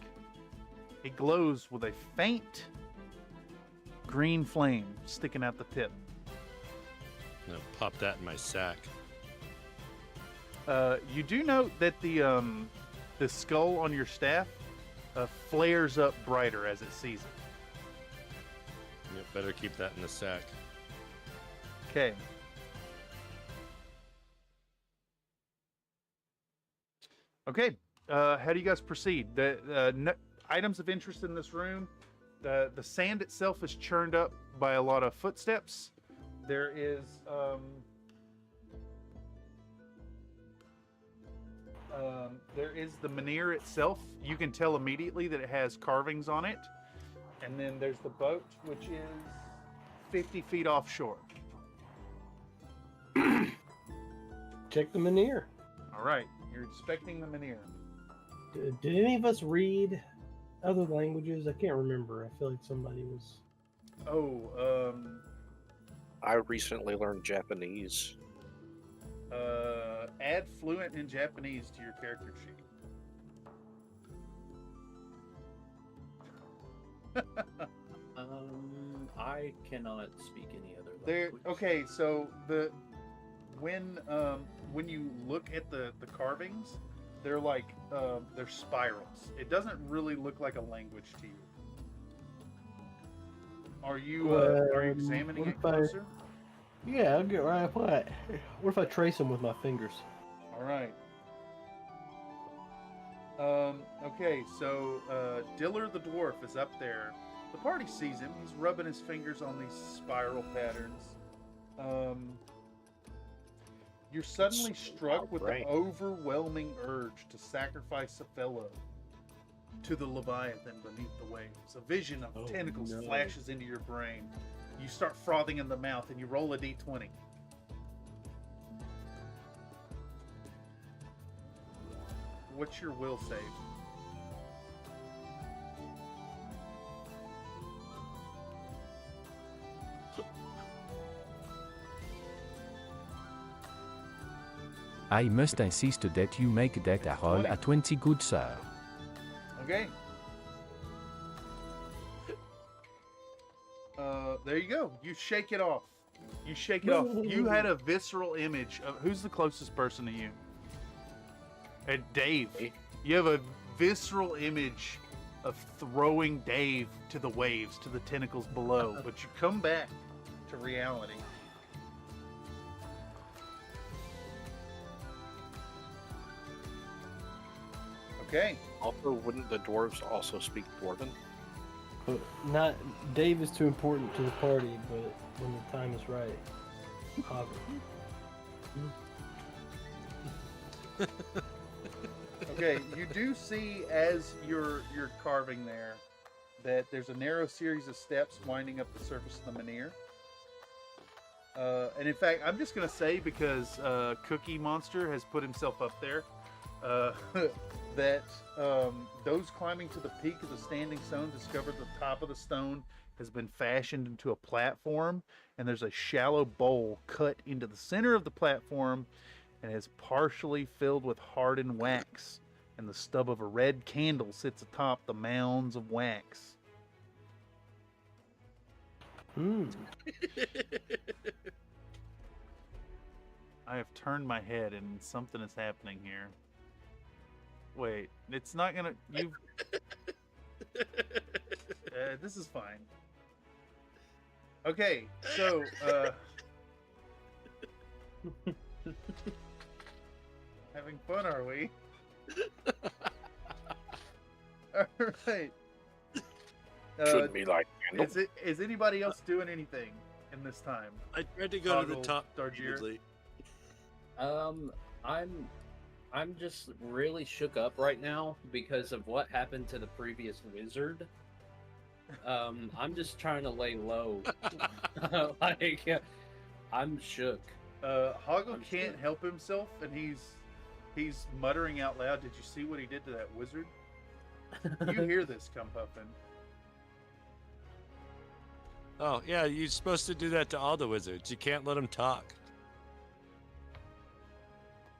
It glows with a faint green flame sticking out the tip. I'm gonna pop that in my sack. You do note that the skull on your staff flares up brighter as it sees it. Yep, better keep that in the sack. Okay. Okay. How do you guys proceed? The items of interest in this room. The sand itself is churned up by a lot of footsteps. There is the menhir itself. You can tell immediately that it has carvings on it. And then there's the boat, which is 50 feet offshore. Check the menhir. All right, you're inspecting the menhir. Did any of us read other languages? I can't remember. I feel like somebody was. I recently learned Japanese. Add fluent in Japanese to your character sheet. I cannot speak any other There. language. Okay, so when you look at the carvings, they're like they're spirals. It doesn't really look like a language to you. Are you examining it closer? Yeah, I'll get right. What if I trace them with my fingers? All right. Okay, so Diller the dwarf is up there. The party sees him. He's rubbing his fingers on these spiral patterns. You're suddenly struck with the overwhelming urge to sacrifice a fellow to the Leviathan beneath the waves. A vision of tentacles flashes into your brain. You start frothing in the mouth and you roll a d20. What's your will save? I must insist that you make that a roll at 20, good sir. Okay. There you go. You shake it off. You shake it off. You had a visceral image of who's the closest person to you? And Dave. You have a visceral image of throwing Dave to the waves, to the tentacles below, but you come back to reality. Okay. Also, wouldn't the dwarves also speak Dwarven? Not Dave is too important to the party, but when the time is right, Hogger. Okay, you do see as you're carving there that there's a narrow series of steps winding up the surface of the menhir. And in fact, I'm just gonna say, because Cookie Monster has put himself up there, that those climbing to the peak of the standing stone discovered the top of the stone has been fashioned into a platform, and there's a shallow bowl cut into the center of the platform and is partially filled with hardened wax, and the stub of a red candle sits atop the mounds of wax. I have turned my head and something is happening here. Wait, it's not gonna... this is fine. Okay, so... having fun, are we? Alright. Shouldn't be like candle. Is anybody else doing anything in this time? I tried to go to the top. Dargier. I'm just really shook up right now because of what happened to the previous wizard. I'm just trying to lay low. I'm shook. Hoggle can't help himself, and he's muttering out loud. Did you see what he did to that wizard? You hear this come puffin. Oh, yeah, you're supposed to do that to all the wizards. You can't let them talk.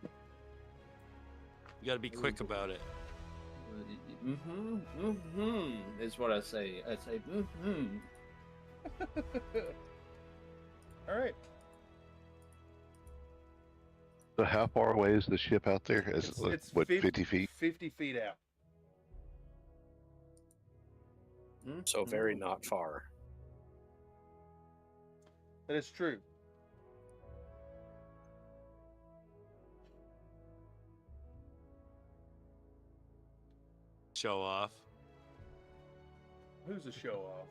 You gotta be quick about it. Is what I say. I say, All right. So how far away is the ship out there? It's 50 feet? 50 feet out. So very not far. That is true. Show off. Who's a show off?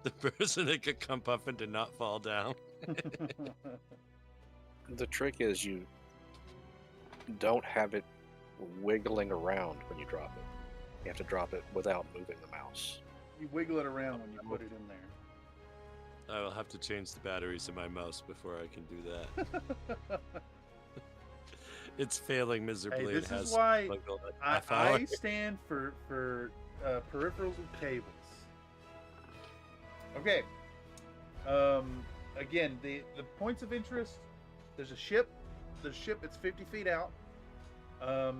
The person that could come up and did not fall down. The trick is you don't have it wiggling around when you drop it. You have to drop it without moving the mouse. You wiggle it around when you put it in there. I will have to change the batteries in my mouse before I can do that. It's failing miserably. Hey, this it is has why like half hour. I stand for peripherals with cables. Okay. Again, the points of interest. There's a ship. The ship. It's 50 feet out. The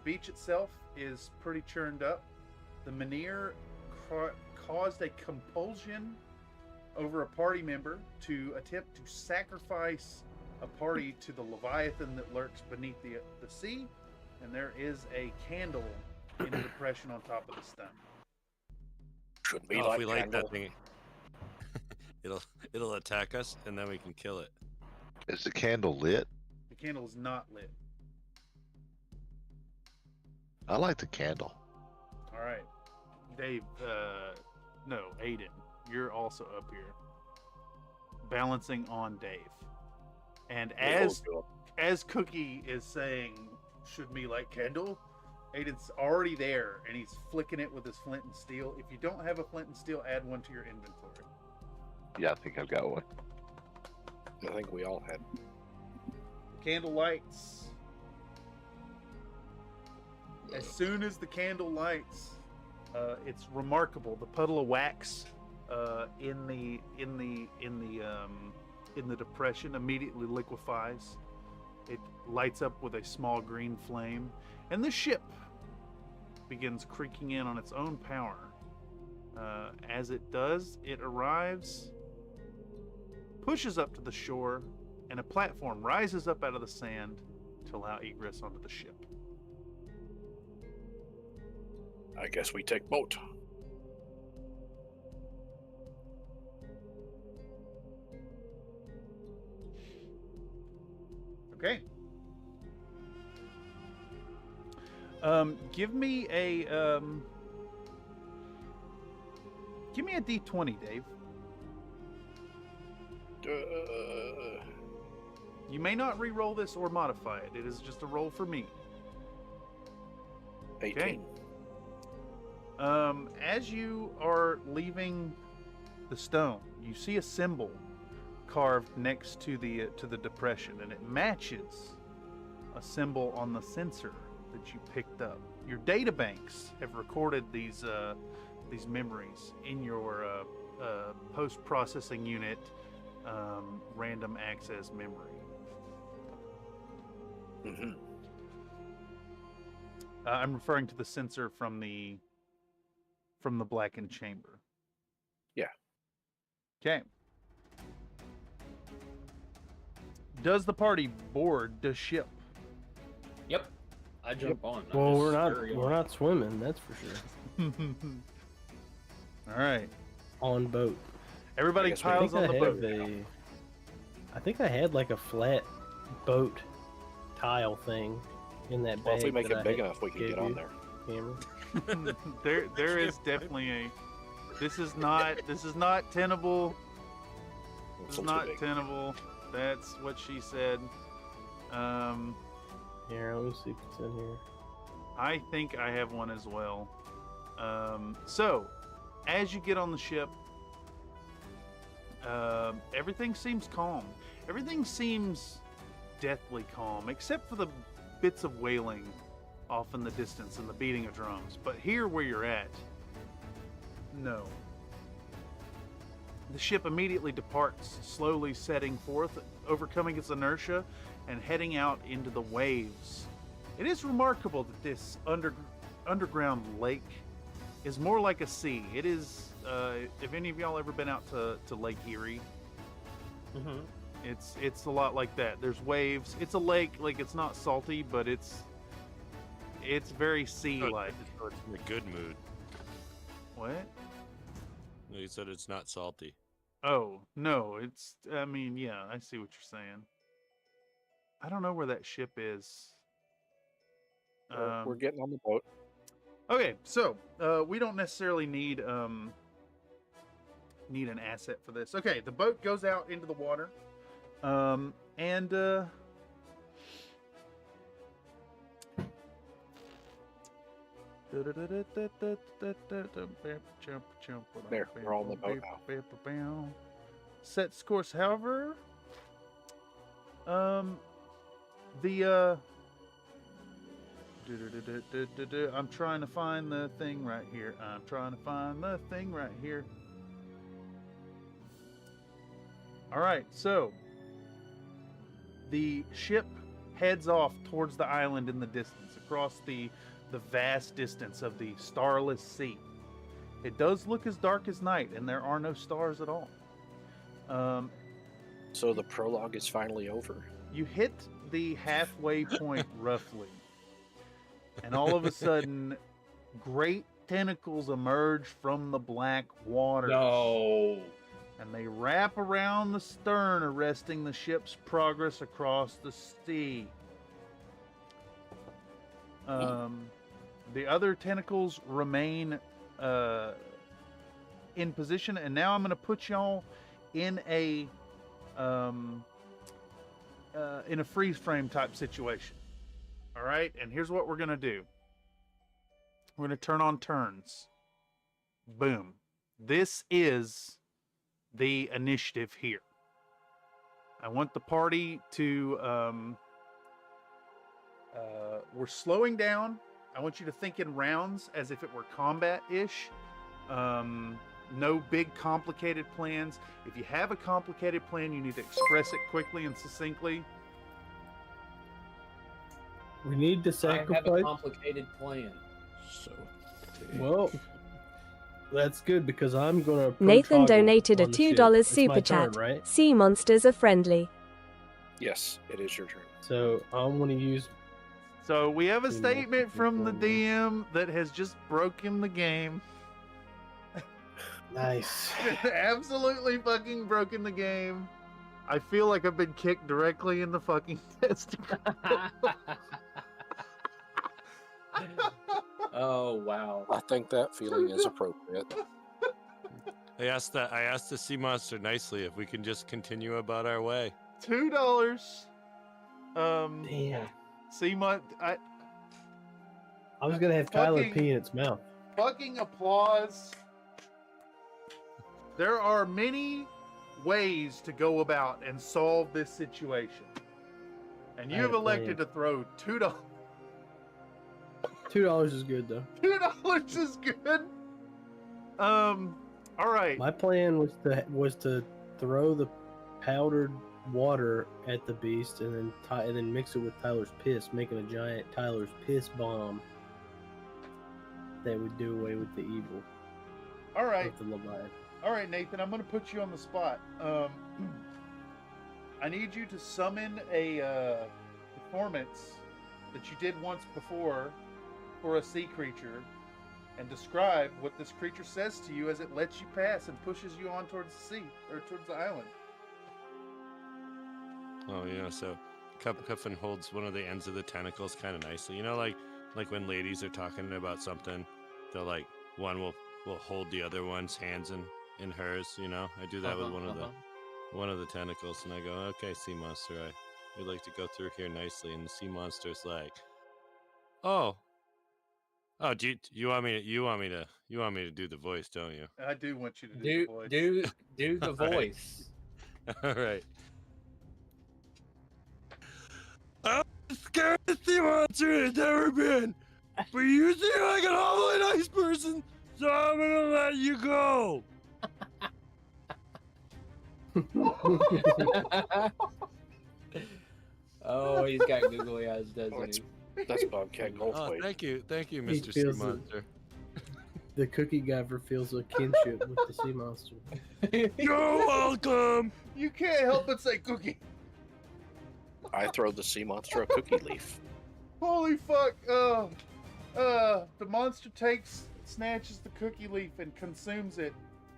beach itself is pretty churned up. The menhir caused a compulsion over a party member to attempt to sacrifice a party to the Leviathan that lurks beneath the sea, and there is a candle in the depression on top of the stone. Should be if like we candle. light that thing, it'll attack us, and then we can kill it. Is the candle lit? The candle is not lit. I like the candle. All right, Dave. No, Aiden, you're also up here, balancing on Dave. And as Cookie is saying, should me like candle, Aiden's already there, and he's flicking it with his flint and steel. If you don't have a flint and steel, add one to your inventory. Yeah, I think I've got one. I think we all had. Candle lights. As soon as the candle lights, it's remarkable. The puddle of wax in the depression immediately liquefies. It lights up with a small green flame, and the ship begins creaking in on its own power. As it does, it arrives, pushes up to the shore, and a platform rises up out of the sand to allow egress onto the ship. I guess we take boat. Okay. Give me a D20, Dave. You may not re-roll this or modify it. It is just a roll for me. 18. As you are leaving the stone, you see a symbol carved next to the depression, and it matches a symbol on the sensor that you picked up. Your databanks have recorded these memories in your post-processing unit random access memory. Mm-hmm. I'm referring to the sensor from the blackened chamber. Yeah. Okay. Does the party board the ship? Yep. I jump on. Well, we're not swimming, that's for sure. All right. On boat. Everybody piles on the boat. I think I had like a flat boat tile thing in that bag. Well, if we make that it I big had enough, we can gave get on you, there. Cameron. there is definitely a. This is not tenable. This is not tenable. That's what she said. Here, let me see if it's in here. I think I have one as well. So, as you get on the ship, everything seems calm. Everything seems deathly calm, except for the bits of wailing off in the distance and the beating of drums. But here where you're at, no. The ship immediately departs, slowly setting forth, overcoming its inertia, and heading out into the waves. It is remarkable that this underground lake is more like a sea. It is, if any of y'all ever been out to Lake Erie, Mm-hmm. it's a lot like that. There's waves. It's a lake, like it's not salty, but it's very sea-like. So it's in a good mood. What? No, you said it's not salty. Oh, no, it's, I mean, yeah, I see what you're saying. I don't know where that ship is. We're getting on the boat. Okay, so we don't necessarily need an asset for this. Okay, the boat goes out into the water, and There, we're all on the boat now. Sets course, however, I'm trying to find the thing right here. All right, so the ship heads off towards the island in the distance, across the vast distance of the starless sea. It does look as dark as night, and there are no stars at all. So the prologue is finally over. You hit the halfway point roughly, and all of a sudden, great tentacles emerge from the black waters. No. And they wrap around the stern, arresting the ship's progress across the sea. The other tentacles remain in position, and now I'm going to put y'all in a freeze frame type situation. All right, and here's what we're going to do. We're going to turn on turns. Boom. This is the initiative here. I want the party to we're slowing down. I want you to think in rounds as if it were combat-ish. No big complicated plans. If you have a complicated plan, you need to express it quickly and succinctly. We need to sacrifice. I have a complicated plan. So, well, that's good because I'm gonna. Nathan donated a $2 super chat. Right? Sea monsters are friendly. Yes, it is your turn. So I'm gonna use. So we have a statement from the DM that has just broken the game. Nice. Absolutely fucking broken the game. I feel like I've been kicked directly in the fucking testicle. Oh wow. I think that feeling is appropriate. I asked the sea monster nicely if we can just continue about our way. $2 Damn. Seema, I was gonna have Tyler Fucking- pee in its mouth. fucking applause. There are many ways to go about and solve this situation. And I you have had a elected to plan. throw $2. $2 is good though. $2 is good. All right. My plan was to throw the powdered water at the beast and then mix it with Tyler's piss, making a giant Tyler's piss bomb that would do away with the evil All right. of the Leviathan. All right, Nathan, I'm going to put you on the spot. I need you to summon a performance that you did once before for a sea creature and describe what this creature says to you as it lets you pass and pushes you on towards the sea or towards the island. Oh, yeah, so Cuffin holds one of the ends of the tentacles kind of nicely. You know, like when ladies are talking about something, they'll like, one will hold the other one's hands in hers, you know? I do that with one of the tentacles, and I go, okay, sea monster, I would like to go through here nicely. And the sea monster's like, oh, do you want me to do the voice, don't you? I do want you to do the voice. Do the All right. voice. All right. I'm the scariest sea monster it's ever been, but you seem like an awfully nice person, so I'm gonna let you go. Oh, he's got googly eyes, doesn't he? That's Bobcat Goldthwait. Thank you, He Mr. Sea feels Monster. The cookie giver feels a kinship with the sea monster. You're welcome. You can't help but say cookie. I throw the sea monster a cookie leaf. Holy fuck. The monster snatches the cookie leaf and consumes it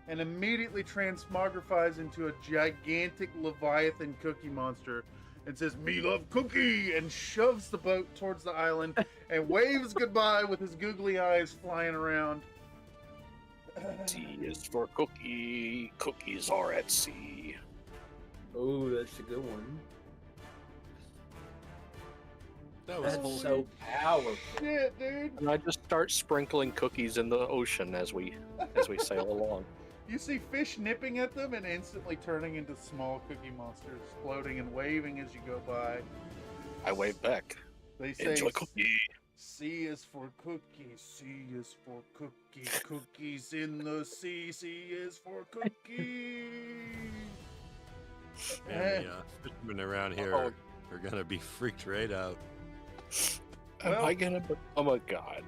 and immediately transmogrifies into a gigantic Leviathan cookie monster and says, "Me love cookie," and shoves the boat towards the island and waves goodbye with his googly eyes flying around. T is for cookie. Cookies are at sea. Oh, that's a good one. That was That's so powerful. Shit, dude. And I just start sprinkling cookies in the ocean as we sail along. You see fish nipping at them and instantly turning into small cookie monsters, floating and waving as you go by. I wave back. They say, Enjoy cookie. C is for cookie, C is for cookie, cookies in the sea, C is for cookie. Man, the fishermen around here are gonna be freaked right out. Am I gonna become a god?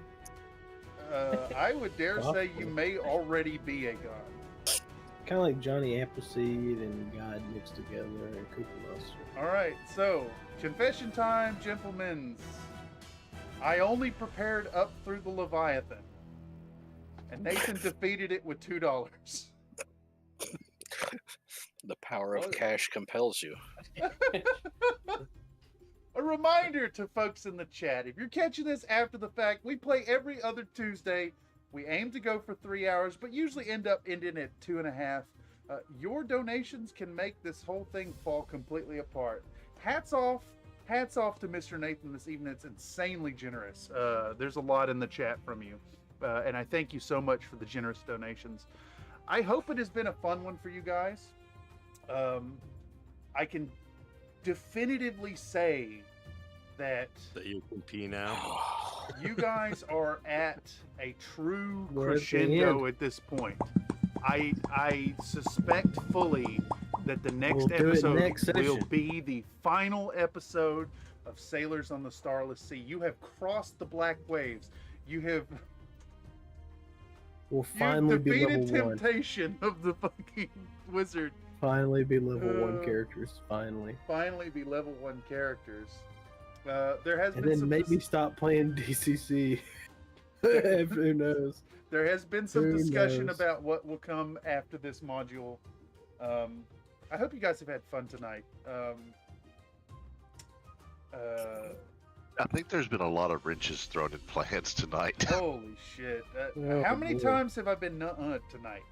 I would dare say you may already be a god. Kind of like Johnny Appleseed and God mixed together and Cookie Monster. Alright, so, confession time, gentlemen. I only prepared up through the Leviathan. And Nathan defeated it with $2. The power of cash compels you. A reminder to folks in the chat, if you're catching this after the fact, we play every other Tuesday. We aim to go for 3 hours, but usually end up ending at 2.5. Your donations can make this whole thing fall completely apart. Hats off to Mr. Nathan this evening. It's insanely generous. There's a lot in the chat from you, and I thank you so much for the generous donations. I hope it has been a fun one for you guys. I can definitively say that you can pee now. You guys are at a true We're at the crescendo end. at this point. I suspect fully that the next We'll do it episode next will session. be the final episode of Sailors on the Starless Sea. You have crossed the black waves. You have We'll finally be defeated level 1. temptation of the fucking wizard. Finally be level 1 characters. Finally. Finally be level 1 characters. There has And been then some maybe stop playing DCC. Who knows? There has been some Who discussion knows? about what will come after this module. I hope you guys have had fun tonight. I think there's been a lot of wrenches thrown in plans tonight. Holy shit. Oh, How many boy. times have I been tonight?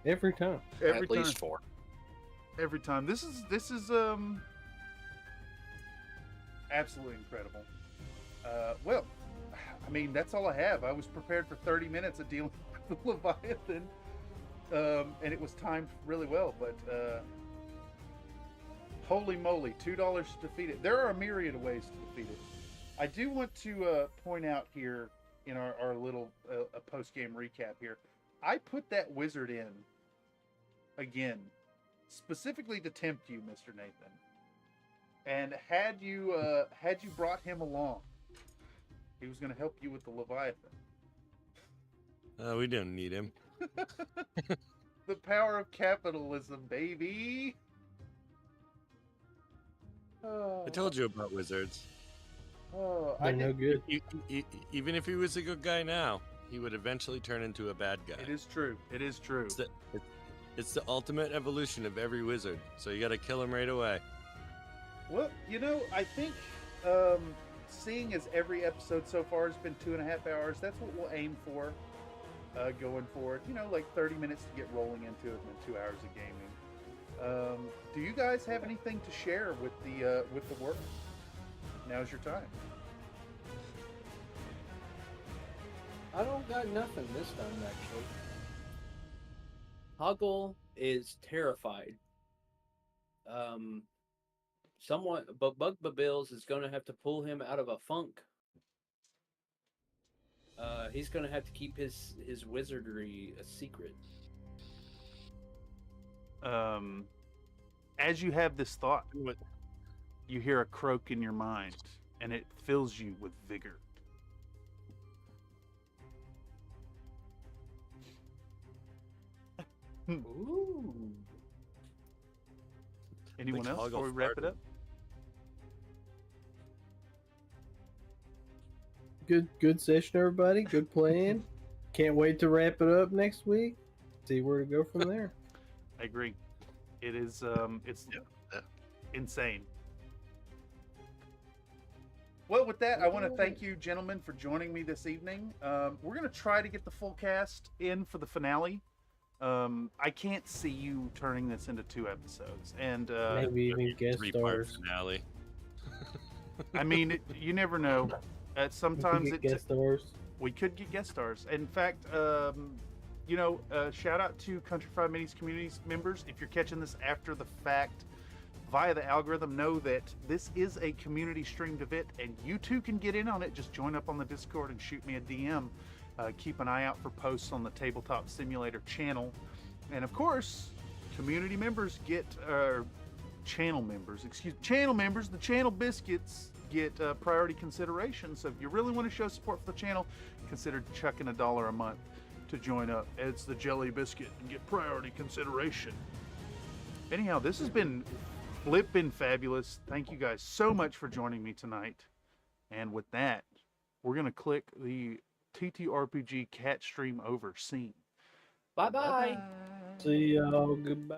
Every time. Every At time. least 4. Every time. This is Absolutely incredible. Well, I mean, that's all I have. I was prepared for 30 minutes of dealing with the Leviathan, and it was timed really well, but holy moly, $2 to defeat it. There are a myriad of ways to defeat it. I do want to point out here in our little post-game recap here, I put that wizard in again, specifically to tempt you, Mr. Nathan. And had you brought him along, he was going to help you with the Leviathan. We didn't need him. The power of capitalism, baby. I told you about wizards. Oh, They're no good. Even if he was a good guy now, he would eventually turn into a bad guy. It is true. It is true. It's the ultimate evolution of every wizard. So you got to kill him right away. Well, you know, I think seeing as every episode so far has been 2.5 hours, that's what we'll aim for going forward. You know, like 30 minutes to get rolling into it and then 2 hours of gaming. Do you guys have anything to share with the work? Now's your time. I don't got nothing this time, actually. Hoggle is terrified. But Bugbabills is going to have to pull him out of a funk. He's going to have to keep his wizardry a secret. As you have this thought, you hear a croak in your mind, and it fills you with vigor. Ooh. Anyone else before we wrap it up? Good session, everybody. Good plan. Can't wait to wrap it up next week. See where to go from there. I agree. It is it's insane. Well, with that, I want to thank you, gentlemen, for joining me this evening. We're going to try to get the full cast in for the finale. I can't see you turning this into 2 episodes, and maybe even guest stars. Finale. I mean, you never know. Sometimes guest stars. We could get guest stars. In fact, you know, shout out to Country Fried Minis community members. If you're catching this after the fact via the algorithm, know that this is a community streamed event, and you too can get in on it. Just join up on the Discord and shoot me a DM. Keep an eye out for posts on the Tabletop Simulator channel. And of course, community members get, channel members, the channel biscuits get priority consideration. So if you really want to show support for the channel, consider chucking $1 a month to join up as the Jelly Biscuit and get priority consideration. Anyhow, this has been flippin' fabulous. Thank you guys so much for joining me tonight. And with that, we're going to click the TTRPG cat stream over scene. Bye-bye. See y'all. Goodbye.